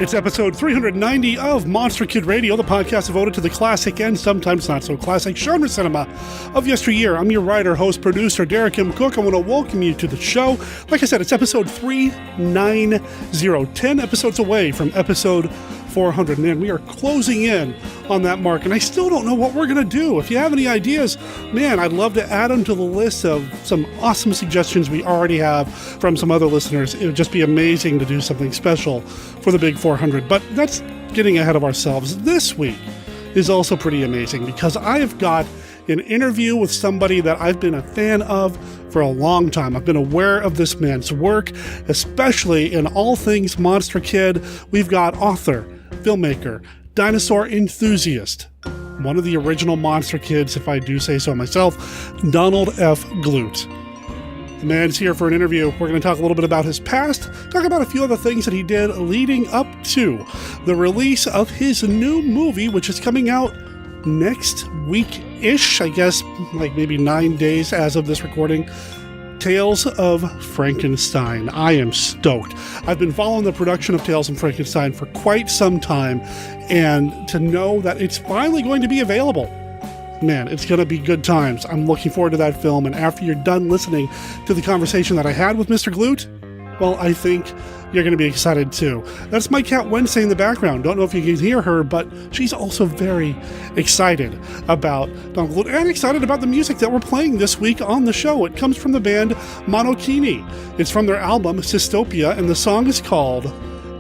It's episode 390 of Monster Kid Radio, the podcast devoted to the classic and sometimes not so classic genre cinema of yesteryear. I'm your writer, host, producer, Derek M. Cook. I want to welcome you to the show. Like I said, it's episode 390, 10 episodes away from episode 400. Man, we are closing in on that mark, and I still don't know what we're going to do. If you have any ideas, man, I'd love to add them to the list of some awesome suggestions we already have from some other listeners. It would just be amazing to do something special for the big 400, but that's getting ahead of ourselves. This week is also pretty amazing because I've got an interview with somebody that I've been a fan of for a long time. I've been aware of this man's work, especially in all things Monster Kid. We've got author, filmmaker, dinosaur enthusiast, one of the original Monster Kids, if I do say so myself, Donald F. Glut. The man's here for an interview. We're going to talk a little bit about his past, talk about a few other things that he did leading up to the release of his new movie, which is coming out next week-ish, I guess, like maybe 9 days as of this recording. Tales of Frankenstein. I am stoked. I've been following the production of Tales of Frankenstein for quite some time, and to know that it's finally going to be available, man, it's going to be good times. I'm looking forward to that film, and after you're done listening to the conversation that I had with Mr. Glut, well, I think you're going to be excited too. That's my cat Wednesday in the background. Don't know if you can hear her, but she's also very excited about Donald Glut and excited about the music that we're playing this week on the show. It comes from the band Monokini. It's from their album Systopia, and the song is called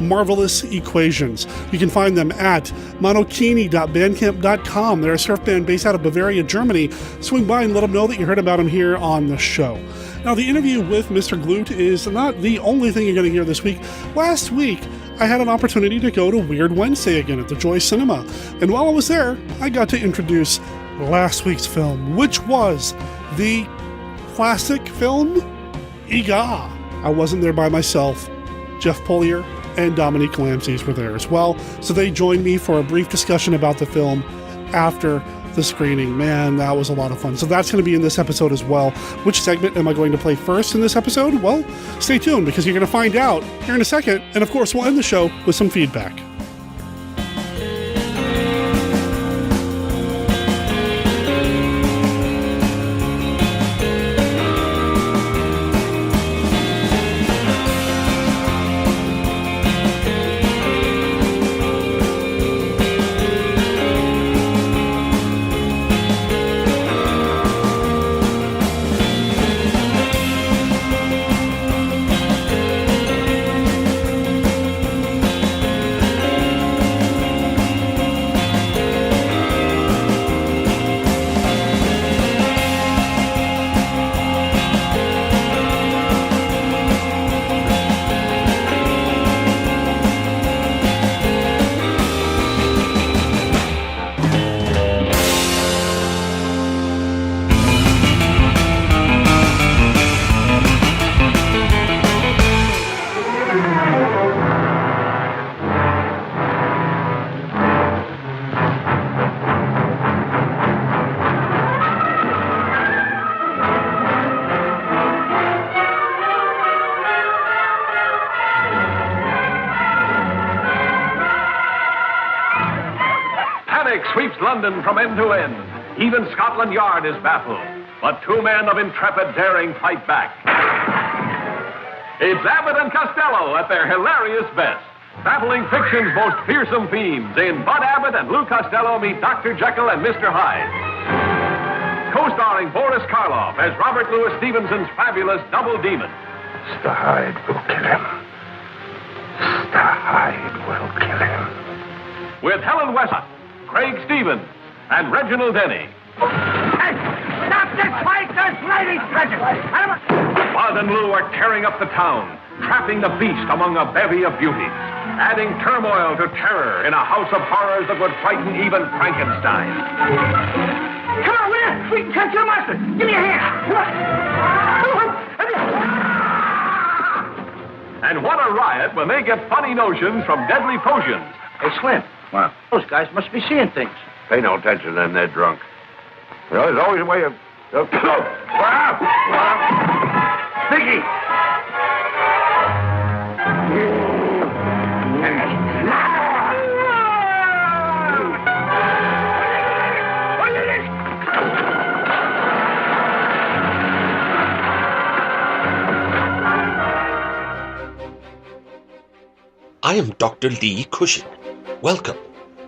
Marvellous Equations. You can find them at monokini.bandcamp.com. They're a surf band based out of Bavaria, Germany. Swing by and let them know that you heard about them here on the show. Now, the interview with Mr. Glut is not the only thing you're going to hear this week. Last week, I had an opportunity to go to Weird Wednesday again at the Joy Cinema. And while I was there, I got to introduce last week's film, which was the classic film, Iga. I wasn't there by myself. Jeff Polier and Dominique Lamses were there as well. So they joined me for a brief discussion about the film after the screening. Man, that was a lot of fun. So that's going to be in this episode as well. Which segment am I going to play first in this episode? Well, stay tuned because you're going to find out here in a second. And of course, we'll end the show with some feedback. London from end to end. Even Scotland Yard is baffled. But two men of intrepid daring fight back. It's Abbott and Costello at their hilarious best. Battling fiction's most fearsome fiends in Bud Abbott and Lou Costello meet Dr. Jekyll and Mr. Hyde. Co-starring Boris Karloff as Robert Louis Stevenson's fabulous double demon. Mr. Hyde will kill him. Mr. Hyde will kill him. With Helen Wesson, Craig Stevens, and Reginald Denny. Hey, stop this fight! There's ladies present! Bud and Lou are tearing up the town, trapping the beast among a bevy of beauties, adding turmoil to terror in a house of horrors that would frighten even Frankenstein. Come on, Will! We can catch your monster! Give me a hand! Come on! And what a riot when they get funny notions from deadly potions. Hey, Slim. What? Those guys must be seeing things. Pay no attention to them, they're drunk. You know, there's always a way of... Vicky! am Dr. Lee Cushing. Welcome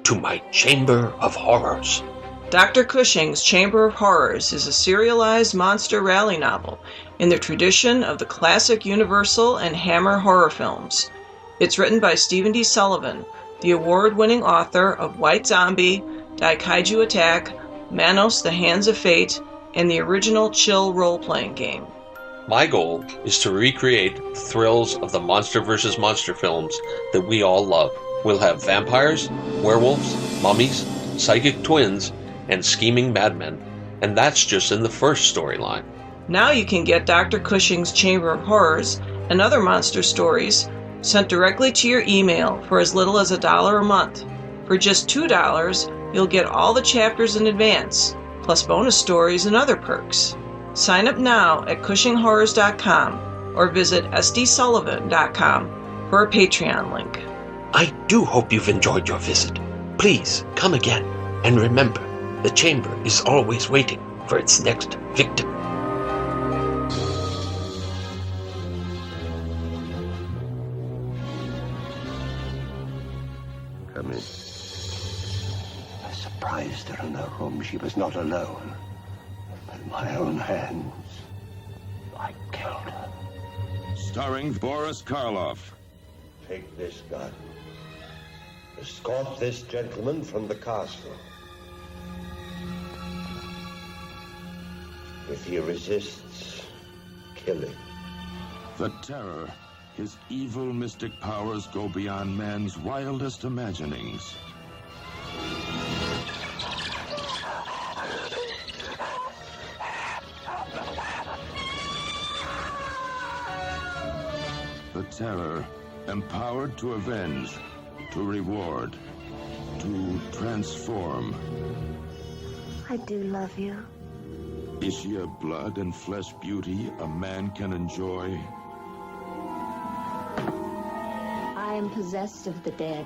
to my Chamber of Horrors. Dr. Cushing's Chamber of Horrors is a serialized monster rally novel in the tradition of the classic Universal and Hammer horror films. It's written by Stephen D. Sullivan, the award-winning author of White Zombie, Daikaiju Attack, Manos: The Hands of Fate, and the original Chill role-playing game. My goal is to recreate the thrills of the Monster vs. Monster films that we all love. We'll have vampires, werewolves, mummies, psychic twins, and scheming madmen. And that's just in the first storyline. Now you can get Dr. Cushing's Chamber of Horrors and other monster stories sent directly to your email for as little as $1 a month. For just $2, you'll get all the chapters in advance, plus bonus stories and other perks. Sign up now at CushingHorrors.com or visit sdsullivan.com for a Patreon link. I do hope you've enjoyed your visit. Please come again. And remember, the chamber is always waiting for its next victim. Come in. I surprised her in her room. She was not alone. With my own hands, I killed her. Starring Boris Karloff. Take this gun. Escort this gentleman from the castle. If he resists, kill him. The Terror. His evil mystic powers go beyond man's wildest imaginings. The Terror, empowered to avenge, to reward, to transform. I do love you. Is she a blood and flesh beauty a man can enjoy? I am possessed of the dead.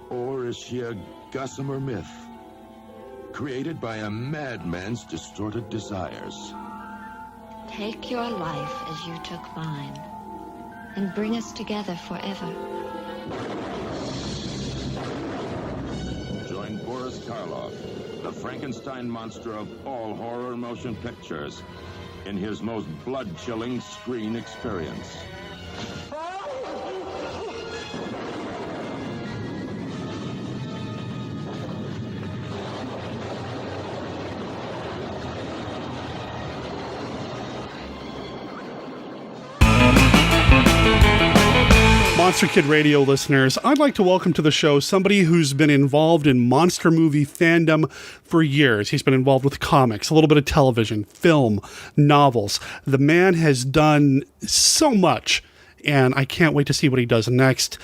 Or is she a gossamer myth, created by a madman's distorted desires? Take your life as you took mine, and bring us together forever. Join Boris Karloff, the Frankenstein monster of all horror motion pictures, in his most blood-chilling screen experience. Monster Kid Radio listeners, I'd like to welcome to the show somebody who's been involved in monster movie fandom for years. He's been involved with comics, a little bit of television, film, novels. The man has done so much, and I can't wait to see what he does next.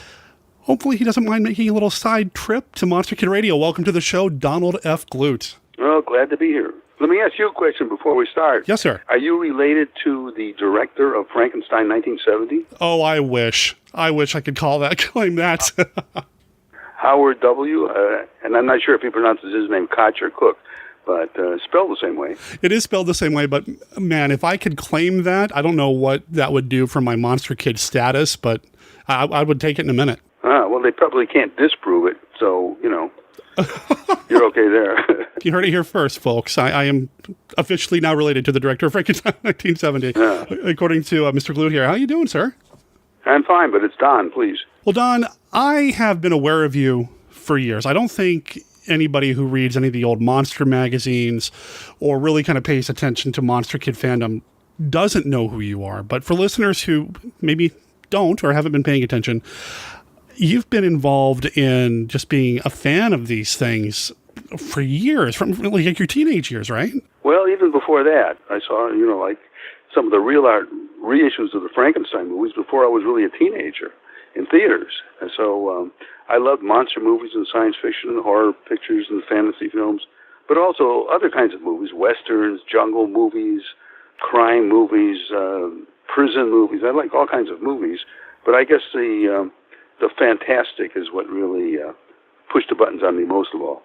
Hopefully he doesn't mind making a little side trip to Monster Kid Radio. Welcome to the show, Donald F. Glut. Well, glad to be here. Let me ask you a question before we start. Yes, sir. Are you related to the director of Frankenstein 1970? Oh, I wish. I wish I could claim that. Howard W., and I'm not sure if he pronounces his name Koch or Cook, but spelled the same way. It is spelled the same way, but man, if I could claim that, I don't know what that would do for my Monster Kid status, but I would take it in a minute. Well, they probably can't disprove it, so, you know, you're okay there. You heard it here first, folks. I am officially now related to the director of Frankenstein 1970, according to Mr. Glut here. How you doing, sir? I'm fine, but it's Don, please. Well, Don, I have been aware of you for years. I don't think anybody who reads any of the old monster magazines or really kind of pays attention to Monster Kid fandom doesn't know who you are. But for listeners who maybe don't or haven't been paying attention, you've been involved in just being a fan of these things for years, from like your teenage years, right? Well, even before that, I saw, you know, like some of the real art reissues of the Frankenstein movies before I was really a teenager in theaters. And so I loved monster movies and science fiction and horror pictures and fantasy films, but also other kinds of movies, westerns, jungle movies, crime movies, prison movies. I like all kinds of movies, but I guess the fantastic is what really pushed the buttons on me most of all.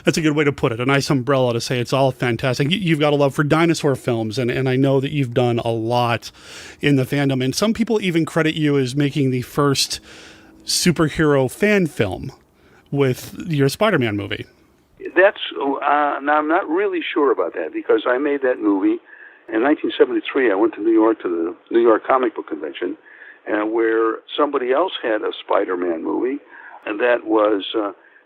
That's a good way to put it. A nice umbrella to say it's all fantastic. You've got a love for dinosaur films, and I know that you've done a lot in the fandom. And some people even credit you as making the first superhero fan film with your Spider-Man movie. That's now I'm not really sure about that, because I made that movie in 1973. I went to New York to the New York Comic Book Convention, where somebody else had a Spider-Man movie, and that was,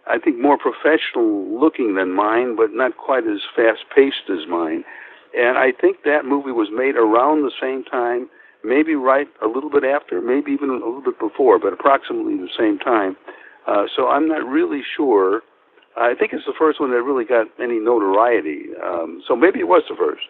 I think, more professional looking than mine, but not quite as fast-paced as mine. And I think that movie was made around the same time, maybe right a little bit after, maybe even a little bit before, but approximately the same time. So I'm not really sure. I think it's the first one that really got any notoriety. So maybe it was the first.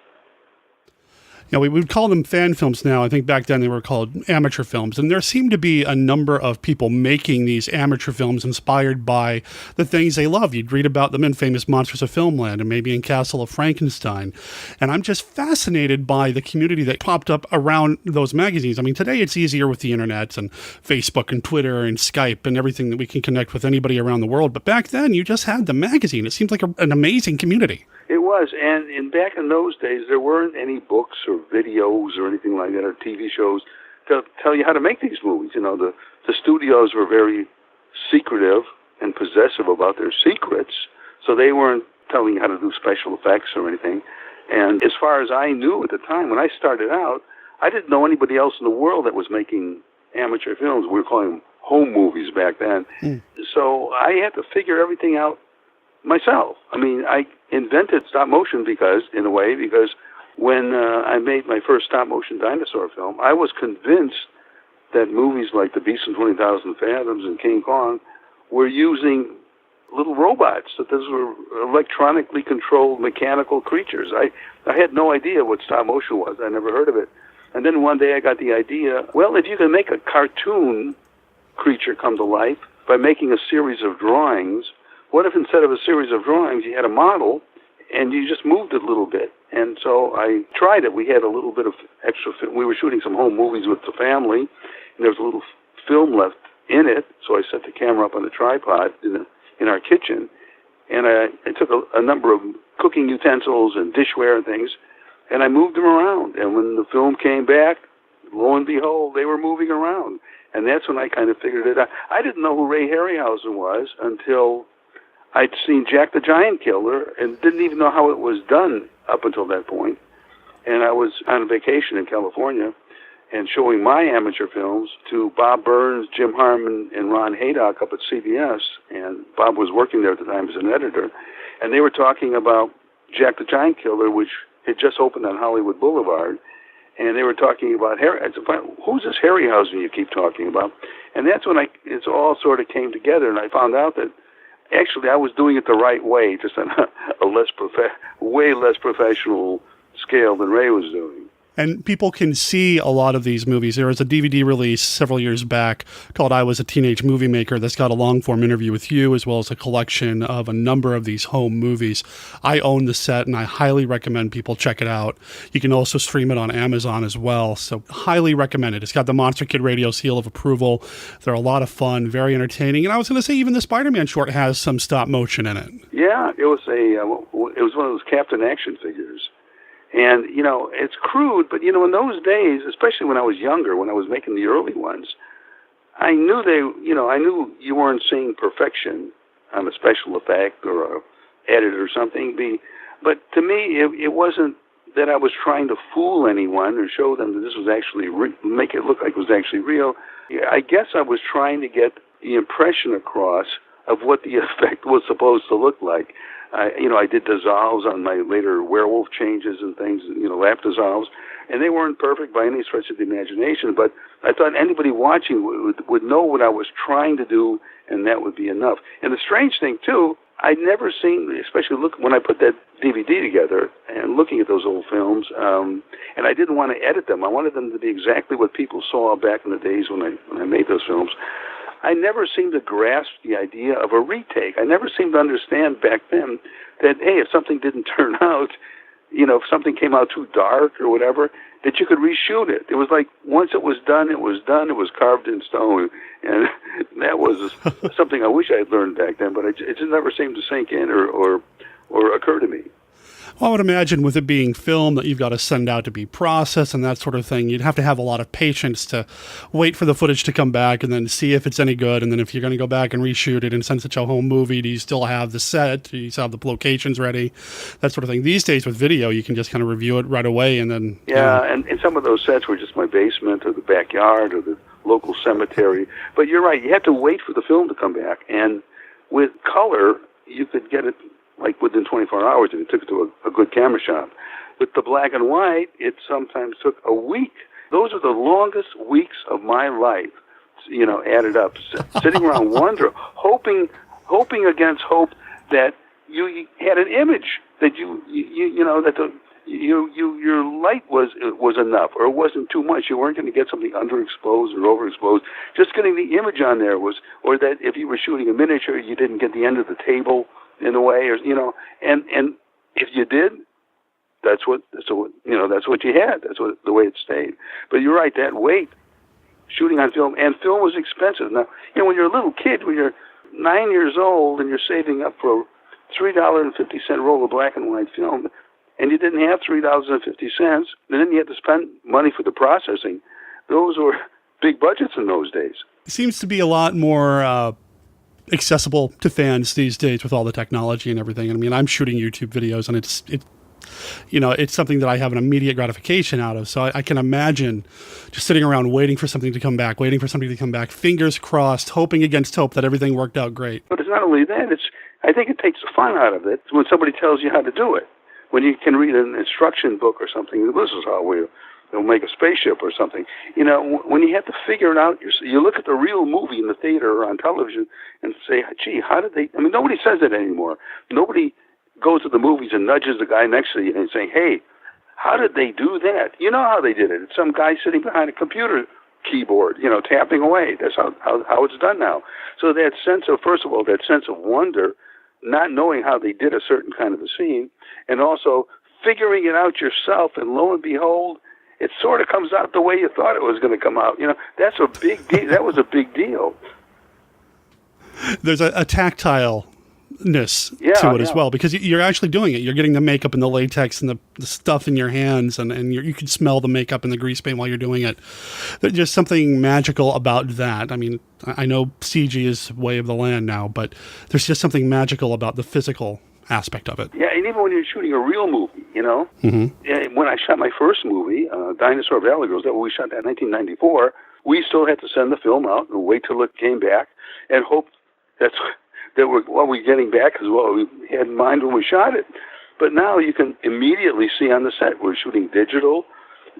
You know, we would call them fan films now. I think back then they were called amateur films. And there seemed to be a number of people making these amateur films inspired by the things they love. You'd read about them in Famous Monsters of Filmland and maybe in Castle of Frankenstein. And I'm just fascinated by the community that popped up around those magazines. I mean, today it's easier with the internet and Facebook and Twitter and Skype and everything that we can connect with anybody around the world. But back then, you just had the magazine. It seemed like an amazing community. It was, and back in those days, there weren't any books or videos or anything like that, or TV shows to tell you how to make these movies. You know, the studios were very secretive and possessive about their secrets, so they weren't telling you how to do special effects or anything. And as far as I knew at the time, when I started out, I didn't know anybody else in the world that was making amateur films. We were calling them home movies back then. So I had to figure everything out myself. I mean, I invented stop motion because when I made my first stop motion dinosaur film, I was convinced that movies like The Beast in 20,000 Fathoms and King Kong were using little robots, that those were electronically controlled mechanical creatures. I had no idea what stop motion was. I never heard of it. And then one day I got the idea, well, if you can make a cartoon creature come to life by making a series of drawings, what if instead of a series of drawings, you had a model and you just moved it a little bit? And so I tried it. We had a little bit of extra film. We were shooting some home movies with the family, and there was a little film left in it. So I set the camera up on a tripod in our kitchen, and I took a number of cooking utensils and dishware and things, and I moved them around. And when the film came back, lo and behold, they were moving around. And that's when I kind of figured it out. I didn't know who Ray Harryhausen was until I'd seen Jack the Giant Killer and didn't even know how it was done up until that point. And I was on vacation in California and showing my amateur films to Bob Burns, Jim Harmon, and Ron Haydock up at CBS. And Bob was working there at the time as an editor. And they were talking about Jack the Giant Killer, which had just opened on Hollywood Boulevard. And they were talking about Harry. I said, who's this Harryhausen you keep talking about? And that's when it all sort of came together, and I found out that actually I was doing it the right way, just on a way less professional scale than Ray was doing. And people can see a lot of these movies. There was a DVD release several years back called I Was a Teenage Movie Maker that's got a long-form interview with you, as well as a collection of a number of these home movies. I own the set, and I highly recommend people check it out. You can also stream it on Amazon as well, so highly recommend it. It's got the Monster Kid Radio seal of approval. They're a lot of fun, very entertaining. And I was going to say, even the Spider-Man short has some stop motion in it. Yeah, it was one of those Captain Action figures. And, you know, it's crude, but, you know, in those days, especially when I was younger, when I was making the early ones, I knew you weren't seeing perfection on a special effect or a edit or something. But to me, it wasn't that I was trying to fool anyone or show them that this was actually, make it look like it was actually real. I guess I was trying to get the impression across of what the effect was supposed to look like. I did dissolves on my later werewolf changes and things, lap dissolves, and they weren't perfect by any stretch of the imagination, but I thought anybody watching would know what I was trying to do, and that would be enough. And the strange thing, too, I'd never seen, especially when I put that DVD together and looking at those old films, and I didn't want to edit them. I wanted them to be exactly what people saw back in the days when I made those films. I never seemed to grasp the idea of a retake. I never seemed to understand back then that, hey, if something didn't turn out, if something came out too dark or whatever, that you could reshoot it. It was like once it was done, it was done. It was carved in stone. And that was something I wish I had learned back then, but it just never seemed to sink in or occur to me. Well, I would imagine with it being film that you've got to send out to be processed and that sort of thing, you'd have to have a lot of patience to wait for the footage to come back and then see if it's any good. And then if you're going to go back and reshoot it, and since it's a home movie, do you still have the set? Do you still have the locations ready? That sort of thing. These days with video, you can just kind of review it right away and then... Yeah, and some of those sets were just my basement or the backyard or the local cemetery. But you're right, you have to wait for the film to come back. And with color, you could get it like within 24 hours if you took it to a good camera shop. With the black and white, it sometimes took a week. Those are the longest weeks of my life, added up. Sitting around wondering, hoping against hope that you had an image that your light was enough, or it wasn't too much. You weren't going to get something underexposed or overexposed. Just getting the image on there or that if you were shooting a miniature, you didn't get the end of the table in a way, and if you did, that's what you had. That's the way it stayed. But you're right, that weight, shooting on film, and film was expensive. Now, when you're a little kid, when you're 9 years old and you're saving up for a $3.50 roll of black and white film, and you didn't have $3.50, and then you had to spend money for the processing. Those were big budgets in those days. It seems to be a lot more accessible to fans these days with all the technology and everything. I mean, I'm shooting YouTube videos, and it's something that I have an immediate gratification out of. So I can imagine just sitting around waiting for something to come back, fingers crossed, hoping against hope that everything worked out great. But it's not only that. I think it takes the fun out of it when somebody tells you how to do it. When you can read an instruction book or something, this is how they'll make a spaceship or something. When you have to figure it out, you look at the real movie in the theater or on television and say, gee, how did they... I mean, nobody says it anymore. Nobody goes to the movies and nudges the guy next to you and saying, hey, how did they do that? You know how they did it. It's some guy sitting behind a computer keyboard, tapping away. That's how it's done now. So that sense of, first of all, that sense of wonder, not knowing how they did a certain kind of a scene, and also figuring it out yourself, and lo and behold, it sort of comes out the way you thought it was going to come out. That's a big deal. That was a big deal. There's a tactileness to it as well, because you're actually doing it. You're getting the makeup and the latex and the stuff in your hands, and you can smell the makeup and the grease paint while you're doing it. There's just something magical about that. I mean, I know CG is way of the land now, but there's just something magical about the physical aspect of it. Yeah, and even when you're shooting a real movie, Mm-hmm. When I shot my first movie, Dinosaur Valley Girls, that we shot that in 1994, we still had to send the film out and wait till it came back and hope that what we're getting back is what we had in mind when we shot it. But now you can immediately see on the set. We're shooting digital.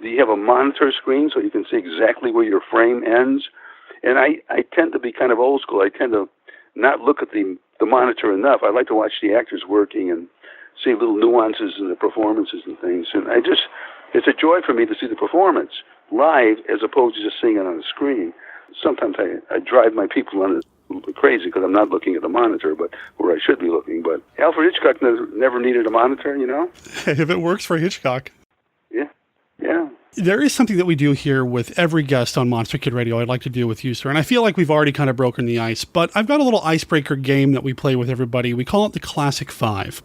You have a monitor screen so you can see exactly where your frame ends. And I tend to be kind of old school. I tend to not look at the monitor enough. I like to watch the actors working and see little nuances in the performances and things. And it's a joy for me to see the performance live as opposed to just seeing it on the screen. Sometimes I drive my people on it a little bit crazy because I'm not looking at the monitor, but where I should be looking. But Alfred Hitchcock never needed a monitor, If it works for Hitchcock. Yeah. There is something that we do here with every guest on Monster Kid Radio I'd like to do with you, sir. And I feel like we've already kind of broken the ice, but I've got a little icebreaker game that we play with everybody. We call it the Classic Five.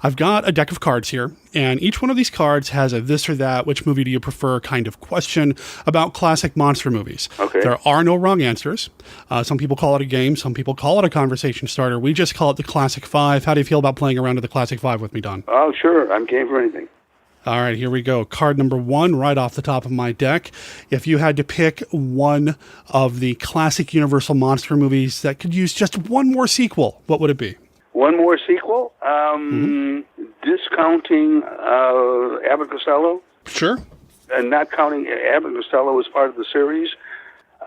I've got a deck of cards here, and each one of these cards has a this or that, which movie do you prefer kind of question about classic monster movies. Okay. There are no wrong answers. Some people call it a game. Some people call it a conversation starter. We just call it the Classic Five. How do you feel about playing around with the Classic Five with me, Don? Oh, sure. I'm game for anything. All right, here we go. Card number 1, right off the top of my deck. If you had to pick one of the classic Universal monster movies that could use just one more sequel, what would it be? One more sequel? Discounting Abbott and Costello? Sure. And not counting Abbott and Costello as part of the series,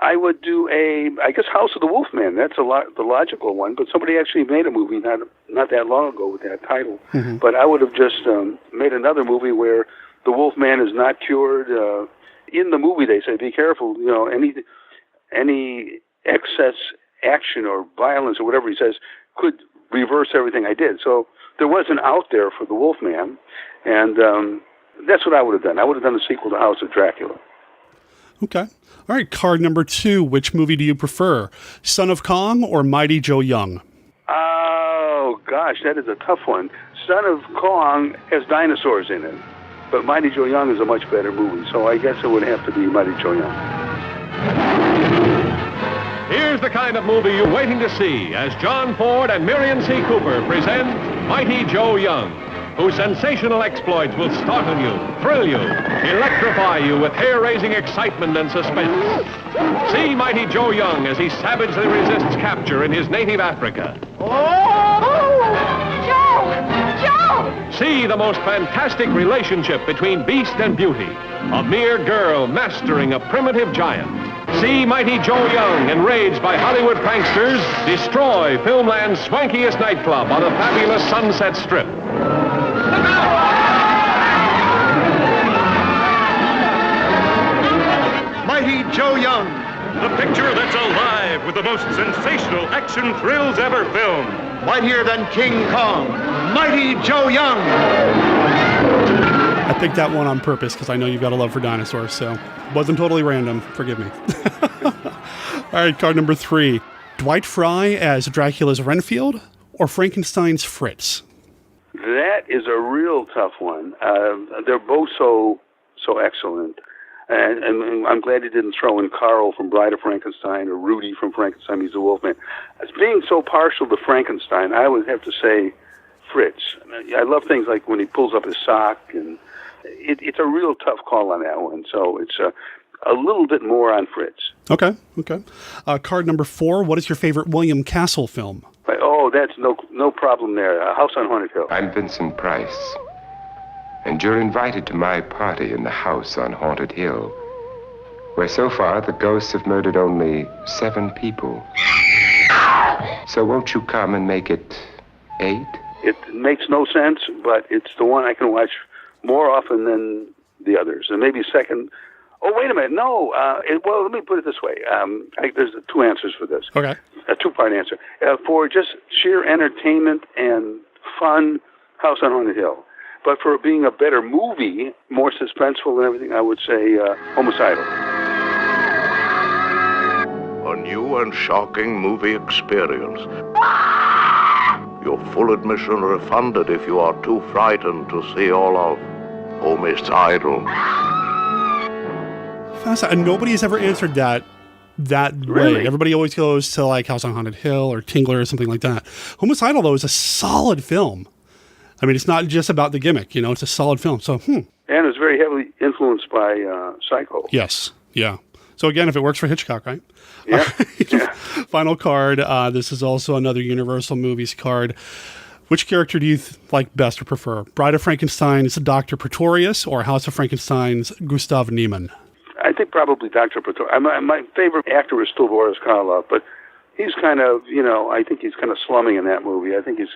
I would do I guess House of the Wolfman. That's the logical one, but somebody actually made a movie not that long ago with that title. Mm-hmm. But I would have just made another movie where the Wolfman is not cured. In the movie, they say, be careful, any excess action or violence or whatever he says could reverse everything I did. So there was an out there for the Wolfman, and that's what I would have done. I would have done a sequel to House of Dracula. Okay. All right, card number 2. Which movie do you prefer? Son of Kong or Mighty Joe Young? Oh, gosh, that is a tough one. Son of Kong has dinosaurs in it, but Mighty Joe Young is a much better movie, so I guess it would have to be Mighty Joe Young. Here's the kind of movie you're waiting to see as John Ford and Miriam C. Cooper present Mighty Joe Young, whose sensational exploits will startle you, thrill you, electrify you with hair-raising excitement and suspense. See Mighty Joe Young as he savagely resists capture in his native Africa. See the most fantastic relationship between beast and beauty, a mere girl mastering a primitive giant. See Mighty Joe Young, enraged by Hollywood pranksters, destroy Filmland's swankiest nightclub on the fabulous Sunset Strip. Mighty Joe Young, the picture that's alive with the most sensational action thrills ever filmed. Mightier than King Kong, Mighty Joe Young. I picked that one on purpose because I know you've got a love for dinosaurs, so it wasn't totally random. Forgive me. All right, card number 3. Dwight Frye as Dracula's Renfield or Frankenstein's Fritz? That is a real tough one. They're both so excellent. And I'm glad he didn't throw in Carl from Bride of Frankenstein or Rudy from Frankenstein Meets the Wolfman. As being so partial to Frankenstein, I would have to say Fritz. I love things like when he pulls up his sock, and it's a real tough call on that one. So it's a little bit more on Fritz. Okay. Card number 4. What is your favorite William Castle film? Oh, that's no problem there. House on Haunted Hill. I'm Vincent Price, and you're invited to my party in the house on Haunted Hill, where so far the ghosts have murdered only 7 people. So won't you come and make it 8? It makes no sense, but it's the one I can watch more often than the others. And maybe second. Oh, wait a minute. No. Well, let me put it this way. There's 2 answers for this. Okay. A 2-part answer. For just sheer entertainment and fun, House on Haunted Hill. But for being a better movie, more suspenseful and everything, I would say Homicidal. A new and shocking movie experience. Your full admission refunded if you are too frightened to see all of Homicidal. And nobody's ever answered that Really? way. Everybody always goes to like House on Haunted Hill or Tingler or something like that. Homicidal, though, is a solid film. I mean, it's not just about the gimmick, it's a solid film. So, And it's very heavily influenced by Psycho. Yes. Yeah. So again, if it works for Hitchcock, right? Yeah. Yeah. Final card. This is also another Universal Movies card. Which character do you like best or prefer? Bride of Frankenstein's Dr. Pretorius or House of Frankenstein's Gustav Niemann? I think probably Dr. Pretorius. My favorite actor is still Boris Karloff, but he's kind of, I think he's kind of slumming in that movie. I think he's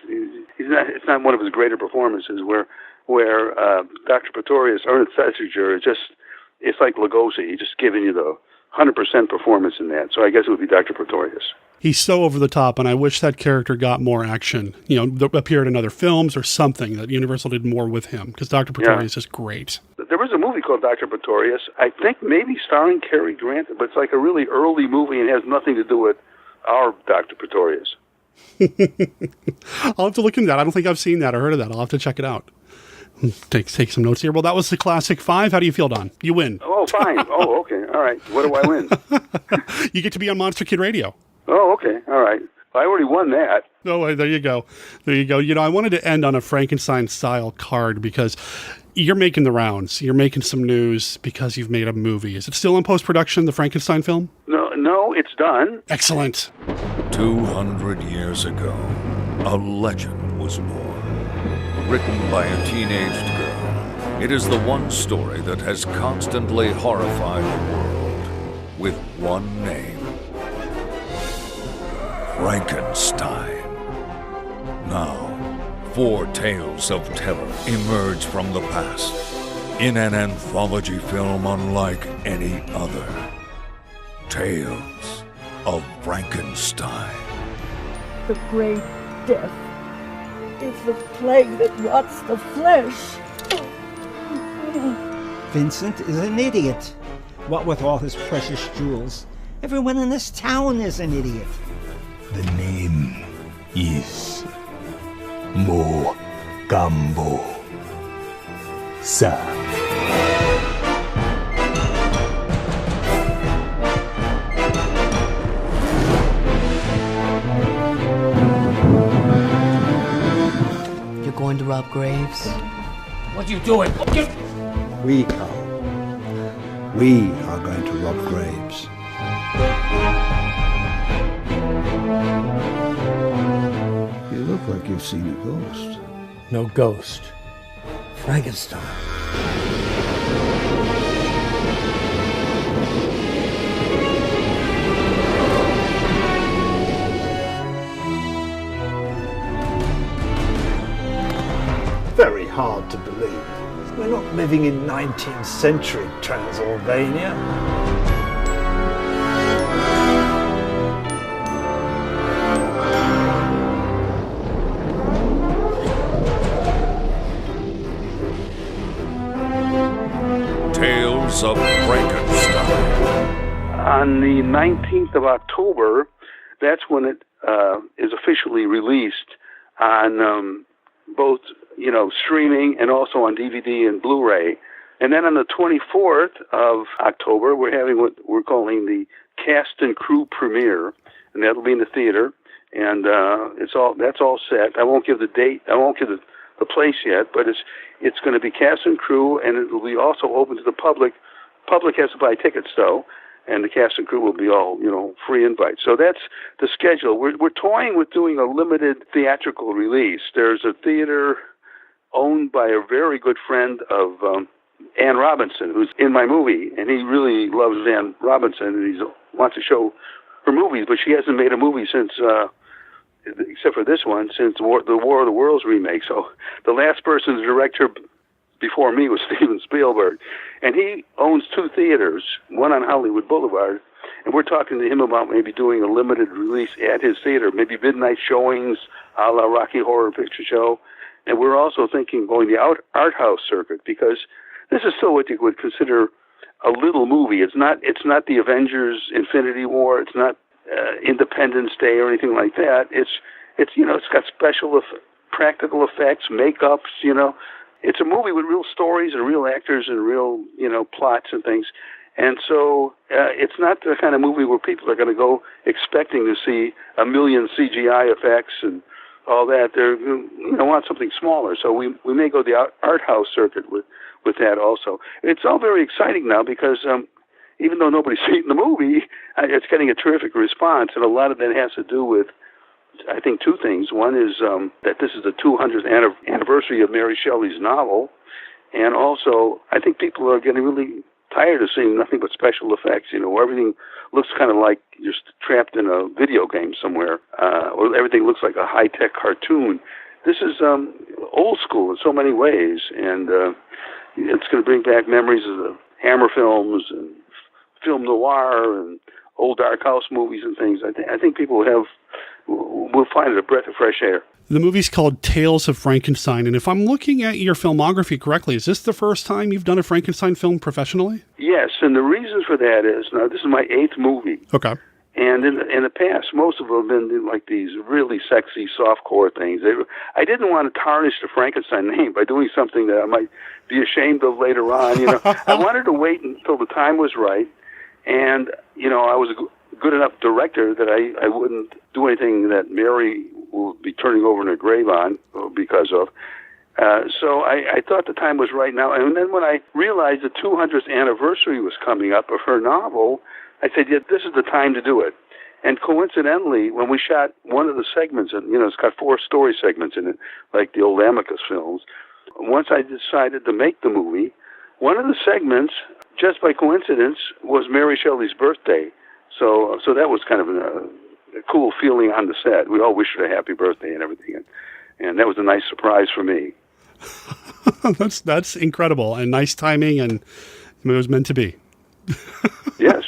not. It's not one of his greater performances where Dr. Pretorius, Ernest Thesiger, it's like Lugosi. He's just giving you the 100% performance in that. So I guess it would be Dr. Pretorius. He's so over the top, and I wish that character got more action. Appeared in other films or something that Universal did more with him, because Dr. Pretorius is great. There was a movie called Dr. Pretorius, I think maybe starring Cary Grant, but it's like a really early movie and has nothing to do with our Dr. Pretorius. I'll have to look into that. I don't think I've seen that or heard of that. I'll have to check it out. Take some notes here. Well, that was the Classic 5. How do you feel, Don? You win. Oh, fine. Oh, okay. All right. What do I win? You get to be on Monster Kid Radio. Oh, okay. All right. I already won that. Oh, there you go. There you go. I wanted to end on a Frankenstein-style card because you're making the rounds. You're making some news because you've made a movie. Is it still in post-production, the Frankenstein film? No, it's done. Excellent. 200 years ago, a legend was born, written by a teenaged girl. It is the one story that has constantly horrified the world with one name. Frankenstein. Now, 4 tales of terror emerge from the past in an anthology film unlike any other. Tales of Frankenstein. The great death is the plague that rots the flesh. Vincent is an idiot. What with all his precious jewels, everyone in this town is an idiot. The name is Monokini. Gumbo, sir. You're going to rob graves? What are you doing? We come. We are going to rob graves. You look like you've seen a ghost. No ghost. Frankenstein. Very hard to believe. We're not living in 19th century Transylvania. Tales of Frankenstein. On the 19th of October, that's when it is officially released on both, streaming and also on DVD and Blu-ray. And then on the 24th of October, we're having what we're calling the cast and crew premiere, and that'll be in the theater. And that's all set. I won't give the date. I won't give the place yet, but it's going to be cast and crew, and it will be also open to the public. Public has to buy tickets though, and the cast and crew will be all free invite. So that's the schedule. We're toying with doing a limited theatrical release. There's a theater owned by a very good friend of Ann Robinson, who's in my movie, and he really loves Ann Robinson, and he wants to show her movies, but she hasn't made a movie since, except for this one, since the War of the Worlds remake. So the last person to direct her before me was Steven Spielberg, and he owns two theaters, one on Hollywood Boulevard, and we're talking to him about maybe doing a limited release at his theater, maybe midnight showings, a la Rocky Horror Picture Show. And we're also thinking going the art house circuit, because this is still what you would consider a little movie. It's not the Avengers Infinity War. It's not Independence Day or anything like that. It's got practical effects, makeups. It's a movie with real stories and real actors and real plots and things. And so it's not the kind of movie where people are going to go expecting to see a million CGI effects and all that. They're want something smaller. So we may go the art house circuit with that also. It's all very exciting now because even though nobody's seen the movie, it's getting a terrific response, and a lot of that has to do with, I think, two things. One is that this is the 200th anniversary of Mary Shelley's novel, and also I think people are getting really tired of seeing nothing but special effects, where everything looks kind of like you're trapped in a video game somewhere, or everything looks like a high-tech cartoon. This is old school in so many ways, and it's going to bring back memories of the Hammer films and film noir and old dark house movies and things. I think people will find it a breath of fresh air. The movie's called Tales of Frankenstein, and if I'm looking at your filmography correctly, is this the first time you've done a Frankenstein film professionally? Yes, and the reason for that is, now this is my 8th movie. Okay. And in the past, most of them have been like these really sexy softcore things. I didn't want to tarnish the Frankenstein name by doing something that I might be ashamed of later on. I wanted to wait until the time was right, and I was a good enough director that I wouldn't do anything that Mary will be turning over in her grave on because of. So I thought the time was right now. And then when I realized the 200th anniversary was coming up of her novel, I said, yeah, this is the time to do it. And coincidentally, when we shot one of the segments, and it's got 4 story segments in it, like the old Amicus films, once I decided to make the movie, one of the segments, just by coincidence, was Mary Shelley's birthday. So that was kind of a cool feeling on the set. We all wished her a happy birthday and everything, and that was a nice surprise for me. That's incredible, and nice timing, and it was meant to be. Yes.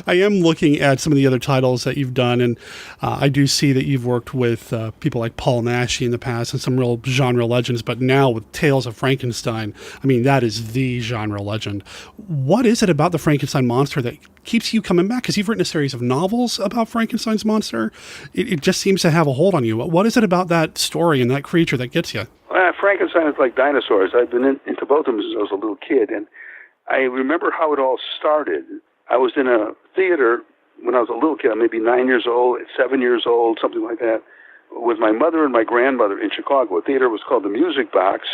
I am looking at some of the other titles that you've done, and I do see that you've worked with people like Paul Naschy in the past and some real genre legends, but now with Tales of Frankenstein, I mean, that is the genre legend. What is it about the Frankenstein monster that keeps you coming back? Because you've written a series of novels about Frankenstein's monster. It just seems to have a hold on you. What is it about that story and that creature that gets you? Frankenstein is like dinosaurs. I've been into both of them since I was a little kid, and I remember how it all started. I was in a theater when I was a little kid, maybe 9 years old, 7 years old, something like that, with my mother and my grandmother in Chicago. A theater was called the Music Box,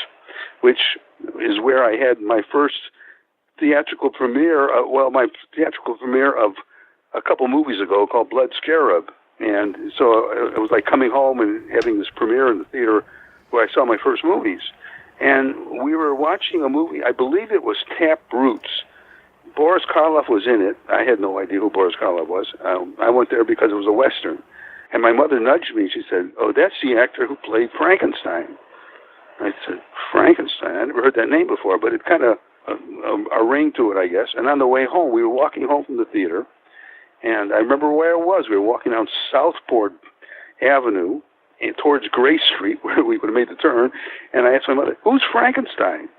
which is where I had my first theatrical premiere, my theatrical premiere of a couple movies ago called Blood Scarab. And so it was like coming home and having this premiere in the theater where I saw my first movies. And we were watching a movie, I believe it was Tap Roots. Boris Karloff was in it. I had no idea who Boris Karloff was. I went there because it was a Western. And my mother nudged me. She said, "Oh, that's the actor who played Frankenstein." I said, "Frankenstein? I never heard that name before," but it kind of a ring to it, I guess. And on the way home, we were walking home from the theater, and I remember where it was. We were walking down Southport Avenue towards Gray Street, where we would have made the turn, and I asked my mother, "Who's Frankenstein?"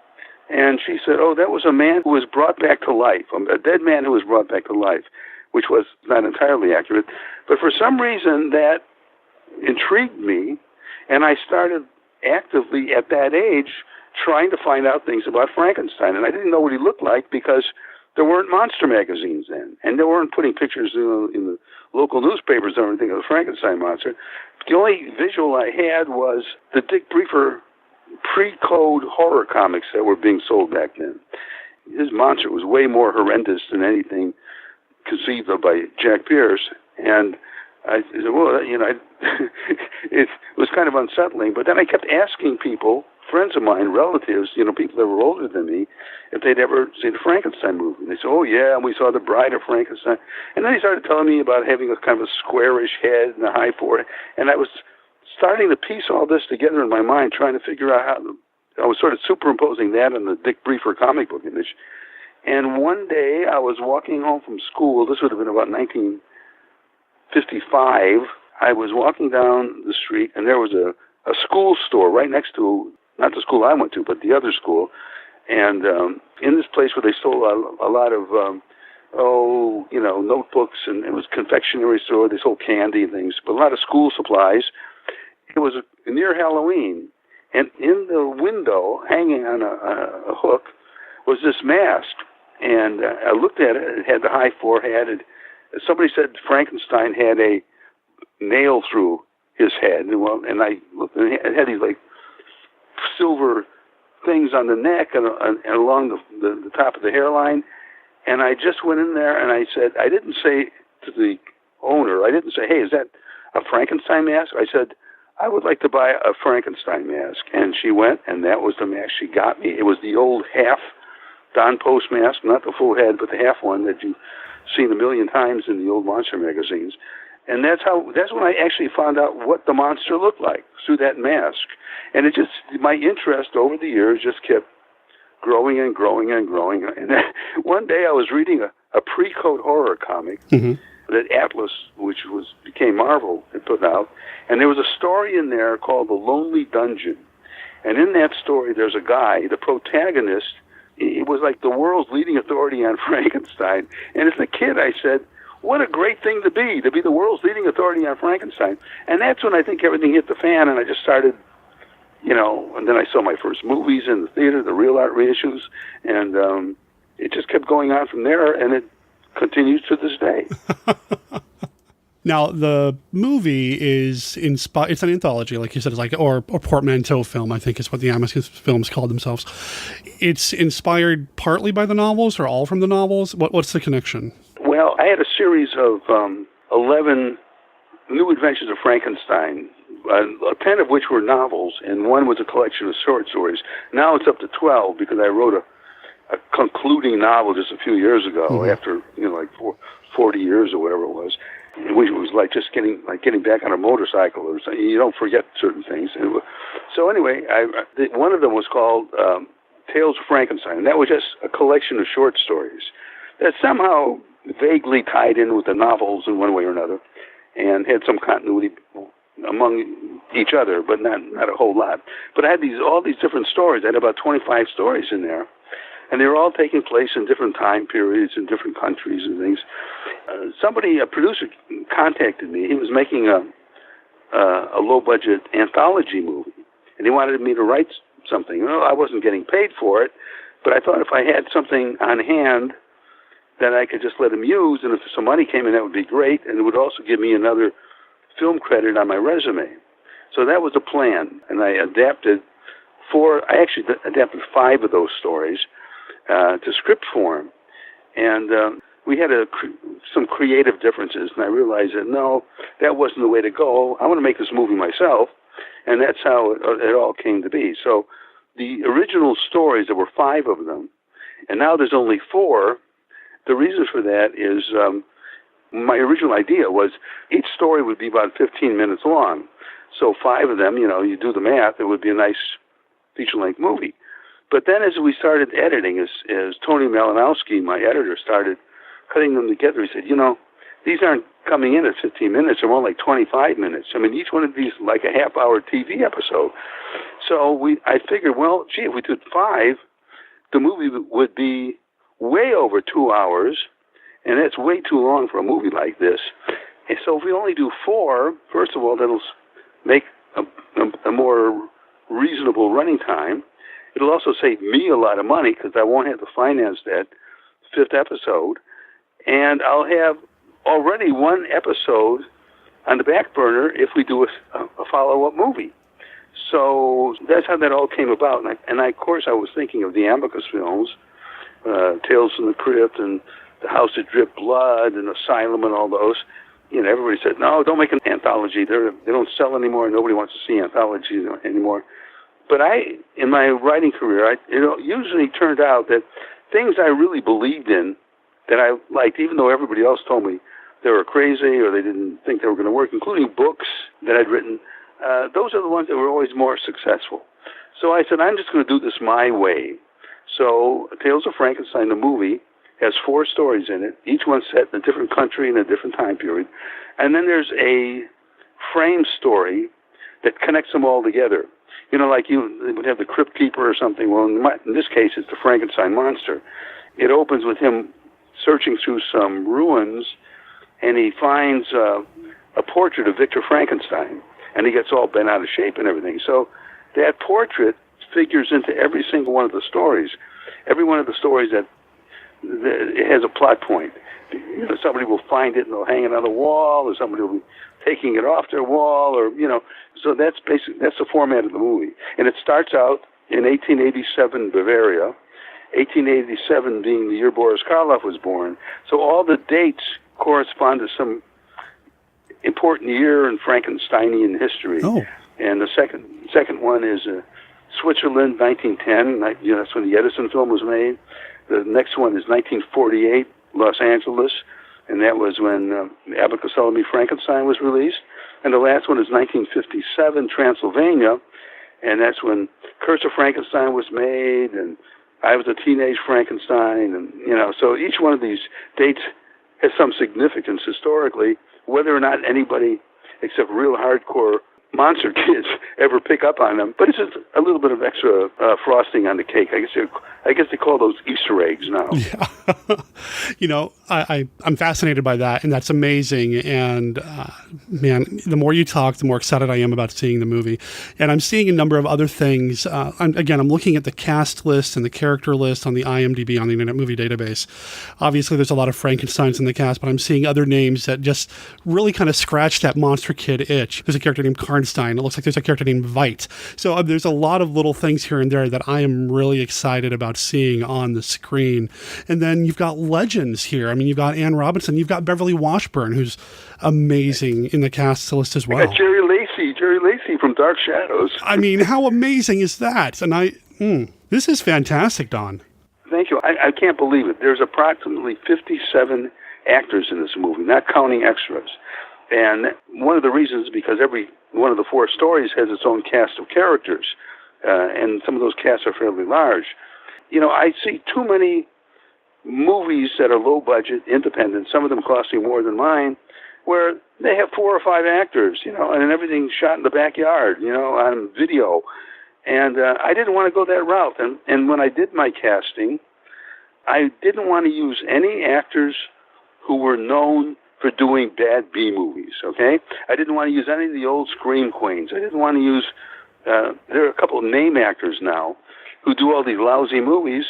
And she said, "Oh, that was a man who was brought back to life, a dead man who was brought back to life," which was not entirely accurate. But for some reason, that intrigued me, and I started actively at that age trying to find out things about Frankenstein. And I didn't know what he looked like because there weren't monster magazines then, and they weren't putting pictures in the local newspapers or anything of the Frankenstein monster. The only visual I had was the Dick Briefer pre-code horror comics that were being sold back then. His monster was way more horrendous than anything conceived of by Jack Pierce. And I said, well, it was kind of unsettling. But then I kept asking people, friends of mine, relatives, people that were older than me, if they'd ever seen the Frankenstein movie. And they said, "Oh, yeah, and we saw The Bride of Frankenstein." And then he started telling me about having a kind of a squarish head and a high forehead. And I was starting to piece all this together in my mind, trying to figure out how. I was sort of superimposing that on the Dick Briefer comic book image. And one day I was walking home from school. This would have been about 1955. I was walking down the street, and there was a school store right next to, not the school I went to, but the other school. And in this place where they sold a lot of, notebooks, and it was a confectionery store. They sold candy and things, but a lot of school supplies. It was near Halloween, and in the window, hanging on a hook, was this mask. And I looked at it. It had the high forehead. And somebody said Frankenstein had a nail through his head. And I looked, and it had these like silver things on the neck and along the top of the hairline. And I just went in there and I said, I didn't say to the owner, I didn't say, "Hey, is that a Frankenstein mask?" I said, "I would like to buy a Frankenstein mask." And she went, and that was the mask she got me. It was the old half Don Post mask, not the full head, but the half one that you've seen a million times in the old monster magazines. And that's when I actually found out what the monster looked like, through that mask. And my interest over the years just kept growing and growing and growing. And then one day I was reading a pre-code horror comic that Atlas, which became Marvel, had put out. And there was a story in there called The Lonely Dungeon. And in that story, there's a guy, the protagonist. He was like the world's leading authority on Frankenstein. And as a kid, I said, what a great thing to be the world's leading authority on Frankenstein. And that's when I think everything hit the fan, and I just started, and then I saw my first movies in the theater, the real art reissues, and it just kept going on from there, and it continues to this day. Now, the movie is inspired. It's an anthology, like you said, it's like or portmanteau film, I think is what the Amicus films called themselves. It's inspired partly by the novels or all from the novels. What's the connection? Well, I had a series of 11 New Adventures of Frankenstein, 10 of which were novels, and one was a collection of short stories. Now it's up to 12 because I wrote a concluding novel just a few years ago after, 40 years or whatever it was. Which was like just getting back on a motorcycle or something. You don't forget certain things. So anyway, one of them was called Tales of Frankenstein, and that was just a collection of short stories that somehow vaguely tied in with the novels in one way or another, and had some continuity among each other, but not a whole lot. But I had all these different stories. I had about 25 stories in there, and they were all taking place in different time periods in different countries and things. A producer, contacted me. He was making a low-budget anthology movie, and he wanted me to write something. Well, I wasn't getting paid for it, but I thought if I had something on hand that I could just let him use, and if some money came in, that would be great, and it would also give me another film credit on my resume. So that was the plan, and I adapted adapted 5 of those stories to script form, and we had some creative differences, and I realized that no, that wasn't the way to go. I want to make this movie myself, and that's how it all came to be. So the original stories, there were 5 of them, and now there's only 4. The reason for that is my original idea was each story would be about 15 minutes long. So 5 of them, you do the math, it would be a nice feature-length movie. But then as we started editing, as Tony Malinowski, my editor, started cutting them together, he said, these aren't coming in at 15 minutes, they're more like 25 minutes. I mean, each one of these is like a half-hour TV episode. So I figured, well, gee, if we did 5, the movie would be way over 2 hours, and that's way too long for a movie like this. And so if we only do 4, first of all, that'll make a more reasonable running time. It'll also save me a lot of money because I won't have to finance that 5th episode. And I'll have already 1 episode on the back burner if we do a follow-up movie. So that's how that all came about. And of course, I was thinking of the Amicus films, Tales from the Crypt and The House That Dripped Blood and Asylum and all those. Everybody said, no, don't make an anthology. They don't sell anymore. Nobody wants to see anthologies anymore. But in my writing career, it usually turned out that things I really believed in, that I liked, even though everybody else told me they were crazy or they didn't think they were going to work, including books that I'd written, those are the ones that were always more successful. So I said, I'm just going to do this my way. So Tales of Frankenstein, the movie, has 4 stories in it, each one set in a different country in a different time period. And then there's a frame story that connects them all together. Like you would have the Crypt Keeper or something. Well, in this case, it's the Frankenstein monster. It opens with him searching through some ruins, and he finds a portrait of Victor Frankenstein, and he gets all bent out of shape and everything. So that portrait figures into every single one of the stories. Every one of the stories that it has a plot point. Somebody will find it and they'll hang it on the wall, or somebody will be taking it off their wall, or So that's the format of the movie. And it starts out in 1887 Bavaria, 1887 being the year Boris Karloff was born. So all the dates correspond to some important year in Frankensteinian history. Oh. And the second one is Switzerland, 1910. That's when the Edison film was made. The next one is 1948, Los Angeles, and that was when Abbott Costello Meet Frankenstein was released. And the last one is 1957, Transylvania, and that's when Curse of Frankenstein was made, and I was a teenage Frankenstein, and so each one of these dates has some significance historically, whether or not anybody except real hardcore monster kids ever pick up on them. But it's just a little bit of extra frosting on the cake. I guess they call those Easter eggs now. Yeah. I'm fascinated by that, and that's amazing. And man, the more you talk, the more excited I am about seeing the movie. And I'm seeing a number of other things. I'm looking at the cast list and the character list on the IMDb, on the Internet Movie Database. Obviously, there's a lot of Frankensteins in the cast, but I'm seeing other names that just really kind of scratch that monster kid itch. There's a character named Karnstein. It looks like there's a character named Veit. So there's a lot of little things here and there that I am really excited about seeing on the screen. And then you've got legends here. I mean, you've got Anne Robinson, you've got Beverly Washburn, who's amazing in the cast list as well. Jerry Lacey from Dark Shadows. I mean, how amazing is that? And this is fantastic, Don. Thank you. I can't believe it. There's approximately 57 actors in this movie, not counting extras. And one of the reasons is because every one of the 4 stories has its own cast of characters, and some of those casts are fairly large. I see too many movies that are low budget, independent, some of them costing more than mine, where they have 4 or 5 actors, and everything's shot in the backyard, on video. And I didn't want to go that route. And when I did my casting, I didn't want to use any actors who were known for doing bad B movies, okay? I didn't want to use any of the old Scream Queens. I didn't want to use, there are a couple of name actors now who do all these lousy movies,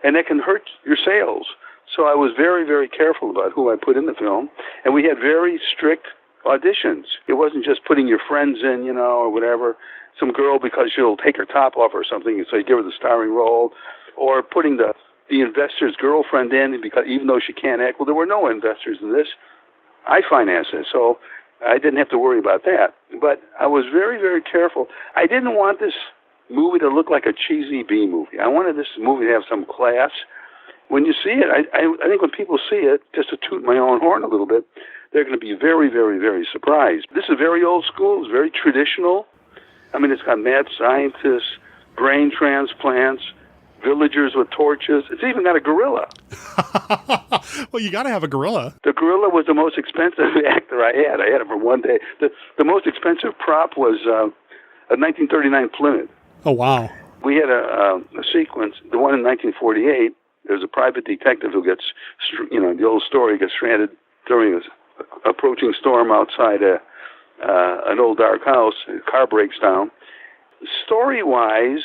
and that can hurt your sales. So I was very, very careful about who I put in the film, and we had very strict auditions. It wasn't just putting your friends in, or whatever, some girl because she'll take her top off or something, and so you give her the starring role, or putting the investor's girlfriend in because even though she can't act. Well, there were no investors in this. I financed it, so I didn't have to worry about that. But I was very, very careful. I didn't want this movie to look like a cheesy B movie. I wanted this movie to have some class. When you see it, I think when people see it, just to toot my own horn a little bit, they're going to be very, very, very surprised. This is very old school. It's very traditional. I mean, it's got mad scientists, brain transplants, villagers with torches. It's even got a gorilla. Well, you got to have a gorilla. The gorilla was the most expensive actor I had. I had it for one day. The most expensive prop was a 1939 Plymouth. Oh, wow. We had a sequence, the one in 1948. There's a private detective who gets, the old story, gets stranded during an approaching storm outside an old dark house. A car breaks down. Story-wise,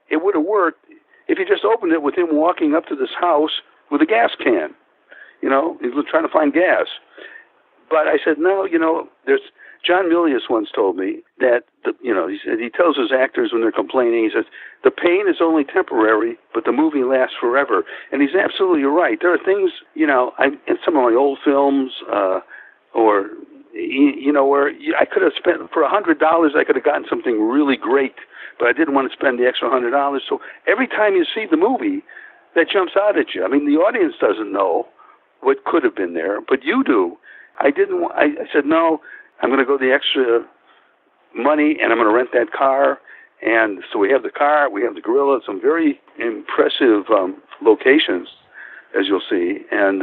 it would have worked if you just opened it with him walking up to this house with a gas can. He was trying to find gas. But I said, no, there's... John Milius once told me that, he tells his actors when they're complaining, he says, the pain is only temporary, but the movie lasts forever. And he's absolutely right. There are things, in some of my old films, where I could have spent, for $100, I could have gotten something really great, but I didn't want to spend the extra $100. So every time you see the movie, that jumps out at you. I mean, the audience doesn't know what could have been there, but you do. I said, no, I'm going to go the extra money, and I'm going to rent that car. And so we have the car, we have the gorilla, some very impressive locations, as you'll see. And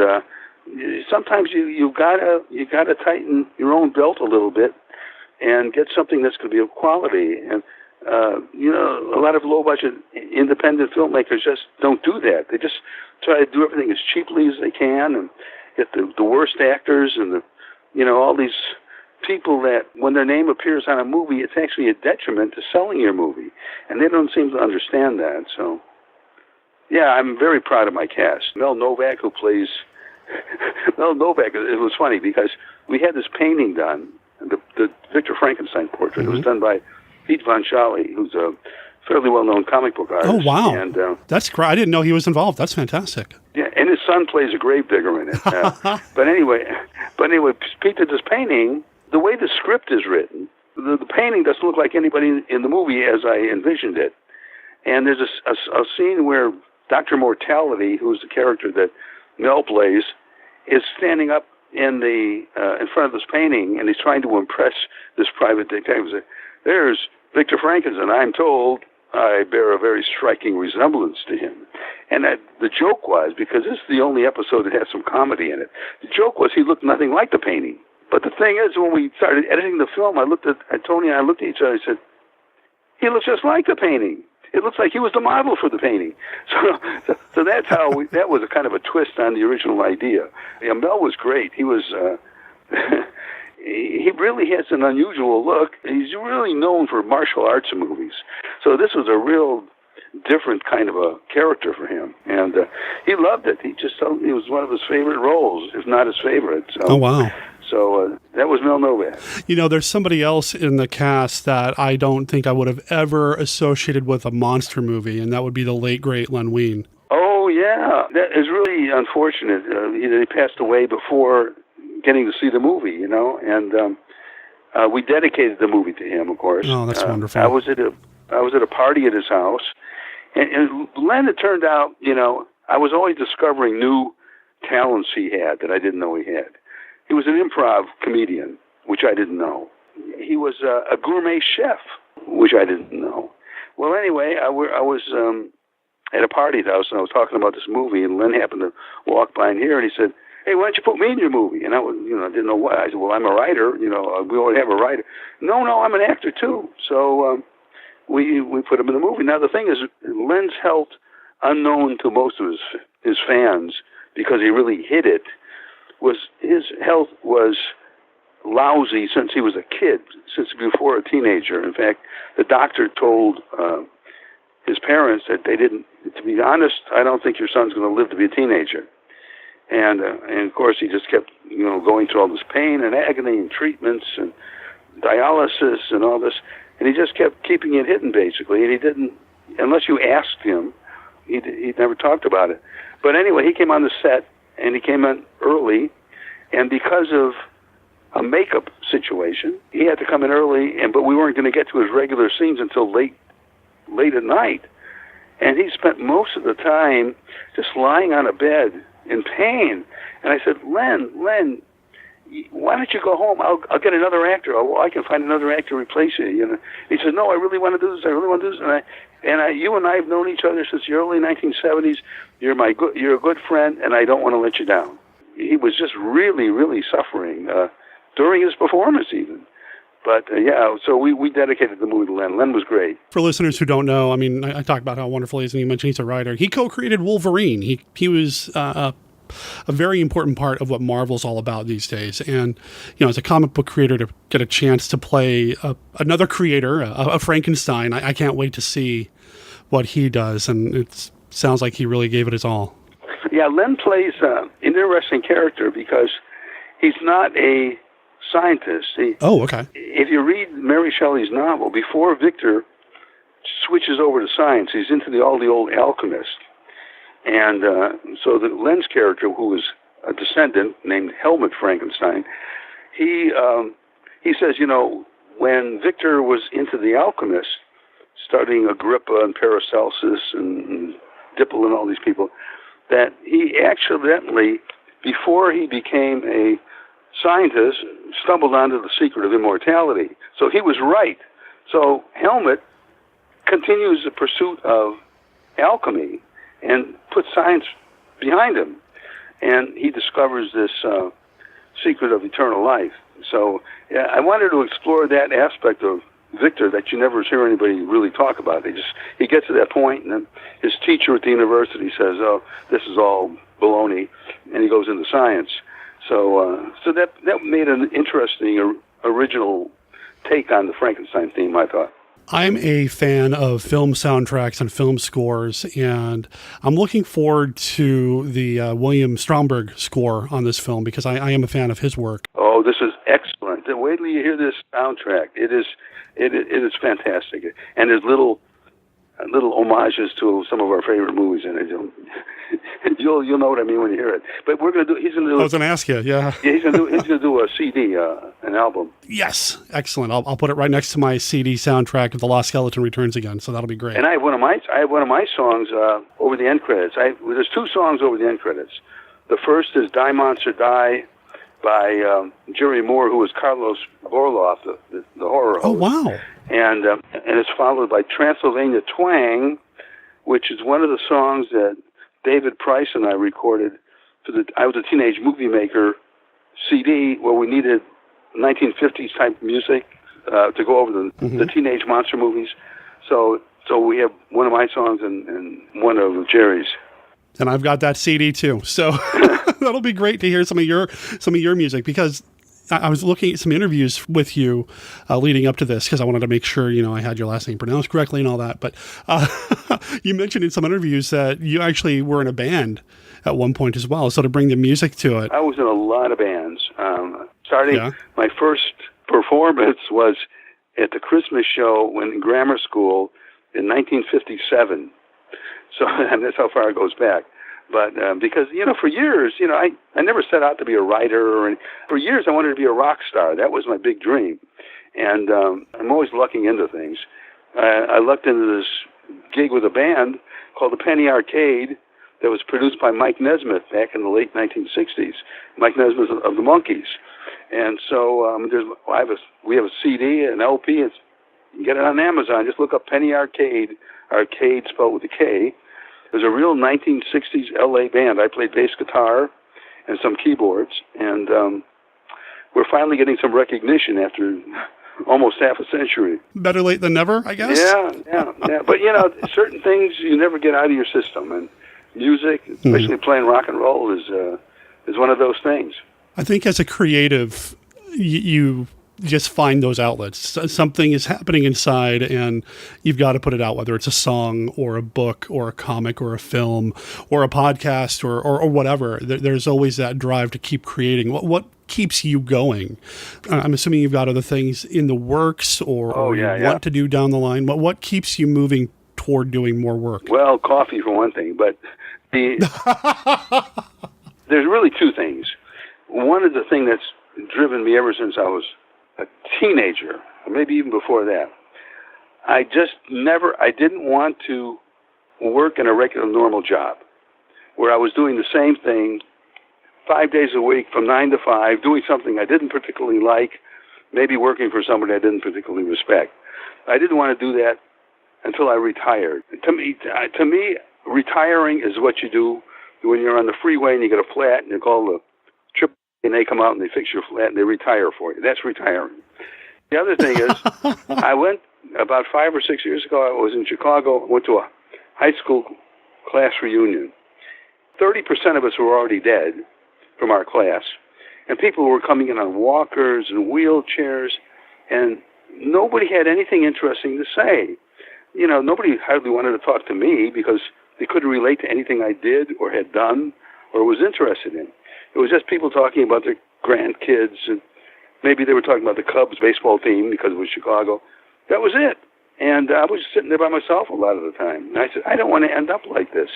sometimes you gotta tighten your own belt a little bit and get something that's going to be of quality. And a lot of low-budget independent filmmakers just don't do that. They just try to do everything as cheaply as they can and get the worst actors and all these people that when their name appears on a movie, it's actually a detriment to selling your movie. And they don't seem to understand that. So, yeah, I'm very proud of my cast. Mel Novak, who plays... Mel Novak, it was funny because we had this painting done, the Victor Frankenstein portrait. Mm-hmm. It was done by Pete Von Schally, who's a fairly well-known comic book artist. Oh, wow. And, that's great. I didn't know he was involved. That's fantastic. Yeah, and his son plays a gravedigger in it. But anyway, Pete did this painting. The way the script is written, the painting doesn't look like anybody in the movie as I envisioned it. And there's a scene where Dr. Mortality, who's the character that Mel plays, is standing up in front of this painting, and he's trying to impress this private detective. There's Victor Frankenstein. I'm told I bear a very striking resemblance to him. And the joke was, because this is the only episode that has some comedy in it, the joke was he looked nothing like the painting. But the thing is, when we started editing the film, I looked at Tony and I looked at each other and said, he looks just like the painting. It looks like he was the model for the painting. So that's how that was a kind of a twist on the original idea. Yeah, Mel was great. He was, he really has an unusual look. He's really known for martial arts movies. So this was a real different kind of a character for him. And he loved it. It was one of his favorite roles, if not his favorite. So, oh, wow. So that was Mel Novak. There's somebody else in the cast that I don't think I would have ever associated with a monster movie, and that would be the late, great Len Wein. Oh, yeah. That is really unfortunate. He passed away before getting to see the movie, and we dedicated the movie to him, of course. Oh, that's wonderful. I was at a party at his house, and Len, it turned out, I was always discovering new talents he had that I didn't know he had. He was an improv comedian, which I didn't know. He was a gourmet chef, which I didn't know. Well, anyway, I was at a party at the house, and I was talking about this movie, and Len happened to walk by and hear, and he said, "Hey, why don't you put me in your movie?" And I was, I didn't know why. I said, "Well, I'm a writer. We already have a writer." No, I'm an actor too. So we put him in the movie. Now the thing is, Len's health, unknown to most of his fans, because he really hid it, was his health was lousy since he was a kid, since before a teenager. In fact, the doctor told his parents that they didn't. To be honest, I don't think your son's going to live to be a teenager. And of course, he just kept, going through all this pain and agony and treatments and dialysis and all this. And he just kept keeping it hidden, basically. And he didn't, unless you asked him, he never talked about it. But anyway, he came on the set, and he came in early. And because of a makeup situation, he had to come in early. But we weren't going to get to his regular scenes until late at night. And he spent most of the time just lying on a bed in pain. And I said, Len, why don't you go home? I'll get another actor. I can find another actor to replace you. He said, no, I really want to do this. I really want to do this. And you and I have known each other since the early 1970s. You're a good friend, and I don't want to let you down. He was just really, really suffering during his performance, even. But, so we dedicated the movie to Len. Len was great. For listeners who don't know, I mean, I talk about how wonderful he is, and you mentioned he's a writer. He co-created Wolverine. He was a very important part of what Marvel's all about these days. And, as a comic book creator, to get a chance to play another creator, a Frankenstein, I can't wait to see what he does. And it sounds like he really gave it his all. Yeah, Len plays an interesting character because he's not a scientist. Okay. If you read Mary Shelley's novel, before Victor switches over to science, he's into all the old alchemists. And so the Len's character, who is a descendant named Helmut Frankenstein, he says, when Victor was into the alchemists, studying Agrippa and Paracelsus and Dippel and all these people, that he accidentally, before he became a scientist, stumbled onto the secret of immortality. So he was right. So Helmut continues the pursuit of alchemy and puts science behind him. And he discovers this secret of eternal life. So I wanted to explore that aspect of Victor that you never hear anybody really talk about. He gets to that point, and then his teacher at the university says, "Oh, this is all baloney," and he goes into science. So that made an interesting original take on the Frankenstein theme, I thought. I'm a fan of film soundtracks and film scores, and I'm looking forward to the William Stromberg score on this film because I am a fan of his work. Oh, this is excellent. Wait till you hear this soundtrack. It is fantastic, and there's little homages to some of our favorite movies in it. You'll know what I mean when you hear it. But we're gonna do. He's gonna do. I was gonna ask you. Yeah. He's gonna do a CD, an album. Yes, excellent. I'll put it right next to my CD soundtrack of The Lost Skeleton Returns Again. So that'll be great. And I have one of my songs over the end credits. There's two songs over the end credits. The first is "Die Monster Die" by Jerry Moore, who was Carlos Borloff, the horror host. Oh wow! And it's followed by "Transylvania Twang," which is one of the songs that David Price and I recorded for I Was a Teenage Movie Maker CD, where we needed 1950s type music to go over the teenage monster movies. So we have one of my songs and one of Jerry's. And I've got that CD too. So that'll be great to hear some of your music, because I was looking at some interviews with you leading up to this, because I wanted to make sure, I had your last name pronounced correctly and all that. But you mentioned in some interviews that you actually were in a band at one point as well. So to bring the music to it. I was in a lot of bands. My first performance was at the Christmas show in grammar school in 1957. So and that's how far it goes back. But because, for years, I never set out to be a writer. For years, I wanted to be a rock star. That was my big dream. And I'm always lucking into things. I lucked into this gig with a band called the Penny Arcade that was produced by Mike Nesmith back in the late 1960s. Mike Nesmith of the Monkees. And so we have a CD, an LP. You can get it on Amazon. Just look up Penny Arcade, arcade spelled with a K. There's a real 1960s LA band. I played bass guitar and some keyboards, and we're finally getting some recognition after almost half a century. Better late than never, I guess? Yeah. But, certain things you never get out of your system, and music, especially playing rock and roll, is one of those things. I think as a creative, you just find those outlets. Something is happening inside, and you've got to put it out, whether it's a song or a book or a comic or a film or a podcast or whatever. There's always that drive to keep creating. What keeps you going? I'm assuming you've got other things in the works or you want to do down the line. But what keeps you moving toward doing more work? Well, coffee for one thing, but there's really two things. One is the thing that's driven me ever since I was a teenager, or maybe even before that. I didn't want to work in a regular normal job where I was doing the same thing 5 days a week from 9 to 5, doing something I didn't particularly like, maybe working for somebody I didn't particularly respect. I didn't want to do that until I retired. To me, retiring is what you do when you're on the freeway and you get a flat and you call the triple and they come out and they fix your flat and they retire for you. That's retiring. The other thing is, I went about 5 or 6 years ago. I was in Chicago. Went to a high school class reunion. 30% of us were already dead from our class, and people were coming in on walkers and wheelchairs, and nobody had anything interesting to say. Nobody hardly wanted to talk to me because they couldn't relate to anything I did or had done or was interested in. It was just people talking about their grandkids, and maybe they were talking about the Cubs baseball team because it was Chicago. That was it. And I was sitting there by myself a lot of the time. And I said, I don't want to end up like this.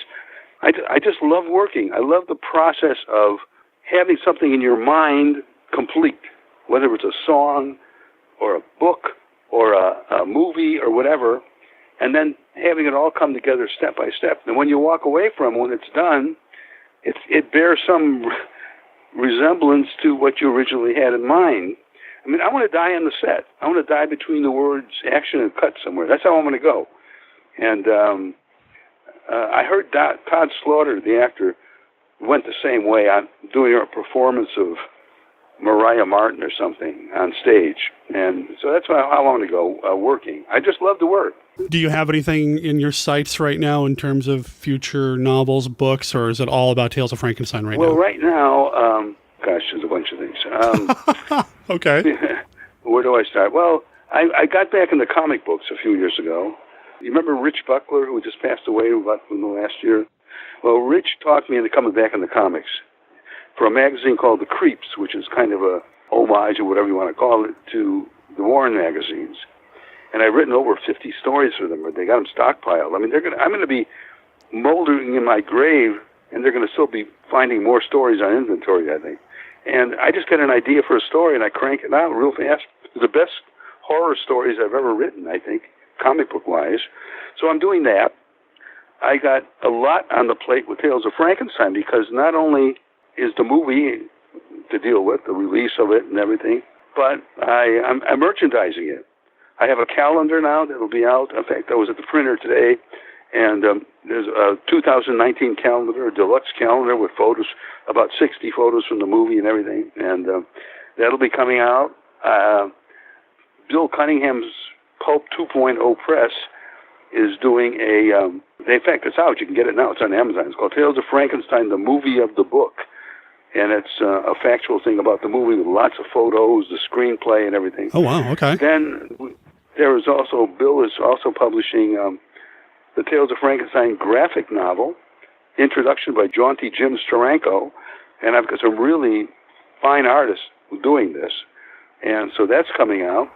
I just love working. I love the process of having something in your mind complete, whether it's a song or a book or a movie or whatever, and then having it all come together step by step. And when you walk away from it, when it's done, it bears some resemblance to what you originally had in mind. I mean, I want to die on the set. I want to die between the words action and cut somewhere. That's how I'm going to go. And I heard Todd Slaughter, the actor, went the same way. I'm doing a performance of Mariah Martin or something on stage. And so that's how I want to go, working. I just love to work. Do you have anything in your sights right now in terms of future novels, books, or is it all about Tales of Frankenstein right now? Well, right now, there's a bunch of things. Okay. Where do I start? Well, I got back into comic books a few years ago. You remember Rich Buckler, who just passed away about in the last year? Well, Rich talked me into coming back into comics for a magazine called The Creeps, which is kind of a homage or whatever you want to call it to the Warren magazines. And I've written over 50 stories for them, or they got them stockpiled. I mean, I'm going to be moldering in my grave, and they're going to still be finding more stories on inventory, I think. And I just got an idea for a story, and I crank it out real fast. It's the best horror stories I've ever written, I think, comic book-wise. So I'm doing that. I got a lot on the plate with Tales of Frankenstein, because not only is the movie to deal with, the release of it and everything, but I'm merchandising it. I have a calendar now that will be out. In fact, I was at the printer today, and there's a 2019 calendar, a deluxe calendar with photos, about 60 photos from the movie and everything, and that'll be coming out. Bill Cunningham's Pulp 2.0 Press is doing in fact, it's out. You can get it now. It's on Amazon. It's called Tales of Frankenstein, the Movie of the Book. And it's a factual thing about the movie with lots of photos, the screenplay, and everything. Oh, wow. Okay. Then Bill is also publishing the Tales of Frankenstein graphic novel, introduction by Jaunty Jim Steranko. And I've got some really fine artists doing this. And so that's coming out.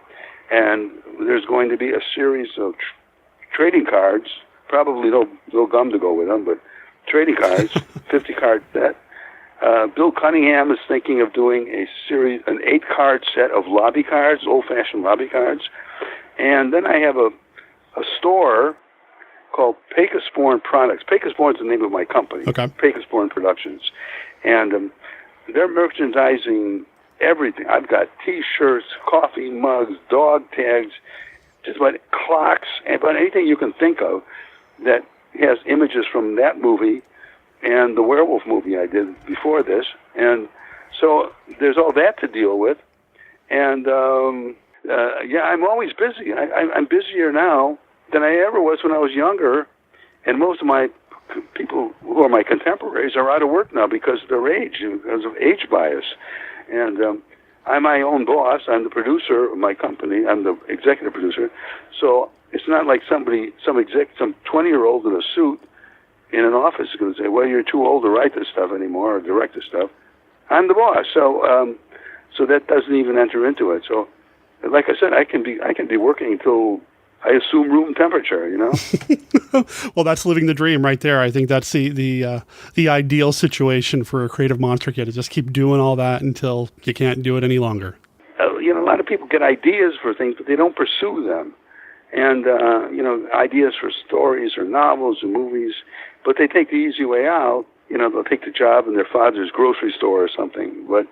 And there's going to be a series of trading cards, probably no gum to go with them, but trading cards, 50-card set. Bill Cunningham is thinking of doing an 8-card set of lobby cards, old-fashioned lobby cards. And then I have a store called Pecosborn Products. Pecosborn is the name of my company, okay. Pecosborn Productions. And they're merchandising everything. I've got T-shirts, coffee mugs, dog tags, just about clocks, and about anything you can think of that has images from that movie and the werewolf movie I did before this. And so there's all that to deal with. And, I'm always busy. I'm busier now than I ever was when I was younger. And most of my people who are my contemporaries are out of work now because of their age, because of age bias. And I'm my own boss. I'm the producer of my company. I'm the executive producer. So it's not like some 20-year-old in a suit in an office is going to say, well, you're too old to write this stuff anymore or direct this stuff. I'm the boss. So that doesn't even enter into it. So, like I said, I can be working until I assume room temperature, you know? Well, that's living the dream right there. I think that's the ideal situation for a creative monster kid, to just keep doing all that until you can't do it any longer. A lot of people get ideas for things, but they don't pursue them. And, ideas for stories or novels or movies, but they take the easy way out. They'll take the job in their father's grocery store or something. But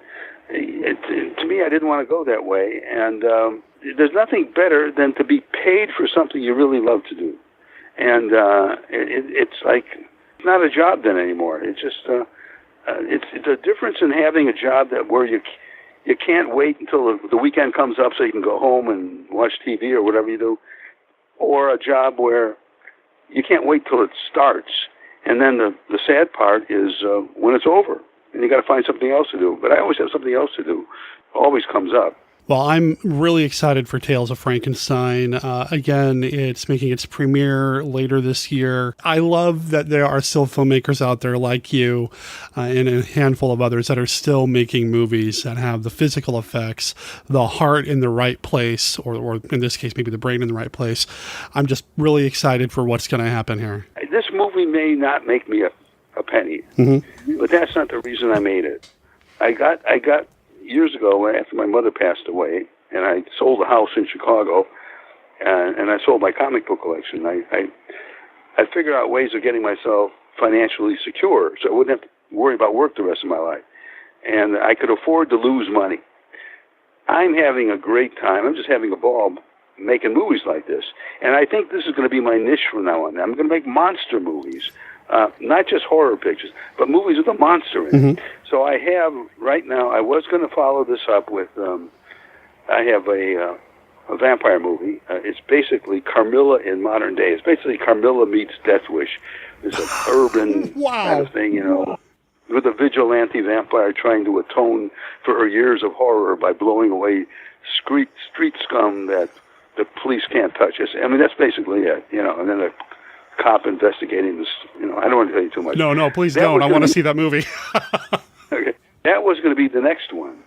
to me, I didn't want to go that way. And there's nothing better than to be paid for something you really love to do. And it's like, it's not a job then anymore. It's just, it's a difference in having a job where you can't wait until the weekend comes up so you can go home and watch TV or whatever you do, or a job where you can't wait till it starts. And then the sad part is when it's over and you got to find something else to do. But I always have something else to do. Always comes up. Well, I'm really excited for Tales of Frankenstein. Again, it's making its premiere later this year. I love that there are still filmmakers out there like you and a handful of others that are still making movies that have the physical effects, the heart in the right place, or in this case, maybe the brain in the right place. I'm just really excited for what's going to happen here. This movie may not make me a penny, but that's not the reason I made it. I got years ago, after my mother passed away, and I sold a house in Chicago, and I sold my comic book collection. I figured out ways of getting myself financially secure, so I wouldn't have to worry about work the rest of my life, and I could afford to lose money. I'm having a great time. I'm just having a ball making movies like this, and I think this is going to be my niche from now on. I'm going to make monster movies. Not just horror pictures, but movies with a monster in it. So I have, right now, I was going to follow this up with, I have a vampire movie. It's basically Carmilla in modern day. It's basically Carmilla meets Death Wish. It's an urban kind of thing, with a vigilante vampire trying to atone for her years of horror by blowing away street scum that the police can't touch. I mean, that's basically it, and then a cop investigating this, I don't want to tell you too much. No, please don't. I want to see that movie. Okay. That was going to be the next one.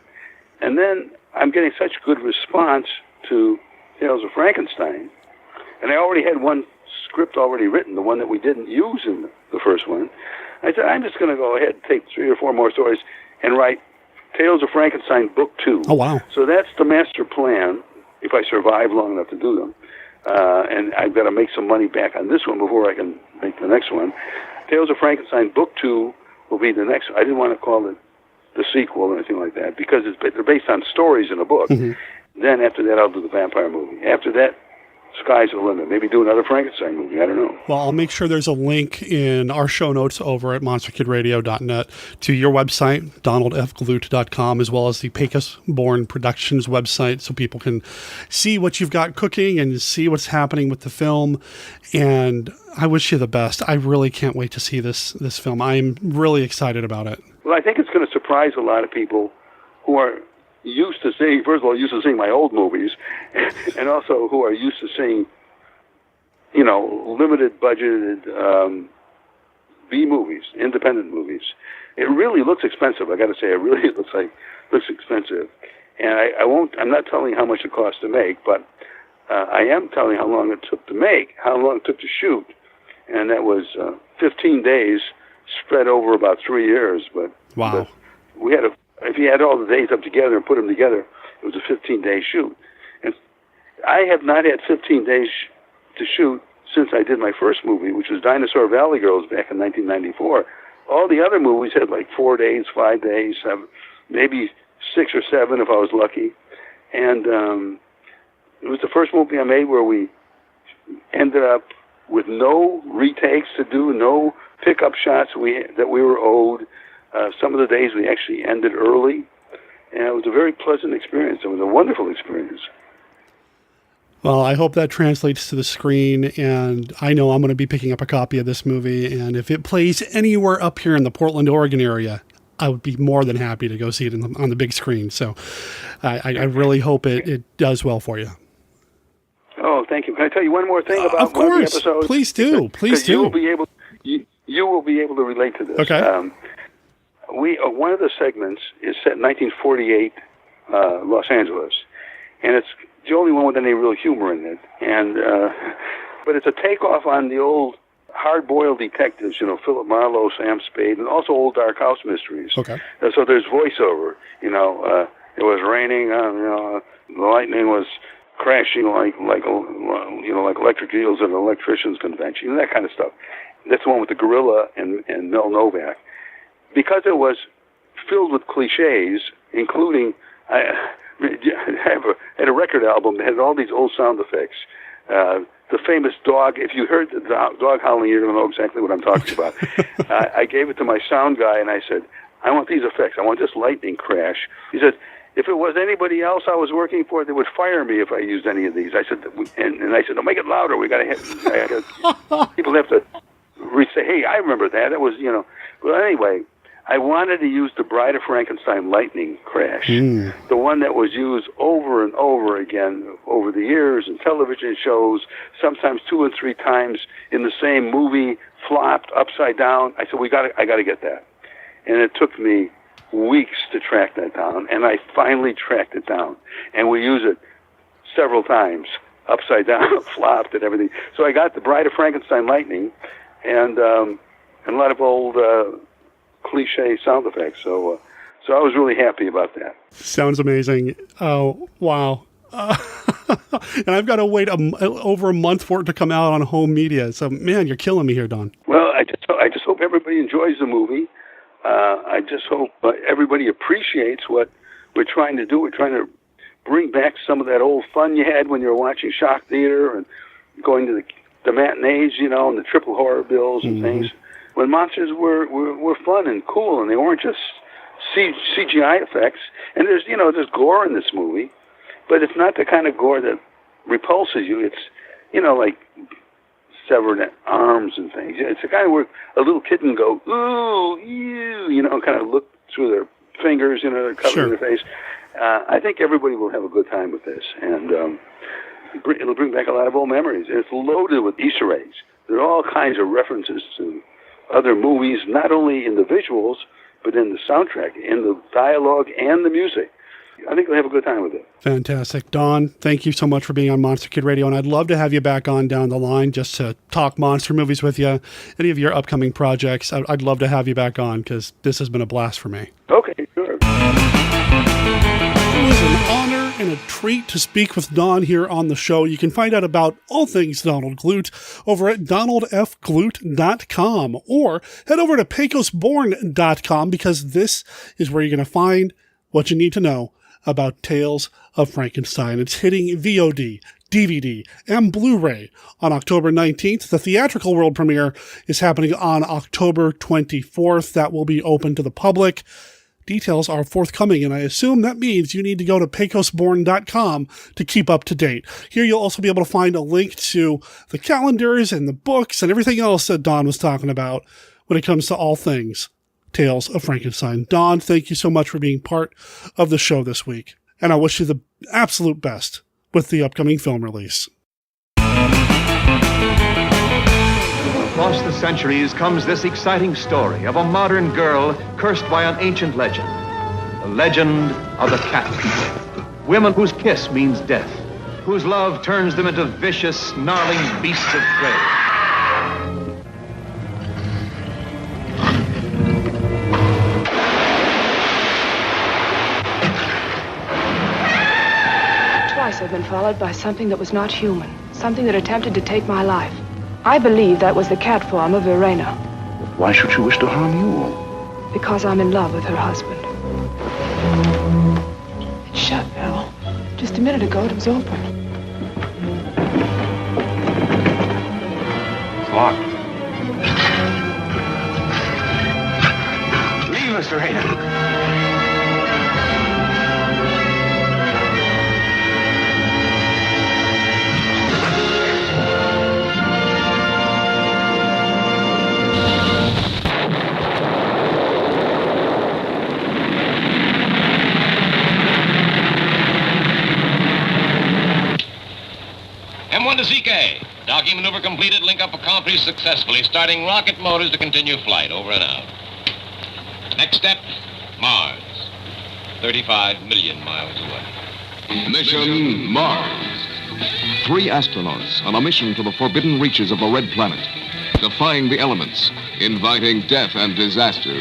And then I'm getting such good response to Tales of Frankenstein, and I already had one script already written, the one that we didn't use in the first one. I said, I'm just going to go ahead and take 3 or 4 more stories and write Tales of Frankenstein Book 2. Oh, wow. So that's the master plan, if I survive long enough to do them. And I've got to make some money back on this one before I can make the next one. Tales of Frankenstein Book 2 will be the next. I didn't want to call it the sequel or anything like that because they're based on stories in a book. Then after that, I'll do the vampire movie. After that, sky's the limit. Maybe do another Frankenstein movie. I don't know. Well, I'll make sure there's a link in our show notes over at monsterkidradio.net to your website, donaldfglut.com, as well as the Pecos Born Productions website, so people can see what you've got cooking and see what's happening with the film. And I wish you the best. I really can't wait to see this film. I'm really excited about it. Well, I think it's going to surprise a lot of people who are used to seeing my old movies, and also who are used to seeing, limited budgeted B movies, independent movies. It really looks expensive. I got to say, it really looks expensive. And I'm not telling you how much it costs to make, but I am telling you how long it took to make, how long it took to shoot, and that was 15 days spread over about 3 years. But wow, but we had if you add all the days up together and put them together, it was a 15-day shoot. And I have not had 15 days to shoot since I did my first movie, which was Dinosaur Valley Girls back in 1994. All the other movies had like 4 days, 5 days, maybe 6 or 7 if I was lucky. And it was the first movie I made where we ended up with no retakes to do, no pickup shots that we were owed. Some of the days we actually ended early, and it was a very pleasant experience. It was a wonderful experience. Well, I hope that translates to the screen, and I know I'm going to be picking up a copy of this movie, and if it plays anywhere up here in the Portland, Oregon area, I would be more than happy to go see it on the big screen. So I really hope it does well for you. Oh, thank you. Can I tell you one more thing about of course. one of the episodes? Please do. Please do. You will be able to relate to this. Okay. One of the segments is set in 1948 Los Angeles, and it's the only one with any real humor in it. And but it's a takeoff on the old hard-boiled detectives, Philip Marlowe, Sam Spade, and also old Dark House mysteries. Okay. So there's voiceover. It was raining. The lightning was crashing like electric eels at an electrician's convention. That kind of stuff. That's the one with the gorilla and Mel Novak. Because it was filled with cliches, including I had a record album that had all these old sound effects. The famous dog, if you heard the dog howling, you're going to know exactly what I'm talking about. I gave it to my sound guy, and I said, I want these effects. I want this lightning crash. He said, if it was anybody else I was working for, they would fire me if I used any of these. I said, and I said, no, make it louder. We got to have people have to say, hey, I remember that. It was, Well, anyway, I wanted to use the Bride of Frankenstein lightning crash, the one that was used over and over again over the years in television shows, sometimes 2 and 3 times in the same movie, flopped upside down. I said, I got to get that. And it took me weeks to track that down, and I finally tracked it down. And we use it several times, upside down, flopped and everything. So I got the Bride of Frankenstein lightning and a lot of old cliche sound effects. So I was really happy about that. Sounds amazing. Oh, wow. And I've got to wait over a month for it to come out on home media. So, man, you're killing me here, Don. Well, I just hope everybody enjoys the movie. I just hope everybody appreciates what we're trying to do. We're trying to bring back some of that old fun you had when you were watching Shock Theater and going to the matinees, and the triple horror bills and things. When monsters were fun and cool, and they weren't just CGI effects. And there's gore in this movie, but it's not the kind of gore that repulses you. It's like severed arms and things. It's the kind where a little kid can go ooh, ew, kind of look through their fingers, they're covering their face. I think everybody will have a good time with this, and it'll bring back a lot of old memories. And it's loaded with Easter eggs. There are all kinds of references to other movies, not only in the visuals, but in the soundtrack, in the dialogue, and the music. I think we'll have a good time with it. Fantastic. Don, thank you so much for being on Monster Kid Radio, and I'd love to have you back on down the line just to talk monster movies with you, any of your upcoming projects. I'd love to have you back on because this has been a blast for me. Okay, sure. It was an honor and a treat to speak with Don here on the show. You can find out about all things Donald Glut over at donaldfglut.com or head over to pecosborn.com because this is where you're going to find what you need to know about Tales of Frankenstein. It's hitting VOD, DVD, and Blu-ray on October 19th. The theatrical world premiere is happening on October 24th. That will be open to the public. Details are forthcoming, and I assume that means you need to go to pecosborn.com to keep up to date. Here you'll also be able to find a link to the calendars and the books and everything else that Don was talking about when it comes to all things Tales of Frankenstein. Don, thank you so much for being part of the show this week, and I wish you the absolute best with the upcoming film release. Across the centuries comes this exciting story of a modern girl cursed by an ancient legend. The legend of the cat. Women whose kiss means death, whose love turns them into vicious, snarling beasts of prey. Twice I've been followed by something that was not human, something that attempted to take my life. I believe that was the cat form of Verena. Why should she wish to harm you? Because I'm in love with her husband. It's shut now. Just a minute ago it was open. locked. Leave, Mr. Hayden. M1 to CK. Docking maneuver completed. Link up accomplished successfully. Starting rocket motors to continue flight. Over and out. Next step, Mars. 35 million miles away. Mission Mars. 3 astronauts on a mission to the forbidden reaches of the Red Planet, defying the elements, inviting death and disaster.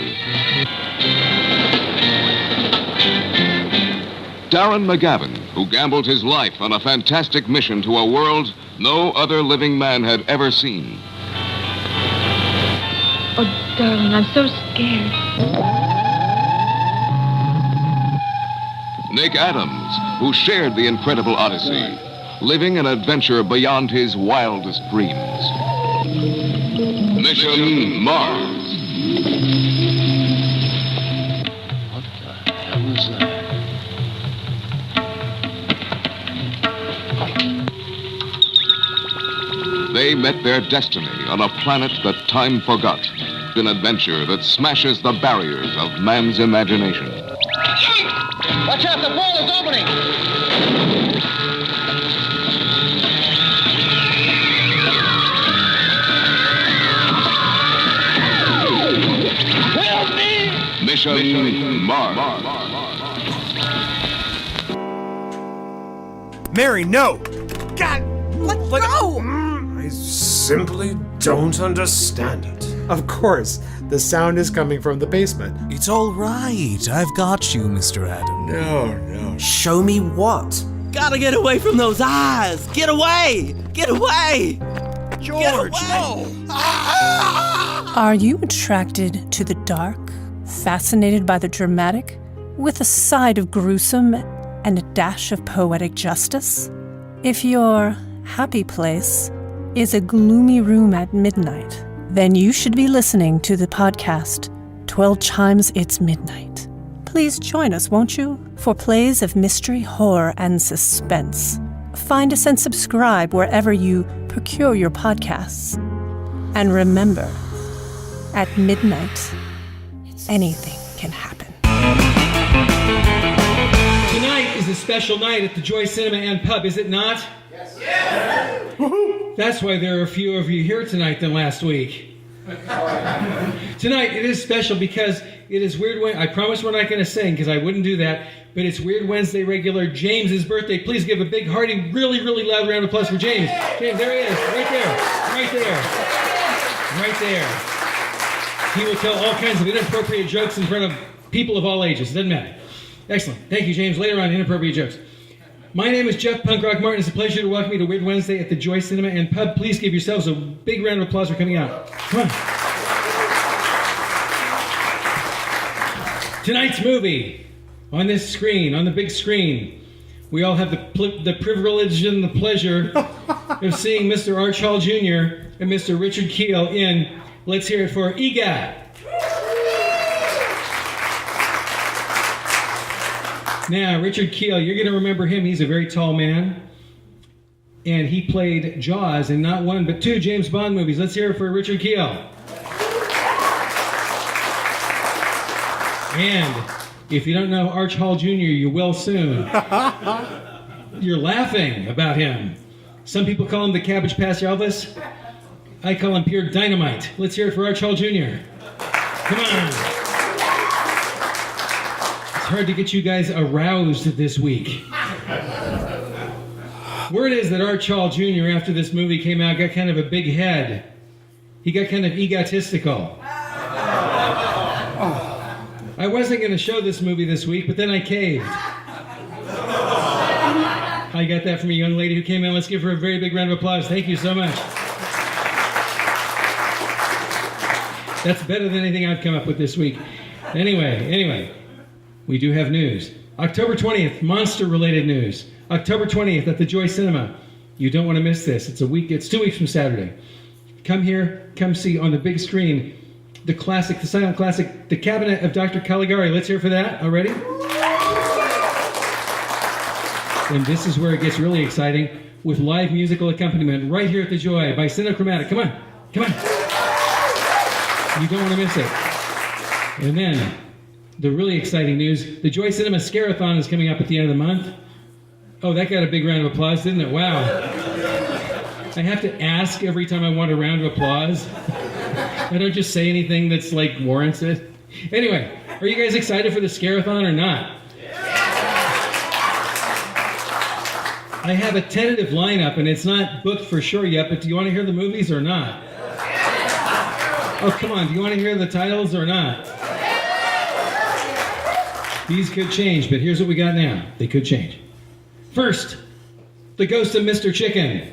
Darren McGavin, who gambled his life on a fantastic mission to a world no other living man had ever seen. Oh, darling, I'm so scared. Nick Adams, who shared the incredible odyssey, living an adventure beyond his wildest dreams. Mission Mars. What the hell is that? They met their destiny on a planet that time forgot. An adventure that smashes the barriers of man's imagination. Watch out, the ball is opening! Help me! Mission Mars. Mary, no! God, let's go! I simply don't understand it. Of course, the sound is coming from the basement. It's all right. I've got you, Mr. Adam. No. Show me what? Gotta get away from those eyes! Get away! Get away! George, no! Are you attracted to the dark, fascinated by the dramatic, with a side of gruesome and a dash of poetic justice? If your happy place is a gloomy room at midnight, then you should be listening to the podcast 12 Chimes It's Midnight. Please join us, won't you, for plays of mystery, horror, and suspense. Find us and subscribe wherever you procure your podcasts. And remember, at midnight, anything can happen. Tonight is a special night at the Joy Cinema and Pub, is it not? Yes. Yes. Woohoo! That's why there are fewer of you here tonight than last week. Tonight it is special because it is Weird Wednesday. I promise we're not going to sing because I wouldn't do that, but it's Weird Wednesday regular James's birthday. Please give a big, hearty, really, really loud round of applause for James. James, there he is, right there, right there, right there. He will tell all kinds of inappropriate jokes in front of people of all ages. It doesn't matter. Excellent. Thank you, James. Later on, inappropriate jokes. My name is Jeff Punk Rock Martin. It's a pleasure to welcome you to Weird Wednesday at the Joy Cinema and Pub. Please give yourselves a big round of applause for coming out. Come on. Tonight's movie, on this screen, on the big screen, we all have the privilege and the pleasure of seeing Mr. Arch Hall Jr. and Mr. Richard Keel in, let's hear it for EGOT. Now, Richard Keel, you're going to remember him. He's a very tall man. And he played Jaws in not one, but 2 James Bond movies. Let's hear it for Richard Keel. And if you don't know Arch Hall Jr., you will soon. You're laughing about him. Some people call him the Cabbage Patch Elvis. I call him pure dynamite. Let's hear it for Arch Hall Jr. Come on. It's hard to get you guys aroused this week. Word is that Arch Hall Jr., after this movie came out, got kind of a big head. He got kind of egotistical. I wasn't going to show this movie this week, but then I caved. I got that from a young lady who came in. Let's give her a very big round of applause. Thank you so much. That's better than anything I've come up with this week. Anyway, we do have news. October 20th, monster-related news. October 20th at the Joy Cinema. You don't want to miss this. It's 2 weeks from Saturday. come here, come see on the big screen the classic, the silent classic, The Cabinet of Dr. Caligari. Let's hear for that already. And this is where it gets really exciting with live musical accompaniment right here at the Joy by Cinechromatic. Come on, come on. You don't want to miss it. And then the really exciting news, the Joy Cinema Scarathon is coming up at the end of the month. Oh, that got a big round of applause, didn't it? Wow. I have to ask every time I want a round of applause. I don't just say anything that's like warrants it. Anyway, are you guys excited for the Scarathon or not? I have a tentative lineup and it's not booked for sure yet, but do you want to hear the movies or not? Oh, come on, do you want to hear the titles or not? These could change, but here's what we got now. They could change. First, The Ghost of Mr. Chicken.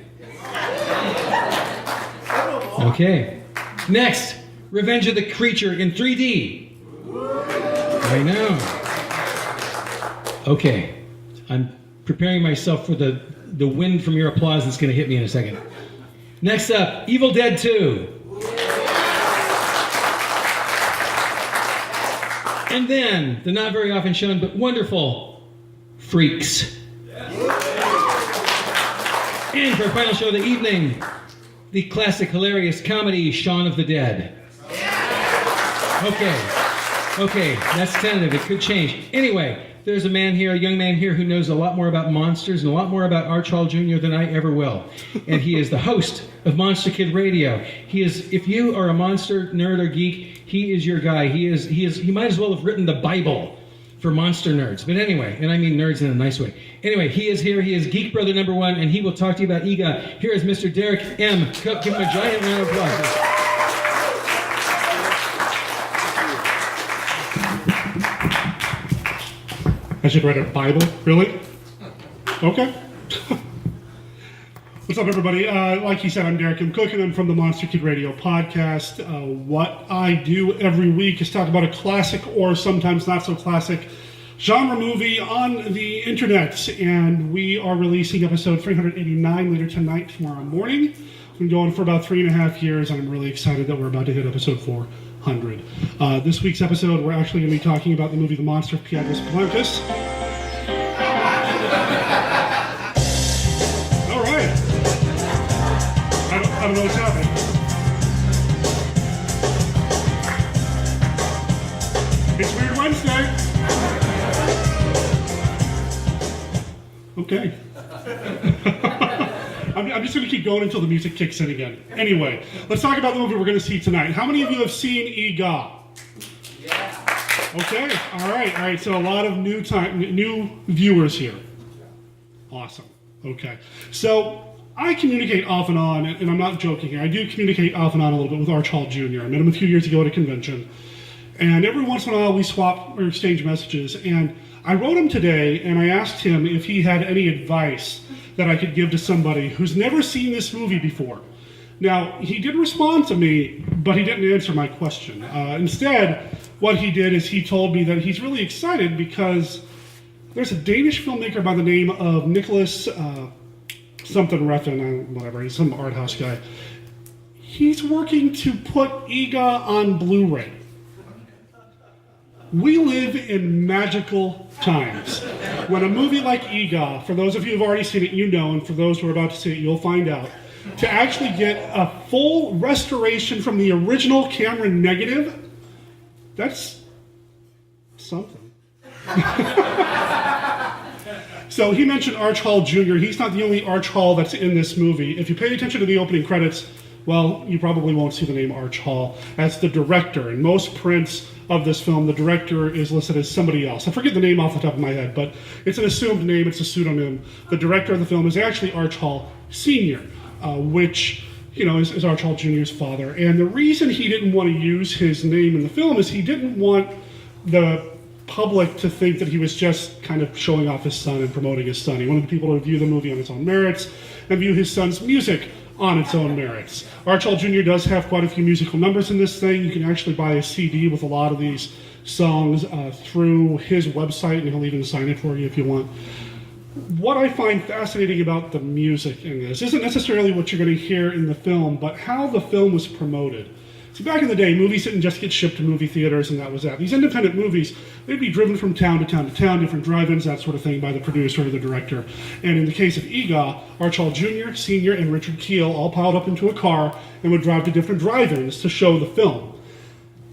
Okay. Next, Revenge of the Creature in 3D. I know. Okay. I'm preparing myself for the wind from your applause that's going to hit me in a second. Next up, Evil Dead 2. And then, the not very often shown but wonderful Freaks. And for our final show of the evening, the classic hilarious comedy Shaun of the Dead. Okay, that's tentative. It could change. Anyway, there's a man here, a young man here who knows a lot more about monsters and a lot more about Arch Hall Jr. than I ever will. And he is the host of Monster Kid Radio. He is, if you are a monster nerd or geek, he is your guy. He might as well have written the Bible for monster nerds. But anyway, and I mean nerds in a nice way. Anyway, he is here. He is Geek Brother #1, and he will talk to you about EGA. Here is Mr. Derek M. Cook. Give him a giant round of applause. I should write a Bible? Really? Okay. What's up, everybody? Like he said, I'm Derek M. Cook, and I'm from the Monster Kid Radio podcast. What I do every week is talk about a classic or sometimes not so classic genre movie on the internet, and we are releasing episode 389 later tonight, tomorrow morning. We've been going for about 3.5 years, and I'm really excited that we're about to hit episode 400. This week's episode, we're actually going to be talking about the movie The Monster of Piedras Blancas. All right. I don't know what's happening. It's Weird Wednesday. Okay. I'm just going to keep going until the music kicks in again. Anyway, let's talk about the movie we're going to see tonight. How many of you have seen EGA? Yeah. Okay. All right. So a lot of new viewers here. Awesome. Okay. So I communicate off and on, and I'm not joking here. I do communicate off and on a little bit with Arch Hall Jr. I met him a few years ago at a convention, and every once in a while we swap or exchange messages. And I wrote him today, and I asked him if he had any advice that I could give to somebody who's never seen this movie before. Now, he did respond to me, but he didn't answer my question. Instead, what he did is he told me that he's really excited because there's a Danish filmmaker by the name of Nicholas something Refn, whatever, he's some art house guy. He's working to put EGA on Blu-ray. We live in magical times. When a movie like EGA, for those of you who've already seen it, you know, and for those who are about to see it, you'll find out, to actually get a full restoration from the original camera negative, that's something. So he mentioned Arch Hall Jr. He's not the only Arch Hall that's in this movie. If you pay attention to the opening credits, well, you probably won't see the name Arch Hall as the director. In most prints of this film, the director is listed as somebody else. I forget the name off the top of my head, but it's an assumed name, it's a pseudonym. The director of the film is actually Arch Hall Sr., which, you know, is Arch Hall Jr.'s father. And the reason he didn't want to use his name in the film is he didn't want the public to think that he was just kind of showing off his son and promoting his son. He wanted people to view the movie on its own merits and view his son's music on its own merits. Arch Hall Jr. does have quite a few musical numbers in this thing. You can actually buy a CD with a lot of these songs through his website, and he'll even sign it for you if you want. what I find fascinating about the music in this isn't necessarily what you're going to hear in the film, but how the film was promoted. See, back in the day, movies didn't just get shipped to movie theaters and that was that. These independent movies, they'd be driven from town to town to town, different drive-ins, that sort of thing, by the producer or the director. And in the case of EGA, Archibald Jr., Sr., and Richard Keel all piled up into a car and would drive to different drive-ins to show the film.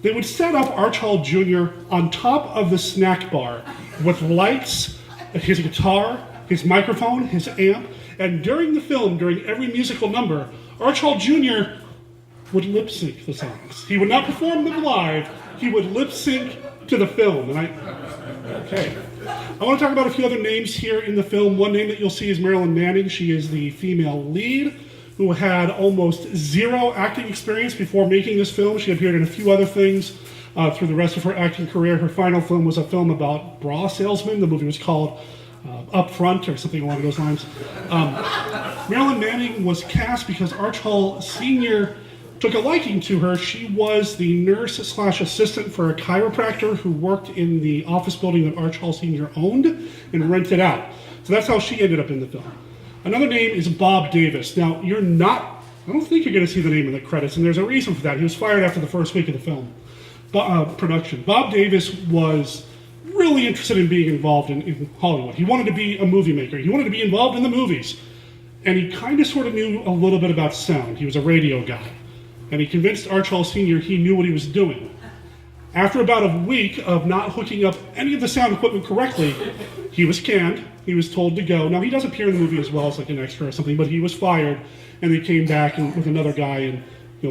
They would set up Archibald Jr. on top of the snack bar with lights, his guitar, his microphone, his amp, and during the film, during every musical number, Archibald Jr. would lip sync the songs. He would not perform them live, he would lip sync to the film. And I want to talk about a few other names here in the film. One name that you'll see is Marilyn Manning. She is the female lead who had almost zero acting experience before making this film. She appeared in a few other things through the rest of her acting career. Her final film was a film about bra salesmen. The movie was called Up Front or something along those lines. Marilyn Manning was cast because Archibald Sr. took a liking to her. She was the nurse/assistant for a chiropractor who worked in the office building that Archibald Sr. owned and rented out. So that's how she ended up in the film. Another name is Bob Davis. Now, I don't think you're going to see the name in the credits, and there's a reason for that. He was fired after the first week of the film production. Bob Davis was really interested in being involved in Hollywood. He wanted to be a movie maker. He wanted to be involved in the movies. And he kind of sort of knew a little bit about sound. He was a radio guy. And he convinced Archibald Sr. he knew what he was doing. After about a week of not hooking up any of the sound equipment correctly, he was canned. He was told to go. Now, he does appear in the movie as well as like an extra or something, but he was fired, and they came back with another guy and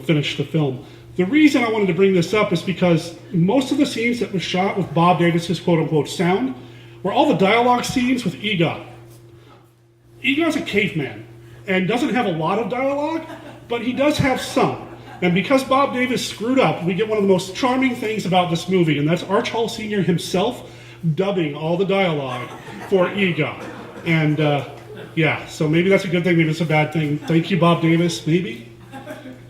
finished the film. The reason I wanted to bring this up is because most of the scenes that were shot with Bob Davis's quote-unquote sound were all the dialogue scenes with EGOT. EGOT's a caveman and doesn't have a lot of dialogue, but he does have some. And because Bob Davis screwed up, we get one of the most charming things about this movie, and that's Archibald Sr. himself dubbing all the dialogue for EGOT. And so maybe that's a good thing, maybe it's a bad thing. Thank you, Bob Davis, maybe?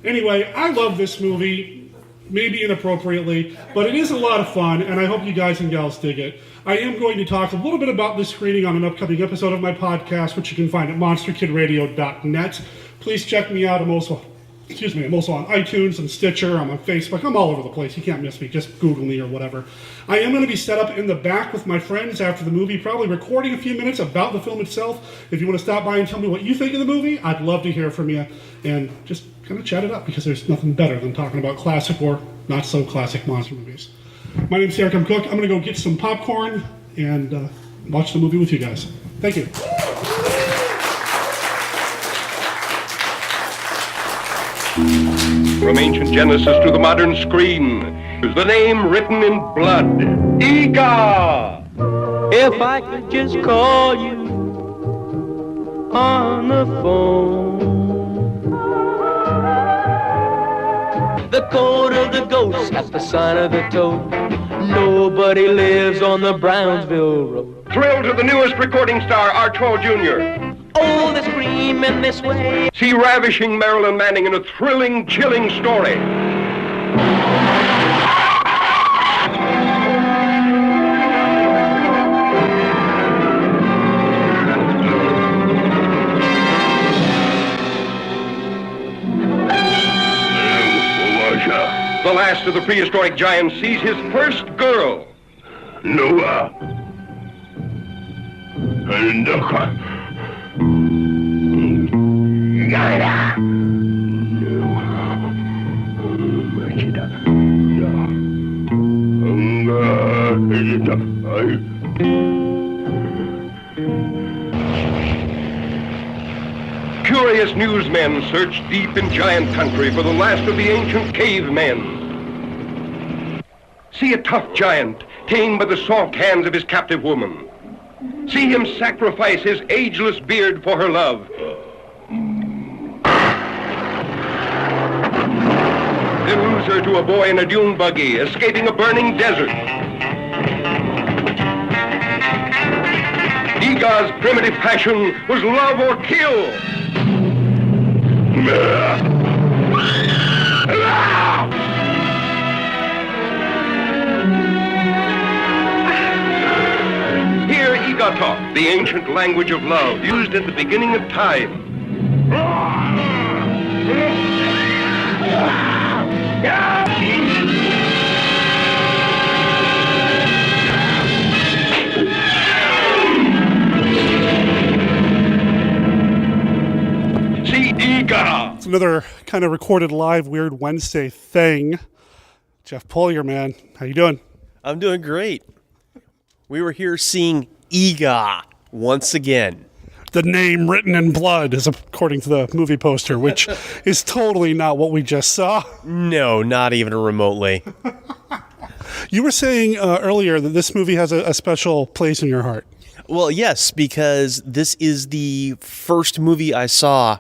Anyway, I love this movie, maybe inappropriately, but it is a lot of fun, and I hope you guys and gals dig it. I am going to talk a little bit about this screening on an upcoming episode of my podcast, which you can find at monsterkidradio.net. Please check me out. I'm also on iTunes and Stitcher. I'm on Facebook. I'm all over the place. You can't miss me. Just Google me or whatever. I am going to be set up in the back with my friends after the movie, probably recording a few minutes about the film itself. If you want to stop by and tell me what you think of the movie, I'd love to hear from you and just kind of chat it up, because there's nothing better than talking about classic or not so classic monster movies. My name's Derek M. Cook. I'm going to go get some popcorn and watch the movie with you guys. Thank you. From ancient Genesis to the modern screen, is the name written in blood. Ega! If I could just call you on the phone. The code of the ghost at the sign of the toad. Nobody lives on the Brownsville Road. Thrill to the newest recording star, Archibald Jr. Oh, the screaming this way. See ravishing Marilyn Manning in a thrilling, chilling story. The last of the prehistoric giants sees his first girl. Noah. Curious newsmen search deep in giant country for the last of the ancient cavemen. See a tough giant tamed by the soft hands of his captive woman. See him sacrifice his ageless beard for her love. Then lose her to a boy in a dune buggy, escaping a burning desert. Ega's primitive passion was love or kill. Here Ega Glut, the ancient language of love, used at the beginning of time. See Ega. It's another kind of recorded live Weird Wednesday thing. Jeff Polier, man, how you doing? I'm doing great. We were here seeing Ega once again. The name written in blood, is according to the movie poster, which is totally not what we just saw. No, not even remotely. You were saying earlier that this movie has a special place in your heart. Well, yes, because this is the first movie I saw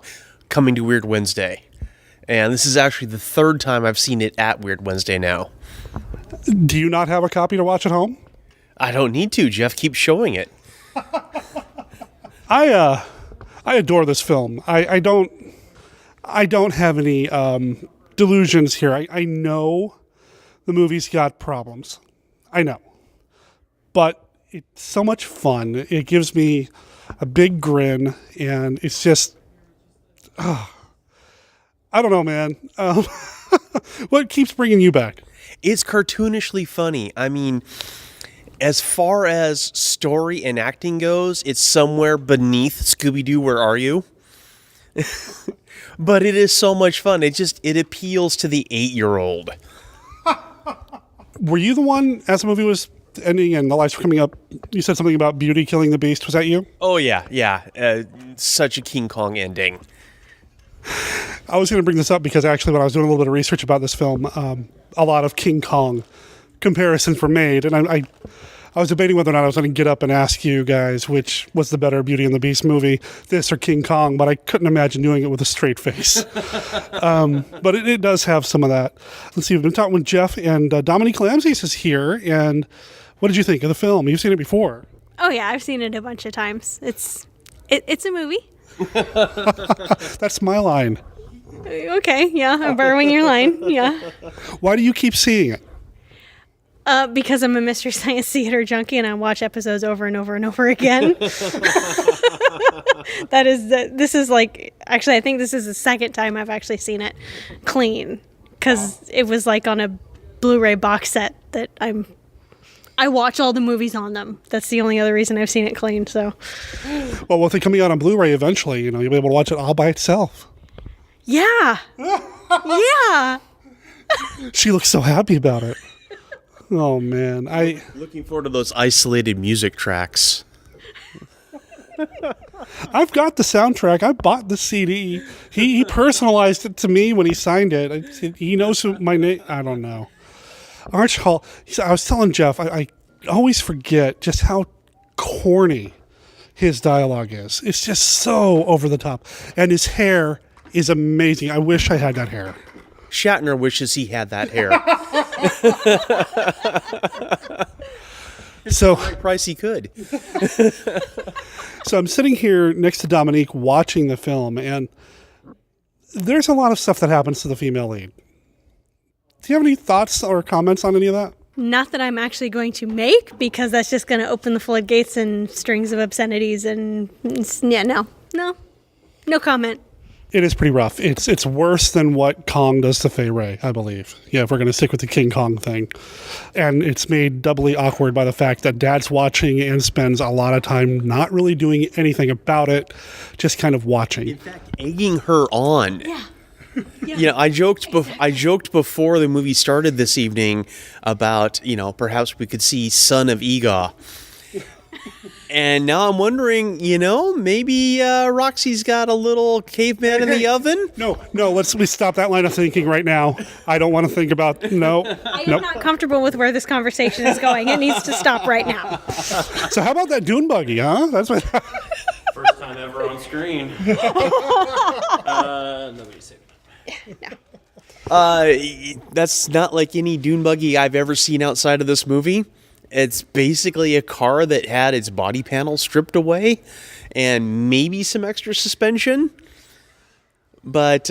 coming to Weird Wednesday. And this is actually the third time I've seen it at Weird Wednesday now. Do you not have a copy to watch at home? I don't need to. Jeff keeps showing it. I adore this film. I don't have any delusions here. I know the movie's got problems. I know. But it's so much fun. It gives me a big grin, and it's just... I don't know, man. What keeps bringing you back? It's cartoonishly funny. I mean, as far as story and acting goes, it's somewhere beneath Scooby-Doo, Where Are You? But it is so much fun. It appeals to the 8-year-old. Were you the one, as the movie was ending and the lights were coming up, you said something about Beauty killing the Beast? Was that you? Oh, yeah. Such a King Kong ending. I was going to bring this up because actually when I was doing a little bit of research about this film, a lot of King Kong comparisons were made, and I was debating whether or not I was going to get up and ask you guys which was the better Beauty and the Beast movie, this or King Kong, but I couldn't imagine doing it with a straight face. But it does have some of that. Let's see, we've been talking with Jeff, and Dominique Lamzis is here, and what did you think of the film? You've seen it before. Oh yeah, I've seen it a bunch of times. It's a movie. That's my line. Okay, yeah, I'm borrowing your line, yeah. Why do you keep seeing it? Because I'm a Mystery Science Theater junkie and I watch episodes over and over and over again. This is like, actually I think this is the second time I've actually seen it clean. Because it was like on a Blu-ray box set that I watch all the movies on them. That's the only other reason I've seen it clean, so. Well, with it coming out on Blu-ray eventually, you'll be able to watch it all by itself. Yeah. Yeah. She looks so happy about it. Oh, man. Looking forward to those isolated music tracks. I've got the soundtrack. I bought the CD. He personalized it to me when he signed it. He knows who my name... I don't know. Arch Hall... I was telling Jeff, I always forget just how corny his dialogue is. It's just so over the top. And his hair is amazing. I wish I had that hair. Shatner wishes he had that hair. So price he could. So I'm sitting here next to Dominique watching the film, and there's a lot of stuff that happens to the female lead. Do you have any thoughts or comments on any of that? Not that I'm actually going to make, because that's just going to open the floodgates and strings of obscenities and yeah, no comment. It is pretty rough. It's worse than what Kong does to Fay Ray, I believe. Yeah, if we're going to stick with the King Kong thing. And it's made doubly awkward by the fact that Dad's watching and spends a lot of time not really doing anything about it, just kind of watching. In fact, egging her on. Yeah. You know, I joked before the movie started this evening about, perhaps we could see Son of Ega. And now I'm wondering, maybe Roxy's got a little caveman in the oven? No, let's stop that line of thinking right now. I don't want to think about, no. I'm not comfortable with where this conversation is going. It needs to stop right now. So how about that dune buggy, huh? That's what. First time ever on screen. Nobody say that. That's not like any dune buggy I've ever seen outside of this movie. It's basically a car that had its body panel stripped away and maybe some extra suspension. But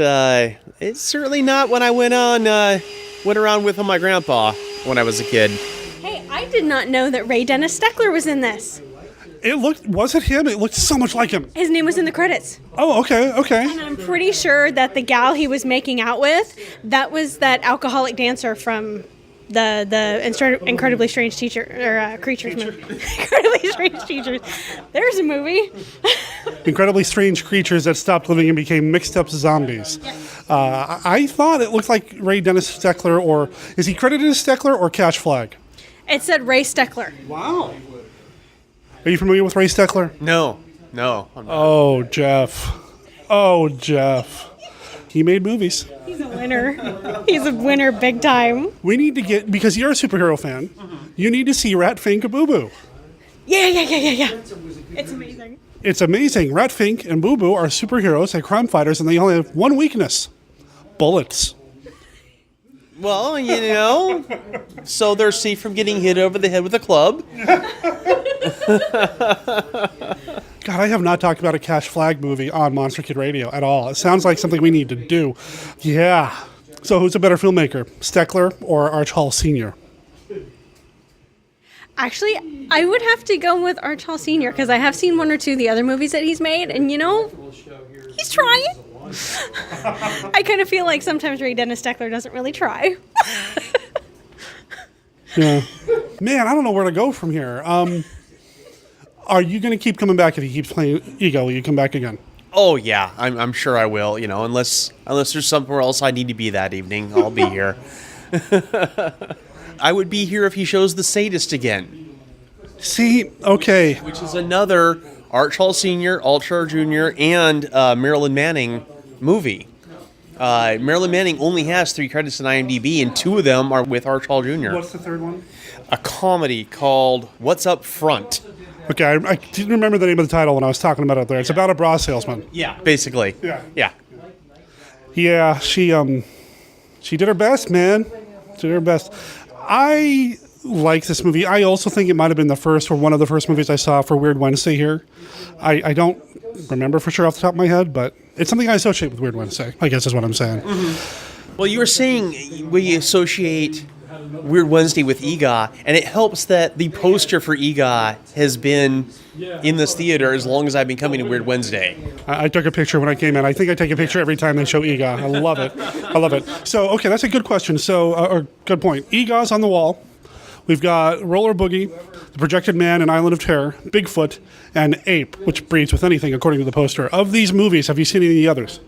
it's certainly not when I went around with my grandpa when I was a kid. Hey, I did not know that Ray Dennis Steckler was in this. Was it him? It looked so much like him. His name was in the credits. Oh, okay. And I'm pretty sure that the gal he was making out with, that was that alcoholic dancer from the Incredibly Strange Creatures movie. Incredibly Strange Creatures. There's a movie. Incredibly Strange Creatures that stopped living and became mixed up zombies. I thought it looked like Ray Dennis Steckler, or is he credited as Steckler or Cash Flag? It said Ray Steckler. Wow. Are you familiar with Ray Steckler? No. I'm not. Oh, Jeff. He made movies. He's a winner. He's a winner big time. We need to get, because you're a superhero fan, you need to see Rat Fink and Boo Boo. Yeah. It's amazing. It's amazing. Rat Fink and Boo Boo are superheroes and crime fighters, and they only have one weakness: bullets. Well, so they're safe from getting hit over the head with a club. God, I have not talked about a Cash Flag movie on Monster Kid Radio at all. It sounds like something we need to do. Yeah. So who's a better filmmaker, Steckler or Arch Hall Sr.? Actually, I would have to go with Arch Hall Sr. because I have seen one or two of the other movies that he's made, and he's trying. I kind of feel like sometimes Ray Dennis Steckler doesn't really try. Yeah. Man, I don't know where to go from here. Are you going to keep coming back if he keeps playing Ego? Will you come back again? Oh, yeah. I'm sure I will. Unless there's somewhere else I need to be that evening, I'll be here. I would be here if he shows The Sadist again. See, okay. Which is another Arch Hall Sr., Archer Jr., and Marilyn Manning movie. Marilyn Manning only has 3 credits in IMDb, and 2 of them are with Arch Hall Jr. What's the third one? A comedy called What's Up Front. Okay, I didn't remember the name of the title when I was talking about it there. It's about a bra salesman. Yeah, basically. Yeah. Yeah, she did her best, man. She did her best. I like this movie. I also think it might have been the first or one of the first movies I saw for Weird Wednesday here. I don't remember for sure off the top of my head, but it's something I associate with Weird Wednesday, I guess is what I'm saying. Mm-hmm. Well, you were saying we associate Weird Wednesday with EGOT, and it helps that the poster for EGOT has been in this theater as long as I've been coming to Weird Wednesday. I took a picture when I came in. I think I take a picture every time they show EGOT. I love it. So, okay, that's a good question. So, good point. EGOT's on the wall. We've got Roller Boogie, The Projected Man and Island of Terror, Bigfoot, and Ape, which breeds with anything, according to the poster. Of these movies, have you seen any of the others?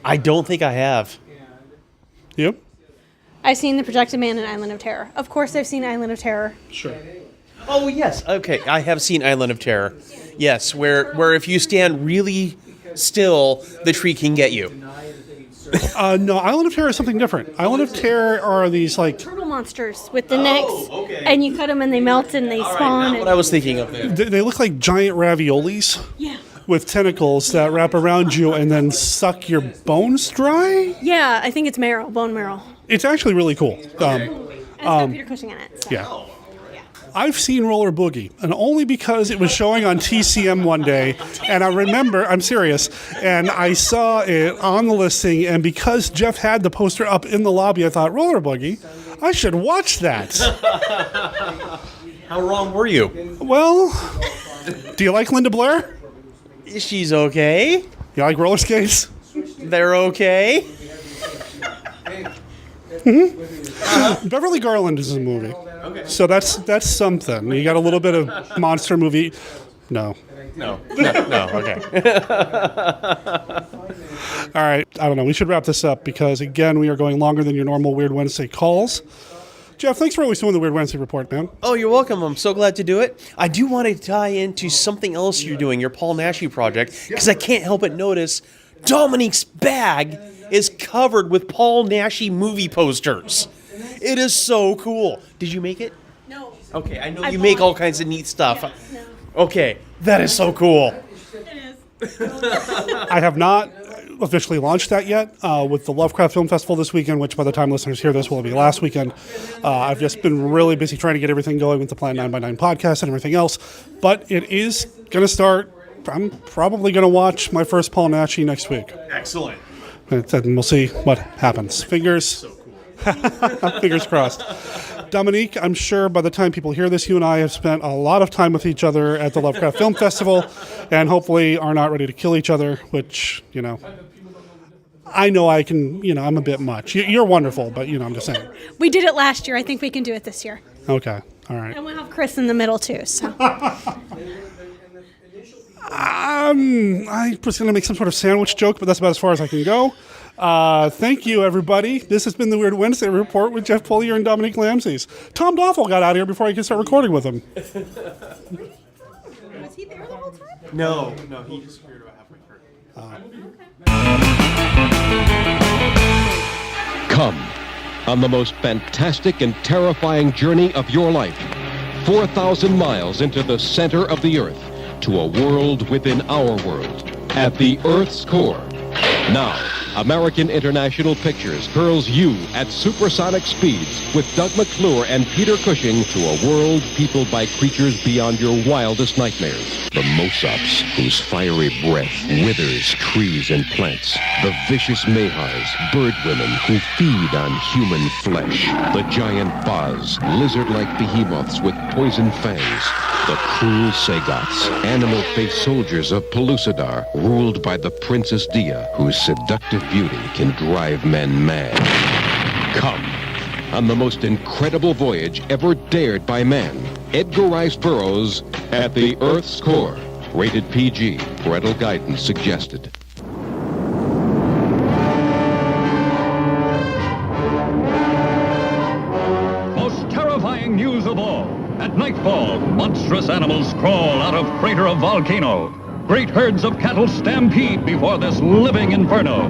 I don't think I have. Yep. I've seen The Projected Man and Island of Terror. Of course, I've seen Island of Terror. Sure. Oh, yes. Okay, I have seen Island of Terror. Yes, where if you stand really still, the tree can get you. No, Island of Terror is something different. Island of Terror are these, like... turtle monsters with the necks, and you cut them and they melt and they spawn. Not what I was thinking of there. They look like giant raviolis. Yeah. With tentacles that wrap around you and then suck your bones dry? Yeah, I think it's marrow, bone marrow. It's actually really cool. And it's got Peter Cushing in it. So. Yeah. I've seen Roller Boogie, and only because it was showing on TCM one day, and I remember, I'm serious, and I saw it on the listing, and because Jeff had the poster up in the lobby, I thought, Roller Boogie, I should watch that. How wrong were you? Well, do you like Linda Blair? She's okay. You like roller skates? They're okay. Mm-hmm. Beverly Garland is a movie. Okay. So that's something. You got a little bit of monster movie. No. Okay. All right. I don't know. We should wrap this up because, again, we are going longer than your normal Weird Wednesday calls. Jeff, thanks for always doing the Weird Wednesday report, man. Oh, you're welcome. I'm so glad to do it. I do want to tie into something else you're doing, your Paul Naschy project, because I can't help but notice Dominique's bag is covered with Paul Naschy movie posters. It is so cool. Did you make it? No. Okay, I know you make all kinds of neat stuff. Yeah, no. Okay, that is so cool. It is. I have not officially launched that yet with the Lovecraft Film Festival this weekend, which by the time listeners hear this will be last weekend. I've just been really busy trying to get everything going with the Plan 9x9 podcast and everything else. But it is going to start. I'm probably going to watch my first Paul Naschy next week. Excellent. And we'll see what happens. Fingers crossed. Dominique, I'm sure by the time people hear this, you and I have spent a lot of time with each other at the Lovecraft Film Festival, and hopefully are not ready to kill each other, which, I know I can, I'm a bit much. You're wonderful, but, I'm just saying. We did it last year. I think we can do it this year. Okay, all right. And we'll have Chris in the middle, too, so. I was going to make some sort of sandwich joke, but that's about as far as I can go. Thank you, everybody. This has been the Weird Wednesday Report with Jeff Polier and Dominique Lamses. Tom Doffel got out of here before I could start recording with him. Was he there the whole time? No, he disappeared about halfway through. Come on the most fantastic and terrifying journey of your life. 4,000 miles into the center of the Earth, to a world within our world, at the Earth's core. Now, American International Pictures hurls you at supersonic speeds with Doug McClure and Peter Cushing to a world peopled by creatures beyond your wildest nightmares. The Mosops, whose fiery breath withers trees and plants. The vicious Mahars, bird women who feed on human flesh. The giant Baz, lizard-like behemoths with poison fangs. The cruel Sagoths, animal-faced soldiers of Pellucidar, ruled by the Princess Dia, whose seductive beauty can drive men mad. Come on the most incredible voyage ever dared by man. Edgar Rice Burroughs at the Earth's core. Rated PG. Parental guidance suggested. Most terrifying news of all. At nightfall, monstrous animals crawl out of crater of volcano. Great herds of cattle stampede before this living inferno.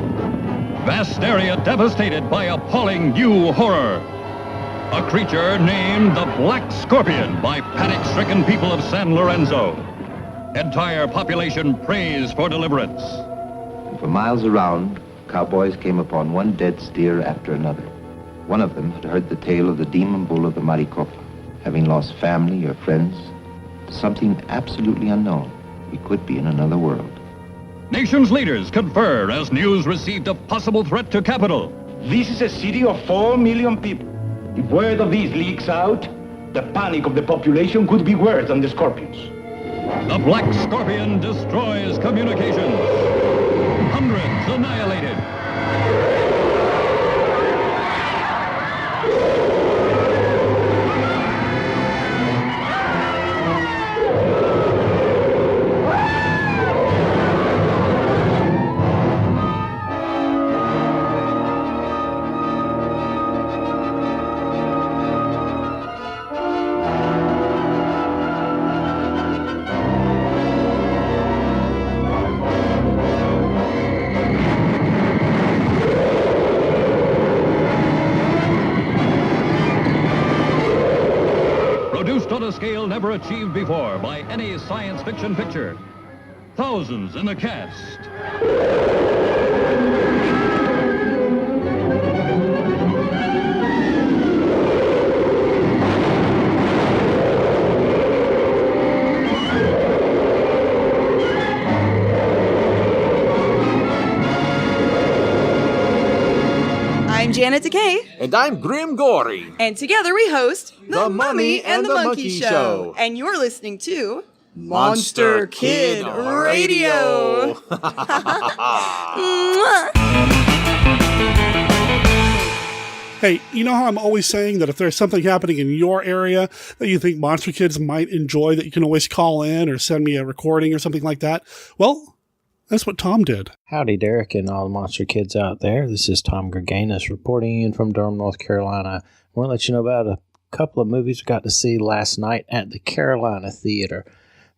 Vast area devastated by appalling new horror. A creature named the Black Scorpion by panic-stricken people of San Lorenzo. Entire population prays for deliverance. For miles around, cowboys came upon one dead steer after another. One of them had heard the tale of the demon bull of the Maricopa. Having lost family or friends to something absolutely unknown, we could be in another world. Nation's leaders confer as news received a possible threat to capital. This is a city of 4 million people. If word of these leaks out, the panic of the population could be worse than the scorpions. The Black Scorpion destroys communications. Hundreds annihilated. On a scale never achieved before by any science fiction picture. Thousands in the cast. I'm Janet Decay. And I'm Grim Gory. And together we host The Mummy and the Monkey Show. And you're listening to Monster Kid Radio. Hey, you know how I'm always saying that if there's something happening in your area that you think Monster Kids might enjoy, that you can always call in or send me a recording or something like that? Well, that's what Tom did. Howdy, Derek, and all the Monster Kids out there. This is Tom Gerganis reporting in from Durham, North Carolina. I want to let you know about a couple of movies we got to see last night at the Carolina Theater.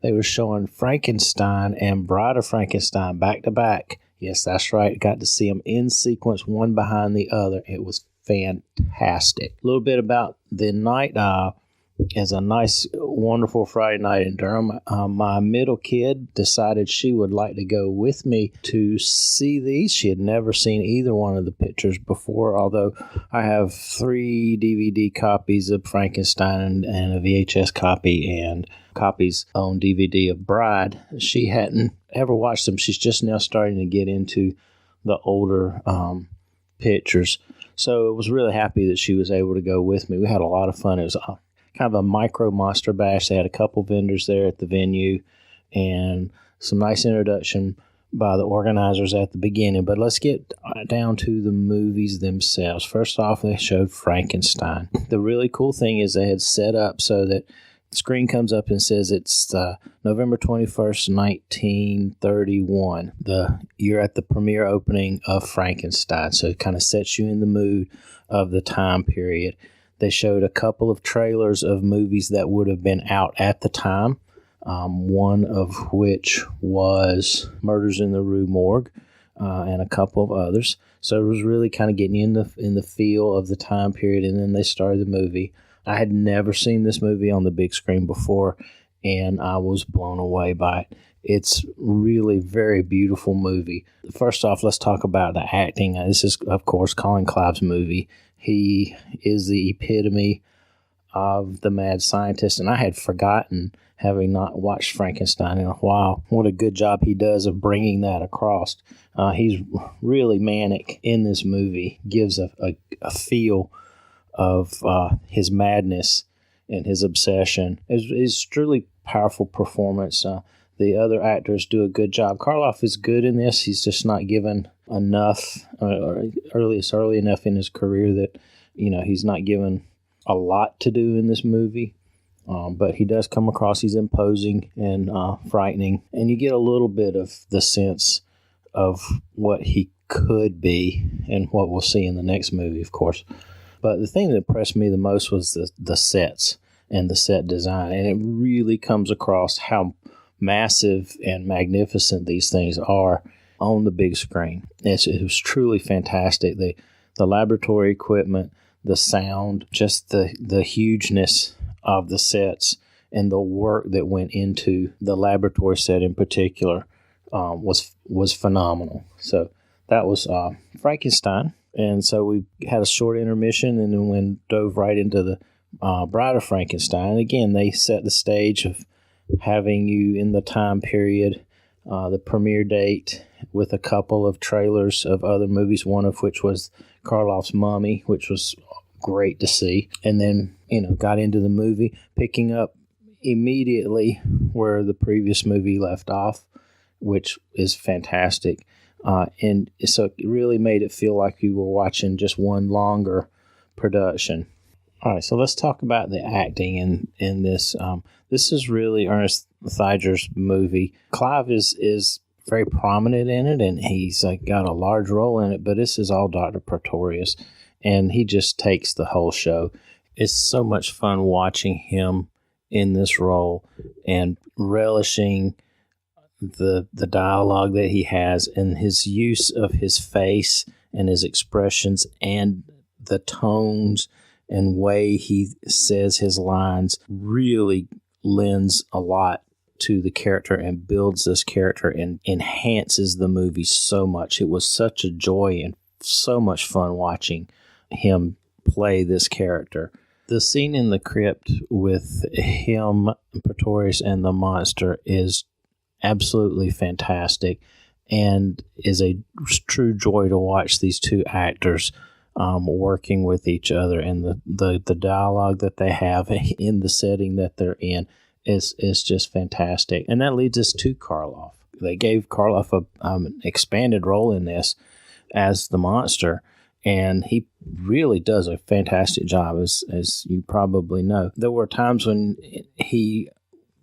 They were showing Frankenstein and Bride of Frankenstein back to back. Yes, that's right. Got to see them in sequence, one behind the other. It was fantastic. A little bit about the night. It's a nice, wonderful Friday night in Durham. My middle kid decided she would like to go with me to see these. She had never seen either one of the pictures before, although I have 3 DVD copies of Frankenstein and a VHS copy and copies on DVD of Bride. She hadn't ever watched them. She's just now starting to get into the older pictures. So I was really happy that she was able to go with me. We had a lot of fun. It was kind of a micro monster bash. They had a couple vendors there at the venue and some nice introduction by the organizers at the beginning. But let's get down to the movies themselves. First off, they showed Frankenstein. The really cool thing is they had set up so that the screen comes up and says it's November 21st, 1931. You're at the premiere opening of Frankenstein, so it kind of sets you in the mood of the time period. They showed a couple of trailers of movies that would have been out at the time. One of which was Murders in the Rue Morgue, and a couple of others. So it was really kind of getting you in the feel of the time period, and then they started the movie. I had never seen this movie on the big screen before, and I was blown away by it. It's really very beautiful movie. First off, let's talk about the acting. This is, of course, Colin Clive's movie. He is the epitome of the mad scientist, and I had forgotten, having not watched Frankenstein in a while, what a good job he does of bringing that across. He's really manic in this movie, gives a feel of his madness and his obsession. It's truly powerful performance. The other actors do a good job. Karloff is good in this. He's just not given enough, early enough in his career that, he's not given a lot to do in this movie. But he does come across, he's imposing and frightening. And you get a little bit of the sense of what he could be and what we'll see in the next movie, of course. But the thing that impressed me the most was the sets and the set design. And it really comes across how massive and magnificent these things are on the big screen. It was truly fantastic. The laboratory equipment, the sound, just the hugeness of the sets and the work that went into the laboratory set in particular was phenomenal. So that was Frankenstein. And so we had a short intermission and then dove right into the Bride of Frankenstein. Again, they set the stage of having you in the time period, the premiere date, with a couple of trailers of other movies, one of which was Karloff's Mummy, which was great to see. And then, got into the movie, picking up immediately where the previous movie left off, which is fantastic. And so it really made it feel like you were watching just one longer production. All right, so let's talk about the acting in this. This is really Ernest Theiger's movie. Clive is very prominent in it, and he's got a large role in it, but this is all Dr. Pretorius, and he just takes the whole show. It's so much fun watching him in this role and relishing the dialogue that he has and his use of his face and his expressions and the tones and way he says his lines really lends a lot to the character and builds this character and enhances the movie so much. It was such a joy and so much fun watching him play this character. The scene in the crypt with him, Pretorius, and the monster is absolutely fantastic and is a true joy to watch these two actors working with each other, and the dialogue that they have in the setting that they're in is just fantastic. And that leads us to Karloff. They gave Karloff an expanded role in this as the monster, and he really does a fantastic job, as you probably know. There were times when he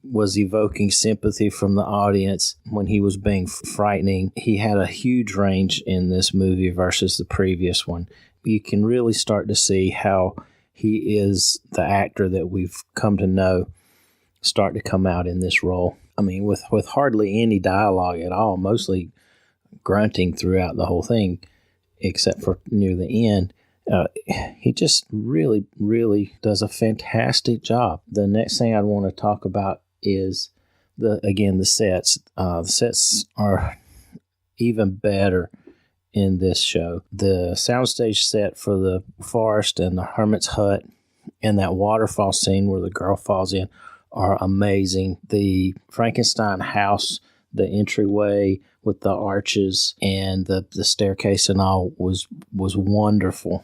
was evoking sympathy from the audience when he was being frightening. He had a huge range in this movie versus the previous one. You can really start to see how he is the actor that we've come to know start to come out in this role. I mean, with hardly any dialogue at all, mostly grunting throughout the whole thing, except for near the end. He just really, really does a fantastic job. The next thing I'd want to talk about is the sets. The sets are even better in this show. The soundstage set for the forest and the hermit's hut and that waterfall scene where the girl falls in are amazing. The Frankenstein house, the entryway with the arches and the staircase and all was wonderful.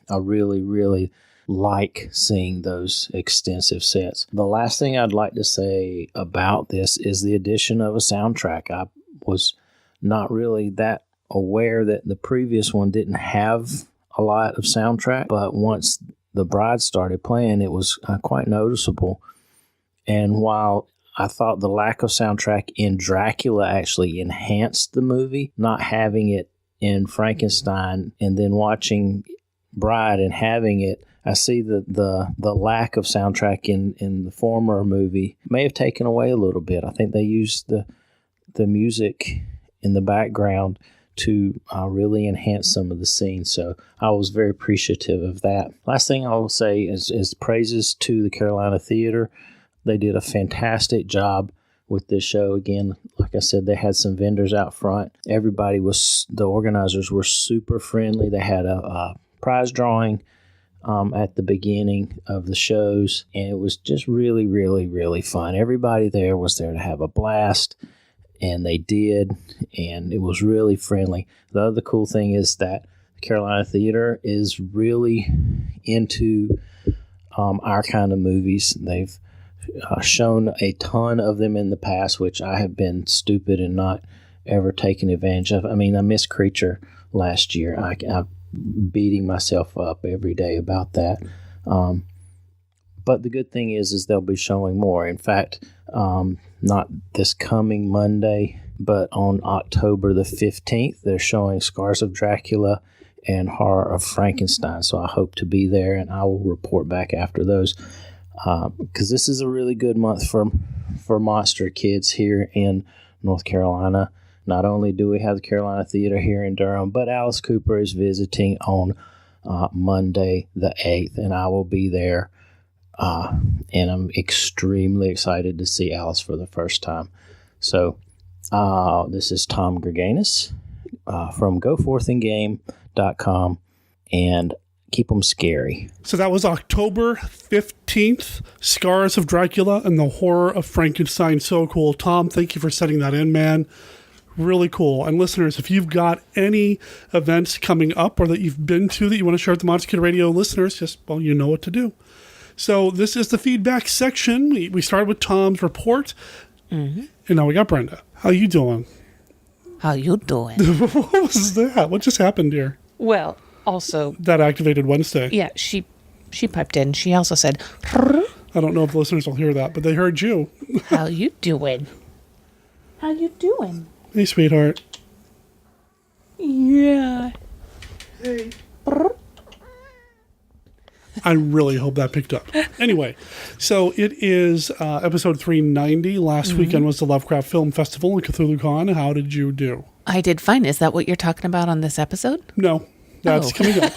I really, really like seeing those extensive sets. The last thing I'd like to say about this is the addition of a soundtrack. I was not really that aware that the previous one didn't have a lot of soundtrack, but once The Bride started playing, it was quite noticeable. And while I thought the lack of soundtrack in Dracula actually enhanced the movie, not having it in Frankenstein and then watching Bride and having it, I see that the lack of soundtrack in the former movie may have taken away a little bit. I think they used the music in the background to really enhance some of the scenes. So I was very appreciative of that. Last thing I will say is praises to the Carolina Theater. They did a fantastic job with this show. Again, like I said, they had some vendors out front. The organizers were super friendly. They had a prize drawing at the beginning of the shows, and it was just really, really, really fun. Everybody there was there to have a blast, and they did, and it was really friendly. The other cool thing is that the Carolina Theater is really into our kind of movies. They've shown a ton of them in the past, which I have been stupid and not ever taken advantage of. I mean, I missed Creature last year. I'm beating myself up every day about that. But the good thing is they'll be showing more. In fact, not this coming Monday, but on October the 15th, they're showing Scars of Dracula and Horror of Frankenstein. So I hope to be there, and I will report back after those. Because this is a really good month for monster kids here in North Carolina. Not only do we have the Carolina Theater here in Durham, but Alice Cooper is visiting on Monday the 8th, and I will be there. And I'm extremely excited to see Alice for the first time. So this is Tom Greganis from GoForthAndGame.com, and keep them scary. So that was October 15th, Scars of Dracula and the Horror of Frankenstein. So cool. Tom, thank you for setting that in, man. Really cool. And listeners, if you've got any events coming up or that you've been to that you want to share with the Monster Kid Radio listeners, you know what to do. So this is the feedback section. We started with Tom's report, and now we got Brenda. How you doing? How you doing? What was that? What just happened here? Well, also... That activated Wednesday. Yeah, she piped in. She also said... I don't know if listeners will hear that, but they heard you. How you doing? How you doing? Hey, sweetheart. Yeah. Hey. I really hope that picked up. Anyway, so it is episode 390. Last weekend was the Lovecraft Film Festival in CthulhuCon. How did you do? I did fine. Is that what you're talking about on this episode? No, that's coming up.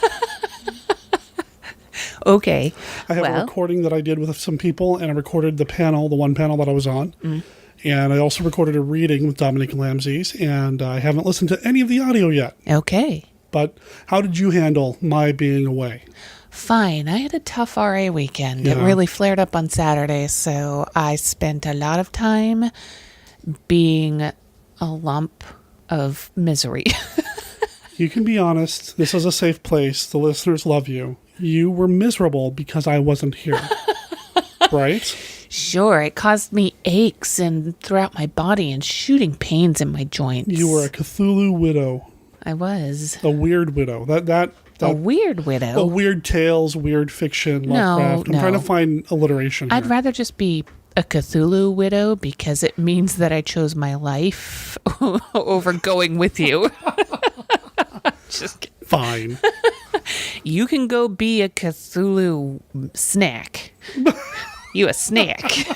Okay. I have a recording that I did with some people, and I recorded the one panel that I was on. And I also recorded a reading with Dominic Lamzes, and I haven't listened to any of the audio yet. Okay. But how did you handle my being away? Fine. I had a tough RA weekend. Yeah. It really flared up on Saturday, so I spent a lot of time being a lump of misery. You can be honest. This is a safe place. The listeners love you. You were miserable because I wasn't here. Right? Sure. It caused me aches and throughout my body and shooting pains in my joints. You were a Cthulhu widow. I was. A weird widow. A weird widow? A weird tales, weird fiction, Lovecraft. I'm trying to find alliteration here. I'd rather just be a Cthulhu widow because it means that I chose my life over going with you. Just kidding. Fine. You can go be a Cthulhu snack. You a snack.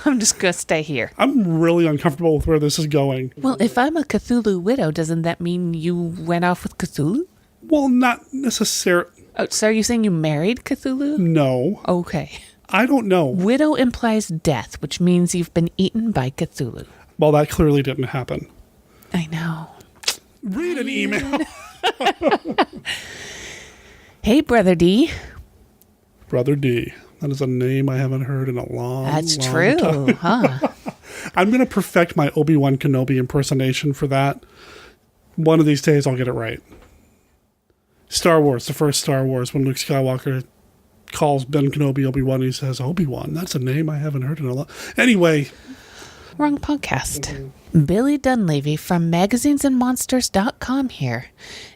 I'm just going to stay here. I'm really uncomfortable with where this is going. Well, if I'm a Cthulhu widow, doesn't that mean you went off with Cthulhu? Well, not necessarily. Oh, so are you saying you married Cthulhu? No. Okay. I don't know. Widow implies death, which means you've been eaten by Cthulhu. Well, that clearly didn't happen. I know. Read an email. Hey, Brother D. Brother D. That is a name I haven't heard in a long time. That's true, huh? I'm going to perfect my Obi-Wan Kenobi impersonation for that. One of these days I'll get it right. Star Wars, the first Star Wars, when Luke Skywalker calls Ben Kenobi Obi-Wan, he says, Obi-Wan, that's a name I haven't heard in a lot. Anyway. Wrong podcast. Billy Dunleavy from magazinesandmonsters.com here.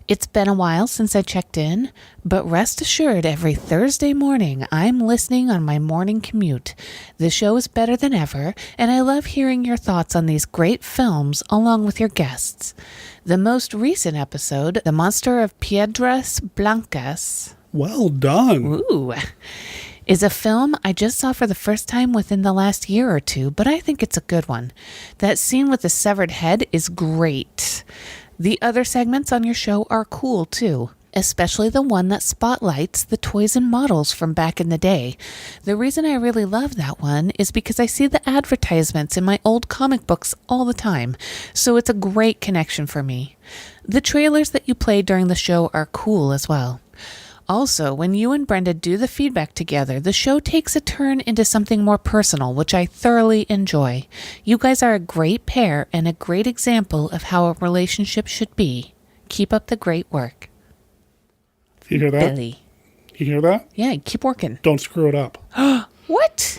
It's been a while since I checked in, but rest assured every Thursday morning I'm listening on my morning commute. The show is better than ever, and I love hearing your thoughts on these great films along with your guests. The most recent episode, The Monster of Piedras Blancas. Well done. Ooh. Is a film I just saw for the first time within the last year or two, but I think it's a good one. That scene with the severed head is great. The other segments on your show are cool too, especially the one that spotlights the toys and models from back in the day. The reason I really love that one is because I see the advertisements in my old comic books all the time, so it's a great connection for me. The trailers that you play during the show are cool as well. Also, when you and Brenda do the feedback together, the show takes a turn into something more personal, which I thoroughly enjoy. You guys are a great pair and a great example of how a relationship should be. Keep up the great work. You hear that? Billy. You hear that? Yeah, keep working. Don't screw it up. What?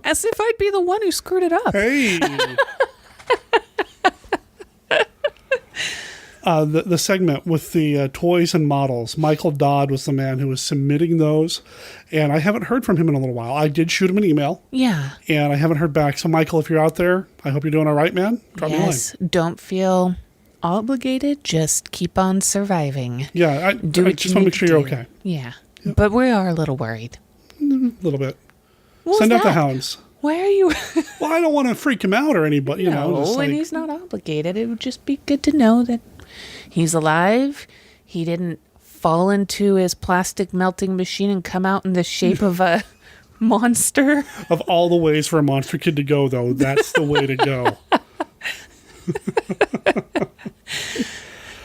As if I'd be the one who screwed it up. Hey. The segment with the toys and models, Michael Dodd was the man who was submitting those, and I haven't heard from him in a little while. I did shoot him an email. Yeah. And I haven't heard back. So, Michael, if you're out there, I hope you're doing all right, man. Drop me a line. Yes, don't feel obligated. Just keep on surviving. Yeah, I just want to make sure you're okay. Yeah. Yep. But we are a little worried. A little bit. What Send was out the that? hounds. Why are you... Well, I don't want to freak him out or anybody, you know. Just and he's not obligated. It would just be good to know that he's alive. He didn't fall into his plastic melting machine and come out in the shape of a monster. Of all the ways for a monster kid to go, though, that's the way to go.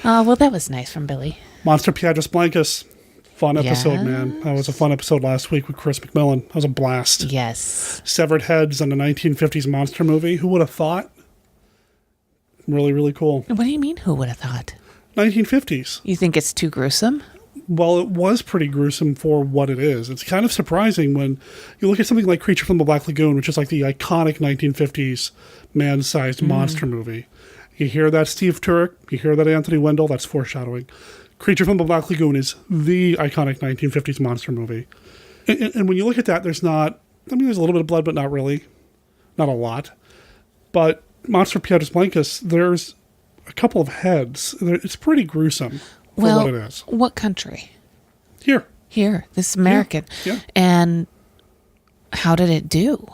Oh, well, that was nice from Billy. Monster Piedras Blancas. Fun episode, man. That was a fun episode last week with Chris McMillan. That was a blast. Yes. Severed heads on a 1950s monster movie. Who would have thought? Really, really cool. What do you mean, who would have thought? 1950s. You think it's too gruesome? Well, it was pretty gruesome for what it is. It's kind of surprising when you look at something like Creature from the Black Lagoon, which is like the iconic 1950s man-sized monster movie. You hear that Steve Turek, you hear that Anthony Wendell, that's foreshadowing. Creature from the Black Lagoon is the iconic 1950s monster movie. And when you look at that, there's not, I mean, there's a little bit of blood, but not really. Not a lot. But Monster Piedras Blancas, there's a couple of heads. It's pretty gruesome for what it is. What country? Here. Here. This is American. Yeah. And how did it do?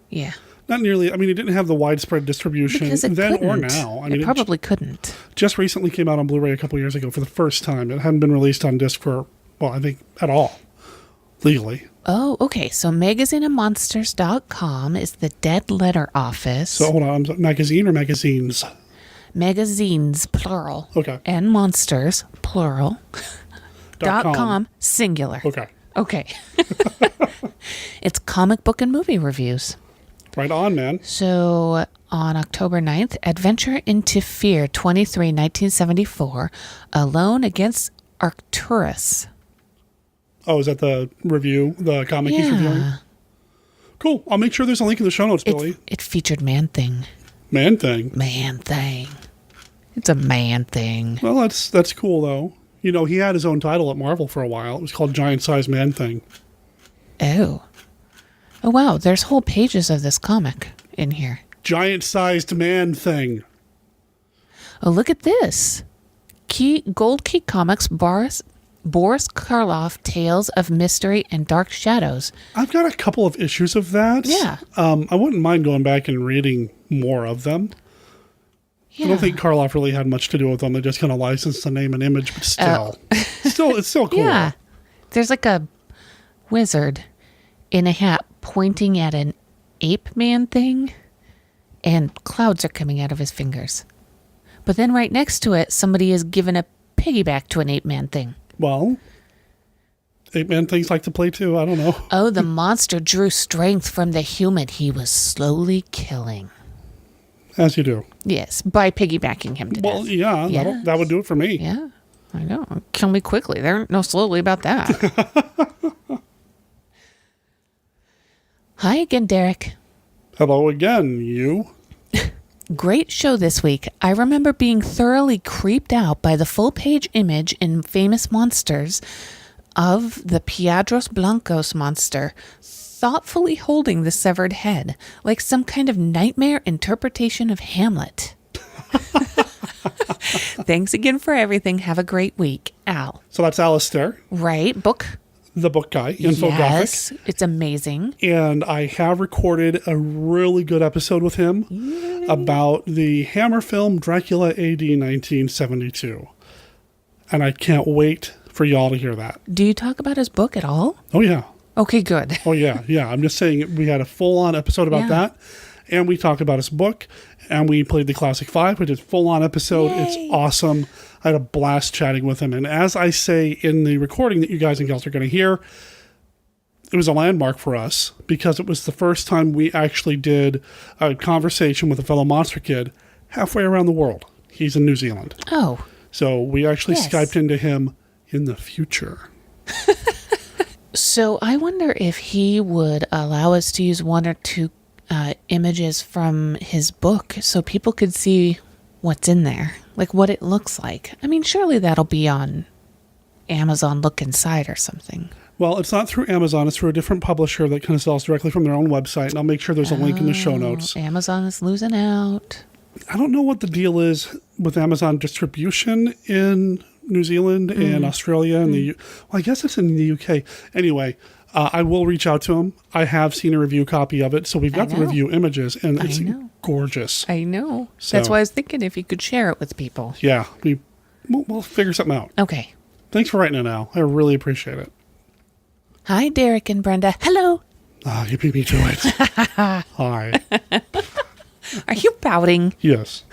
Yeah. Not nearly. I mean, it didn't have the widespread distribution then or now. I mean, it probably couldn't. Just recently came out on Blu-ray a couple years ago for the first time. It hadn't been released on disc for, well, I think at all, legally. Oh, okay. So magazineandmonsters.com is the dead letter office. So hold on, magazine or magazines? Magazines, plural. Okay. And monsters, plural. .com, singular. Okay. Okay. It's comic book and movie reviews. Right on, man. So on October 9th, Adventure into Fear 23, 1974, Alone Against Arcturus. Oh, is that the review, the comic he's reviewing? Cool. I'll make sure there's a link in the show notes, Billy. It featured Man-Thing. Man-Thing? Man-Thing. It's a Man-Thing. Well, that's cool, though. You know, he had his own title at Marvel for a while. It was called Giant Size Man-Thing. Oh. Oh, wow. There's whole pages of this comic in here. Giant-sized Man-Thing. Oh, look at this. Gold Key Comics, Boris Karloff, Tales of Mystery and Dark Shadows. I've got a couple of issues of that. Yeah. I wouldn't mind going back and reading more of them. Yeah. I don't think Karloff really had much to do with them. They just kind of licensed the name and image, but still. It's still cool. Yeah. There's like a wizard in a hat pointing at an ape man thing, and clouds are coming out of his fingers. But then right next to it, somebody is giving a piggyback to an ape man thing. Well, ape man things like to play too. I don't know. Oh, the monster drew strength from the human he was slowly killing. As you do. Yes, by piggybacking him to Well, death. yeah, Yes. that would do it for me. Yeah, I know. Kill me quickly. There ain't no slowly about that. Hi again, Derek. Hello again, you. Great show this week. I remember being thoroughly creeped out by the full-page image in Famous Monsters of the Piedras Blancos monster thoughtfully holding the severed head, like some kind of nightmare interpretation of Hamlet. Thanks again for everything. Have a great week. Al. So that's Alistair. Right. Book. The book guy, infographic. Yes, it's amazing. And I have recorded a really good episode with him about the Hammer film Dracula AD 1972. And I can't wait for y'all to hear that. Do you talk about his book at all? Oh, yeah. Okay, good. Oh, yeah. Yeah. I'm just saying we had a full-on episode about that. And we talked about his book. And we played the Classic Five, which is a full-on episode. Yay. It's awesome. I had a blast chatting with him. And as I say in the recording that you guys and gals are going to hear, it was a landmark for us because it was the first time we actually did a conversation with a fellow monster kid halfway around the world. He's in New Zealand. Oh. So we actually Skyped into him in the future. So I wonder if he would allow us to use one or two images from his book so people could see what's in there, like what it looks like. I mean, surely that'll be on Amazon Look Inside or something. Well, it's not through Amazon. It's through a different publisher that kind of sells directly from their own website. And I'll make sure there's a link in the show notes. Amazon is losing out. I don't know what the deal is with Amazon distribution in New Zealand and Australia and well, I guess it's in the UK. Anyway, I will reach out to him. I have seen a review copy of it, so we've got the review images, and it's gorgeous. I know. So, that's why I was thinking if you could share it with people. Yeah, we'll figure something out. Okay. Thanks for writing it, Al. I really appreciate it. Hi, Derek and Brenda. Hello. You beat me to it. Hi. Are you pouting? Yes.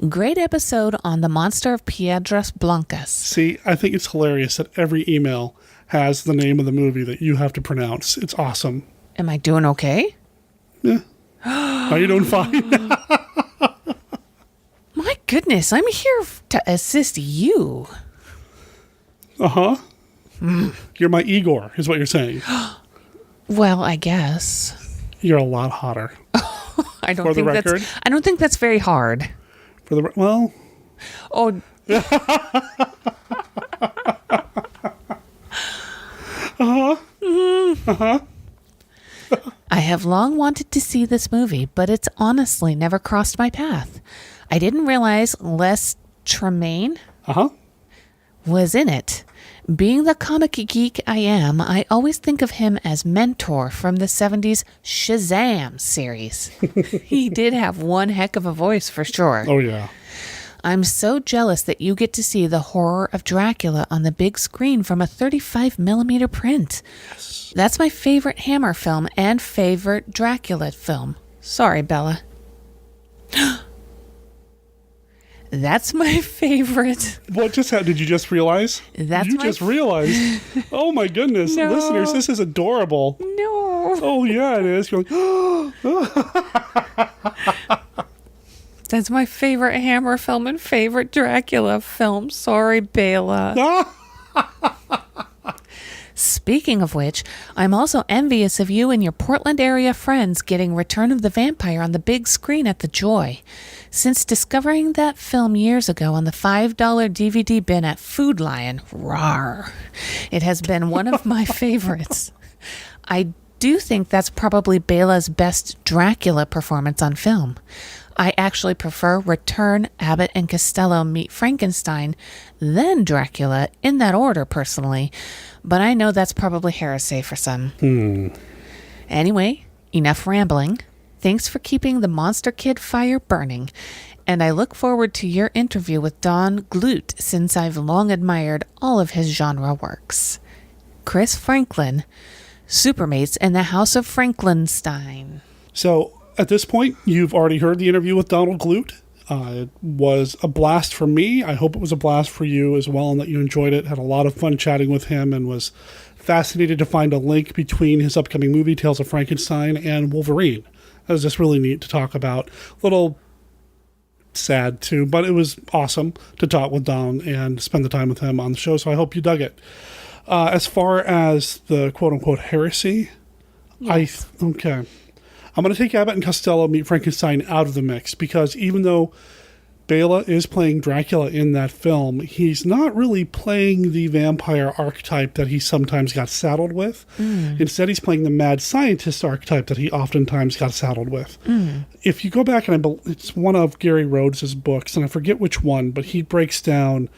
Great episode on the monster of Piedras Blancas. See, I think it's hilarious that every email has the name of the movie that you have to pronounce. It's awesome. Am I doing okay? Yeah. Are you doing fine? My goodness, I'm here to assist you. Uh-huh. You're my Igor, is what you're saying. Well, I guess. You're a lot hotter. I don't think that's very hard. For the well. Oh. Uh-huh. Uh-huh. I have long wanted to see this movie, but it's honestly never crossed my path. I didn't realize Les Tremayne was in it. Being the comic geek I am, I always think of him as Mentor from the 70s Shazam series. He did have one heck of a voice for sure. Oh, yeah. I'm so jealous that you get to see the horror of Dracula on the big screen from a 35mm print. Yes. That's my favorite Hammer film and favorite Dracula film. Sorry, Bella. That's my favorite. What just happened? Did you just realize? You just realized. Oh my goodness. No. Listeners, this is adorable. No. Oh yeah, it is. You're like, That's my favorite Hammer film and favorite Dracula film. Sorry, Bela. Speaking of which, I'm also envious of you and your Portland area friends getting Return of the Vampire on the big screen at the Joy. Since discovering that film years ago on the $5 DVD bin at Food Lion, rawr, it has been one of my favorites. I do think that's probably Bela's best Dracula performance on film. I actually prefer Return, Abbott and Costello Meet Frankenstein, then Dracula, in that order personally, but I know that's probably heresy for some. Anyway, enough rambling. Thanks for keeping the Monster Kid fire burning, and I look forward to your interview with Don Glut since I've long admired all of his genre works. Chris Franklin, Supermates and the House of Frankenstein. So, at this point, you've already heard the interview with Donald Glut. It was a blast for me. I hope it was a blast for you as well and that you enjoyed it. Had a lot of fun chatting with him and was fascinated to find a link between his upcoming movie, Tales of Frankenstein, and Wolverine. It was just really neat to talk about. A little sad too, but it was awesome to talk with Don and spend the time with him on the show, so I hope you dug it. As far as the quote-unquote heresy, Yes. okay. I'm going to take Abbott and Costello Meet Frankenstein out of the mix, because even though Bela is playing Dracula in that film, he's not really playing the vampire archetype that he sometimes got saddled with. Instead, he's playing the mad scientist archetype that he oftentimes got saddled with. If you go back, and it's one of Gary Rhodes' books, and I forget which one, but he breaks down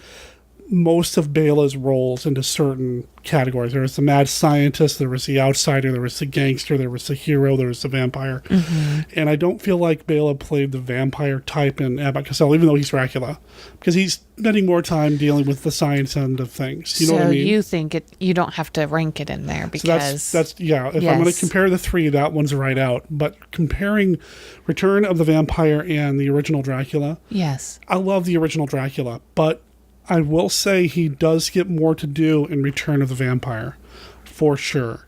most of Bela's roles into certain categories. There was the mad scientist, there was the outsider, there was the gangster, there was the hero, there was the vampire. And I don't feel like Bela played the vampire type in Abbott Costello, even though he's Dracula, because he's spending more time dealing with the science end of things. You know what I mean? You think you don't have to rank it in there because... So that's yeah, if I'm going to compare the three, that one's right out. But comparing Return of the Vampire and the original Dracula, yes, I love the original Dracula, but I will say he does get more to do in Return of the Vampire, for sure.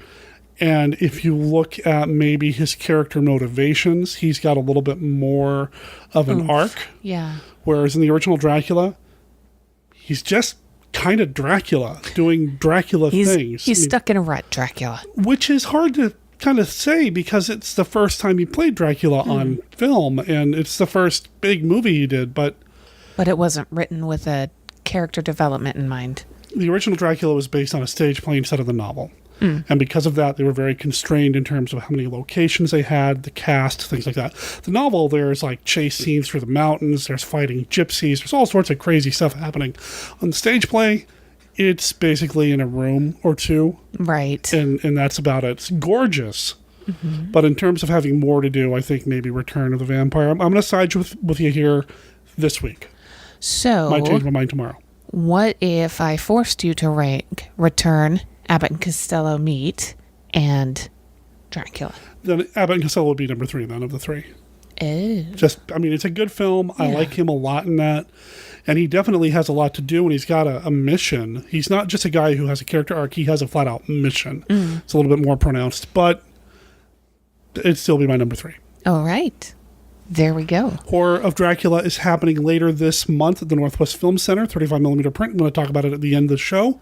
And if you look at maybe his character motivations, he's got a little bit more of an arc. Yeah. Whereas in the original Dracula, he's just kind of Dracula, doing Dracula things. He's stuck in a rut, Dracula. Which is hard to kind of say, because it's the first time he played Dracula on film, and it's the first big movie he did, but it wasn't written with a character development in mind. The original Dracula was based on a stage play instead of the novel. And because of that, they were very constrained in terms of how many locations they had, the cast, things like that. The novel, there's like chase scenes through the mountains, there's fighting gypsies, there's all sorts of crazy stuff happening. On the stage play, it's basically in a room or two. Right. And that's about it. It's gorgeous. But in terms of having more to do, I think maybe Return of the Vampire. I'm going to side with you here this week. So, might change my mind tomorrow. What if I forced you to rank Return, Abbott and Costello Meet, and Dracula? Then Abbott and Costello would be number 3 then of the 3. Oh. It's a good film. I like him a lot in that. And he definitely has a lot to do, and he's got a mission. He's not just a guy who has a character arc. He has a flat-out mission. It's a little bit more pronounced, but it'd still be my number 3. All right. There we go. Horror of Dracula is happening later this month at the Northwest Film Center, 35mm print. I'm going to talk about it at the end of the show.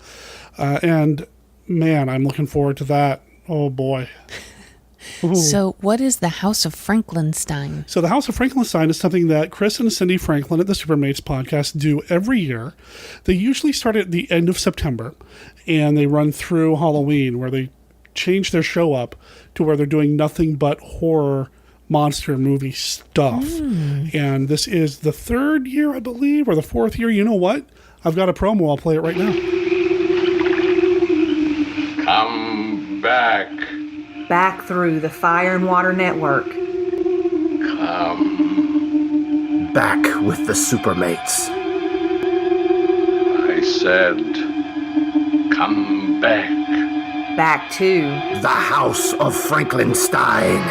And, man, I'm looking forward to that. Oh, boy. So what is the House of Frankenstein? So the House of Frankenstein is something that Chris and Cindy Franklin at the Supermates podcast do every year. They usually start at the end of September, and they run through Halloween, where they change their show up to where they're doing nothing but horror monster movie stuff. And this is the 3rd year, I believe, or the 4th year. You know what? I've got a promo. I'll play it right now. Come back. Back through the Fire and Water Network. Come back with the Supermates. I said, come back. Back to the House of Frankenstein.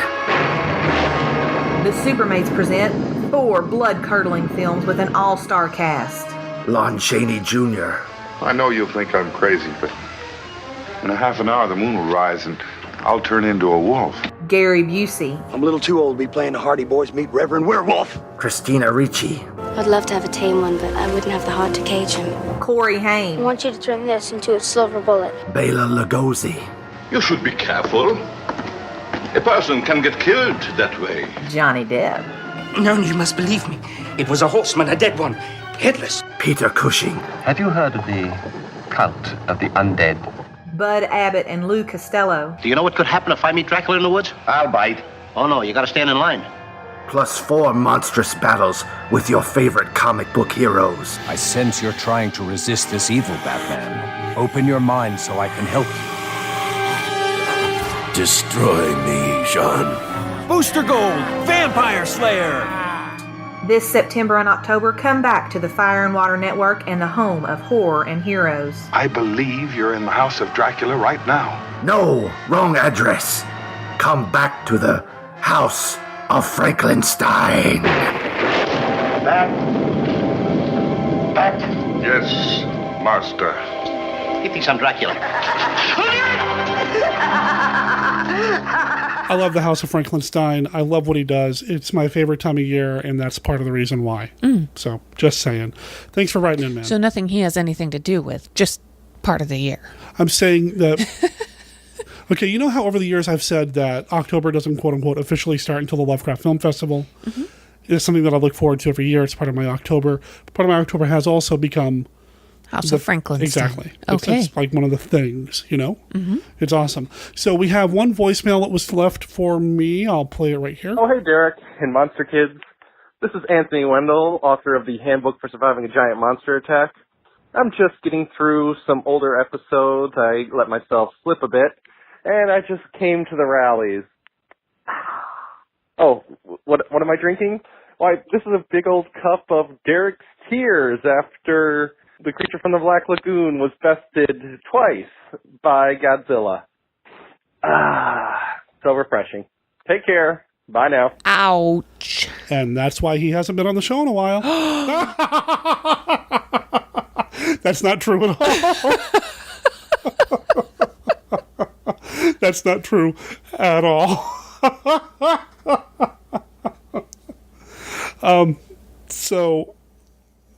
The Supermates present 4 blood-curdling films with an all-star cast. Lon Chaney Jr. I know you'll think I'm crazy, but in a half an hour the moon will rise and I'll turn into a wolf. Gary Busey. I'm a little too old to be playing the Hardy Boys Meet Reverend Werewolf. Christina Ricci. I'd love to have a tame one, but I wouldn't have the heart to cage him. Corey Haim. I want you to turn this into a silver bullet. Bela Lugosi. You should be careful. A person can get killed that way. Johnny Depp. No, you must believe me. It was a horseman, a dead one. Headless. Peter Cushing. Have you heard of the cult of the undead? Bud Abbott and Lou Costello. Do you know what could happen if I meet Dracula in the woods? I'll bite. Oh, no, you gotta stand in line. Plus 4 monstrous battles with your favorite comic book heroes. I sense you're trying to resist this evil, Batman. Open your mind so I can help you. Destroy me, Jean. Booster Gold, Vampire Slayer. This September and October, come back to the Fire and Water Network and the home of horror and heroes. I believe you're in the House of Dracula right now. No, wrong address. Come back to the House of Frankenstein. Back. Yes, Master. Give me some Dracula. I love the House of Frankenstein. I love what he does. It's my favorite time of year, and that's part of the reason why. So, just saying. Thanks for writing in, man. So nothing he has anything to do with, just part of the year. I'm saying that... Okay, you know how over the years I've said that October doesn't, quote-unquote, officially start until the Lovecraft Film Festival? Mm-hmm. It's something that I look forward to every year. It's part of my October. Part of my October has also become... House of Frankenstein. Exactly. Okay. It's like one of the things, you know? Mm-hmm. It's awesome. So we have one voicemail that was left for me. I'll play it right here. Oh, hey, Derek and Monster Kids. This is Anthony Wendell, author of the Handbook for Surviving a Giant Monster Attack. I'm just getting through some older episodes. I let myself slip a bit, and I just came to the rallies. Oh, what am I drinking? Why, this is a big old cup of Derek's tears after the creature from the Black Lagoon was bested twice by Godzilla. So refreshing. Take care. Bye now. Ouch. And that's why he hasn't been on the show in a while. That's not true at all. That's not true at all. So,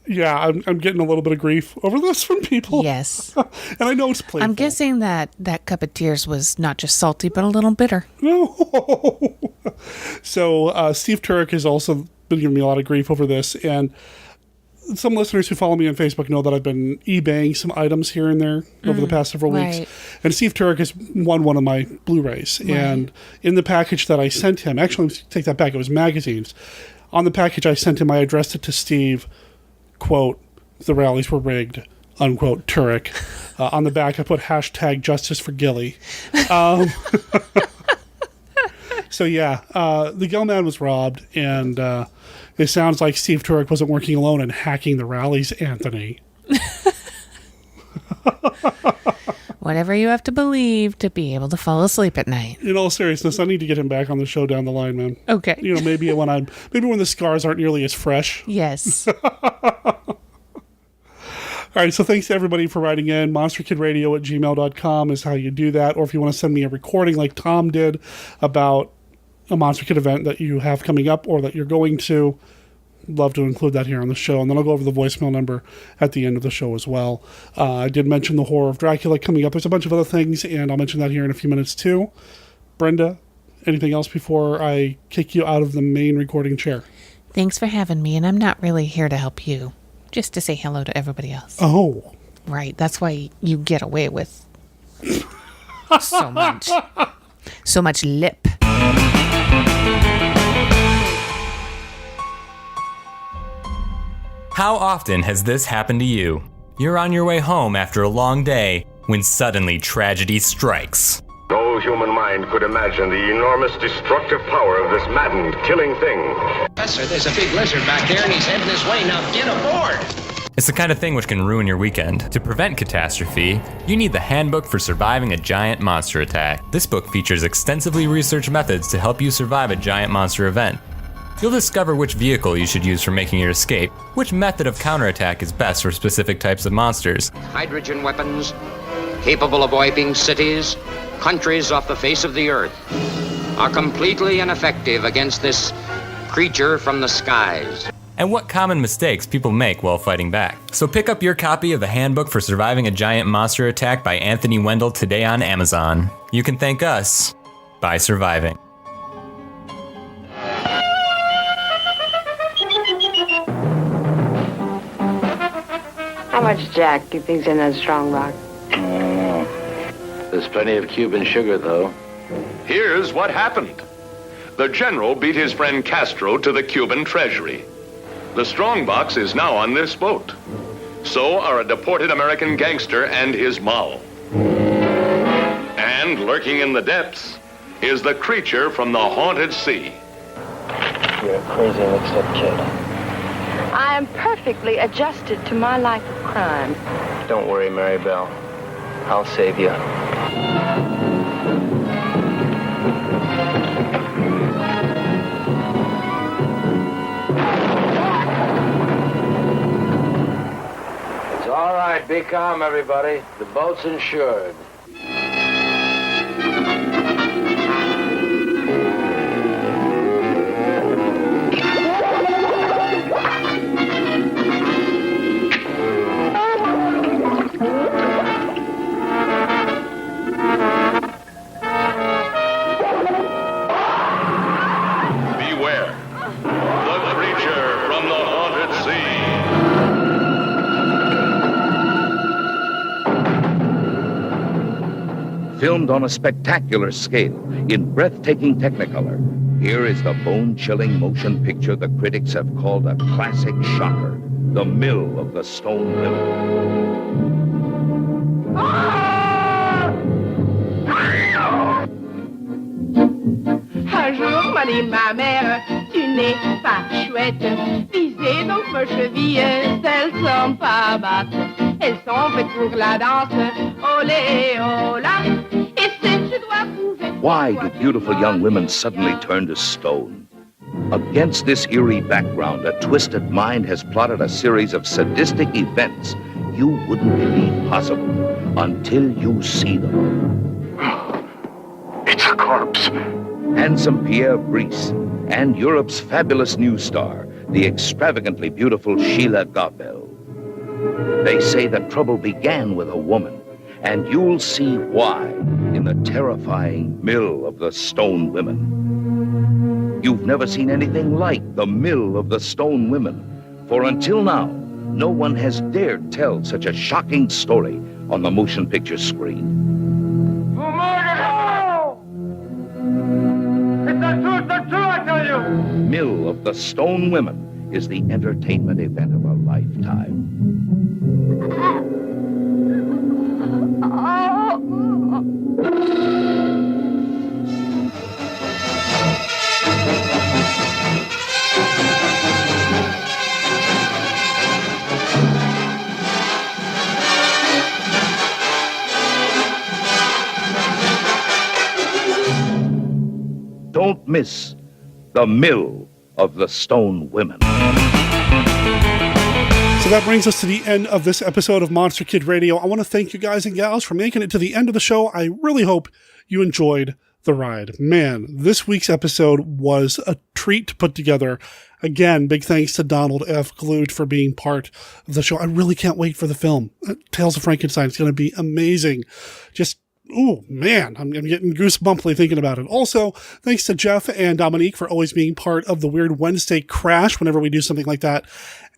yeah, I'm getting a little bit of grief over this from people. Yes. And I know it's playful. I'm guessing that cup of tears was not just salty, but a little bitter. No. So, Steve Turek has also been giving me a lot of grief over this. And some listeners who follow me on Facebook know that I've been eBaying some items here and there over the past several weeks. And Steve Turek has won one of my Blu-rays. Right. And in the package that I sent him, actually, let me take that back, it was magazines. On the package I sent him, I addressed it to Steve, quote, "The rallies were rigged," unquote, Turek. On the back, I put hashtag justice for Gilly. So, yeah, the Gill Man was robbed, and it sounds like Steve Turek wasn't working alone and hacking the rallies, Anthony. Whatever you have to believe to be able to fall asleep at night. In all seriousness, I need to get him back on the show down the line, man. Okay. You know, maybe when the scars aren't nearly as fresh. Yes. All right, so thanks to everybody for writing in. monsterkidradio@gmail.com is how you do that. Or if you want to send me a recording like Tom did about a Monster Kid event that you have coming up or that you're going to, love to include that here on the show. And then I'll go over the voicemail number at the end of the show as well. I did mention the Horror of Dracula coming up. There's a bunch of other things, and I'll mention that here in a few minutes too. Brenda, anything else before I kick you out of the main recording chair? Thanks for having me, and I'm not really here to help you. Just to say hello to everybody else. Oh. Right, that's why you get away with so much. So much lip. How often has this happened to you? You're on your way home after a long day when suddenly tragedy strikes. No human mind could imagine the enormous destructive power of this maddened, killing thing. Professor, there's a big lizard back there and he's heading this way. Now get aboard! It's the kind of thing which can ruin your weekend. To prevent catastrophe, you need the Handbook for Surviving a Giant Monster Attack. This book features extensively researched methods to help you survive a giant monster event. You'll discover which vehicle you should use for making your escape, which method of counterattack is best for specific types of monsters. Hydrogen weapons, capable of wiping cities, countries off the face of the earth, are completely ineffective against this creature from the skies. And what common mistakes people make while fighting back. So pick up your copy of the Handbook for Surviving a Giant Monster Attack by Anthony Wendell today on Amazon. You can thank us by surviving. How much Jack do you think's in that strong rock? There's plenty of Cuban sugar, though. Here's what happened. The general beat his friend Castro to the Cuban treasury. The strongbox is now on this boat. So are a deported American gangster and his moll. And lurking in the depths is the creature from the haunted sea. You're a crazy mixed-up kid. I am perfectly adjusted to my life of crime. Don't worry, Mary Bell. I'll save you. It's all right. Be calm, everybody. The boat's insured. filmed on a spectacular scale in breathtaking Technicolor. Here is the bone-chilling motion picture the critics have called a classic shocker, The Mill of the Stone Women. Un jour, m'a dit ma mère, tu n'es pas chouette. Visez donc vos chevilles, elles sont pas basses. Elles sont faites pour la danse, olé, ola. Et c'est que je dois prouver. Why do beautiful young women suddenly turn to stone? Against this eerie background, a twisted mind has plotted a series of sadistic events you wouldn't believe possible until you see them. It's a corpse. Handsome Pierre Brice and Europe's fabulous new star, the extravagantly beautiful Sheila Gabel. They say that trouble began with a woman, and you'll see why in the terrifying Mill of the Stone Women. You've never seen anything like the Mill of the Stone Women, for until now, no one has dared tell such a shocking story on the motion picture screen. The truth, I tell you! Mill of the Stone Women is the entertainment event of a lifetime. Don't miss The Mill of the Stone Women. So that brings us to the end of this episode of Monster Kid Radio. I want to thank you guys and gals for making it to the end of the show. I really hope you enjoyed the ride. Man, this week's episode was a treat to put together. Again, big thanks to Donald F. Glut for being part of the show. I really can't wait for the film. Tales of Frankenstein is going to be amazing. Just oh, man, I'm getting goosebumply thinking about it. Also, thanks to Jeff and Dominique for always being part of the Weird Wednesday crash whenever we do something like that.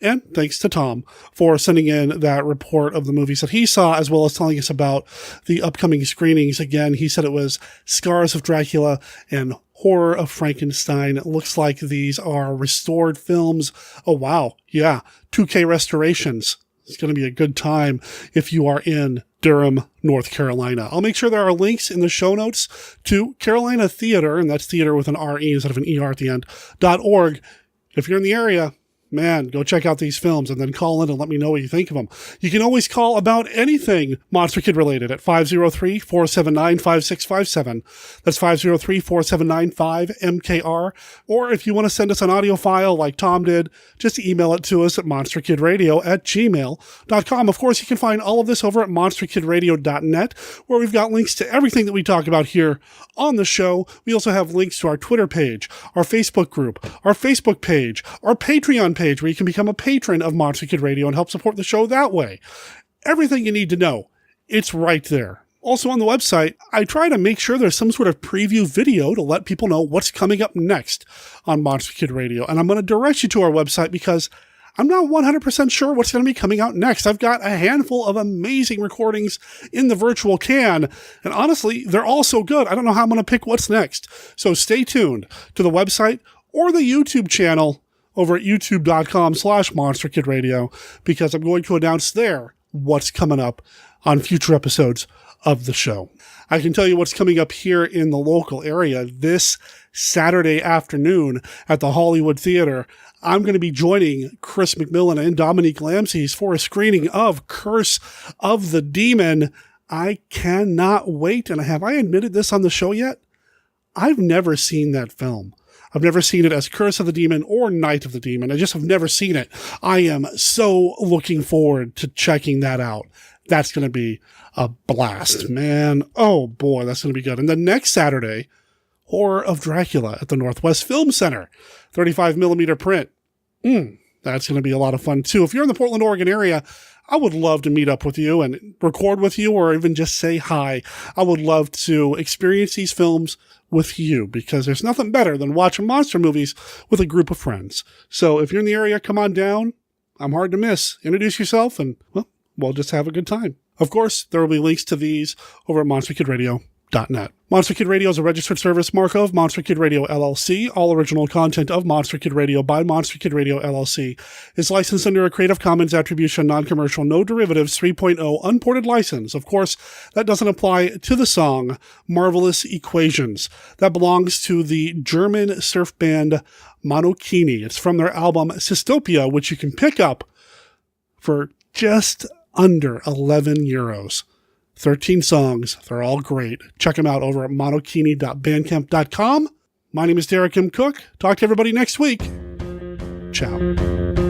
And thanks to Tom for sending in that report of the movies that he saw, as well as telling us about the upcoming screenings. Again, he said it was Scars of Dracula and Horror of Frankenstein. It looks like these are restored films. Oh, wow. Yeah. 2K restorations. It's going to be a good time if you are in Durham, North Carolina. I'll make sure there are links in the show notes to Carolina Theater, and that's theater with an R-E instead of an E-R at the end, .org. If you're in the area, man, go check out these films and then call in and let me know what you think of them. You can always call about anything Monster Kid related at 503-479-5657. That's 503-479-5MKR. Or if you want to send us an audio file like Tom did, just email it to us at monsterkidradio@gmail.com. Of course, you can find all of this over at monsterkidradio.net, where we've got links to everything that we talk about here on the show. We also have links to our Twitter page, our Facebook group, our Facebook page, our Patreon page, where you can become a patron of Monster Kid Radio and help support the show that way. Everything you need to know, it's right there. Also on the website, I try to make sure there's some sort of preview video to let people know what's coming up next on Monster Kid Radio. And I'm going to direct you to our website because I'm not 100% sure what's going to be coming out next. I've got a handful of amazing recordings in the virtual can, and honestly, they're all so good, I don't know how I'm going to pick what's next. So stay tuned to the website or the YouTube channel over at youtube.com/MonsterKidRadio, because I'm going to announce there what's coming up on future episodes of the show. I can tell you what's coming up here in the local area this Saturday afternoon at the Hollywood Theater. I'm going to be joining Chris McMillan and Dominique Lamses for a screening of Curse of the Demon. I cannot wait. And have I admitted this on the show yet? I've never seen that film. I've never seen it as Curse of the Demon or Night of the Demon. I just have never seen it. I am so looking forward to checking that out. That's going to be a blast, man. Oh boy, that's going to be good. And then next Saturday, Horror of Dracula at the Northwest Film Center. 35mm print. That's going to be a lot of fun too. If you're in the Portland, Oregon area, I would love to meet up with you and record with you, or even just say hi. I would love to experience these films with you, because there's nothing better than watching monster movies with a group of friends. So if you're in the area, come on down. I'm hard to miss. Introduce yourself and, well, we'll just have a good time. Of course, there will be links to these over at monsterkidradio.net. monsterkid.net. Monster Kid Radio is a registered service mark of Monster Kid Radio LLC. All original content of Monster Kid Radio by Monster Kid Radio LLC is licensed under a Creative Commons Attribution Non-Commercial No Derivatives 3.0 unported license. Of course, that doesn't apply to the song Marvellous Equations. That belongs to the German surf band Monokini. It's from their album Systopia, which you can pick up for just under €11. 13 songs. They're all great. Check them out over at monokini.bandcamp.com. My name is Derek M. Cook. Talk to everybody next week. Ciao.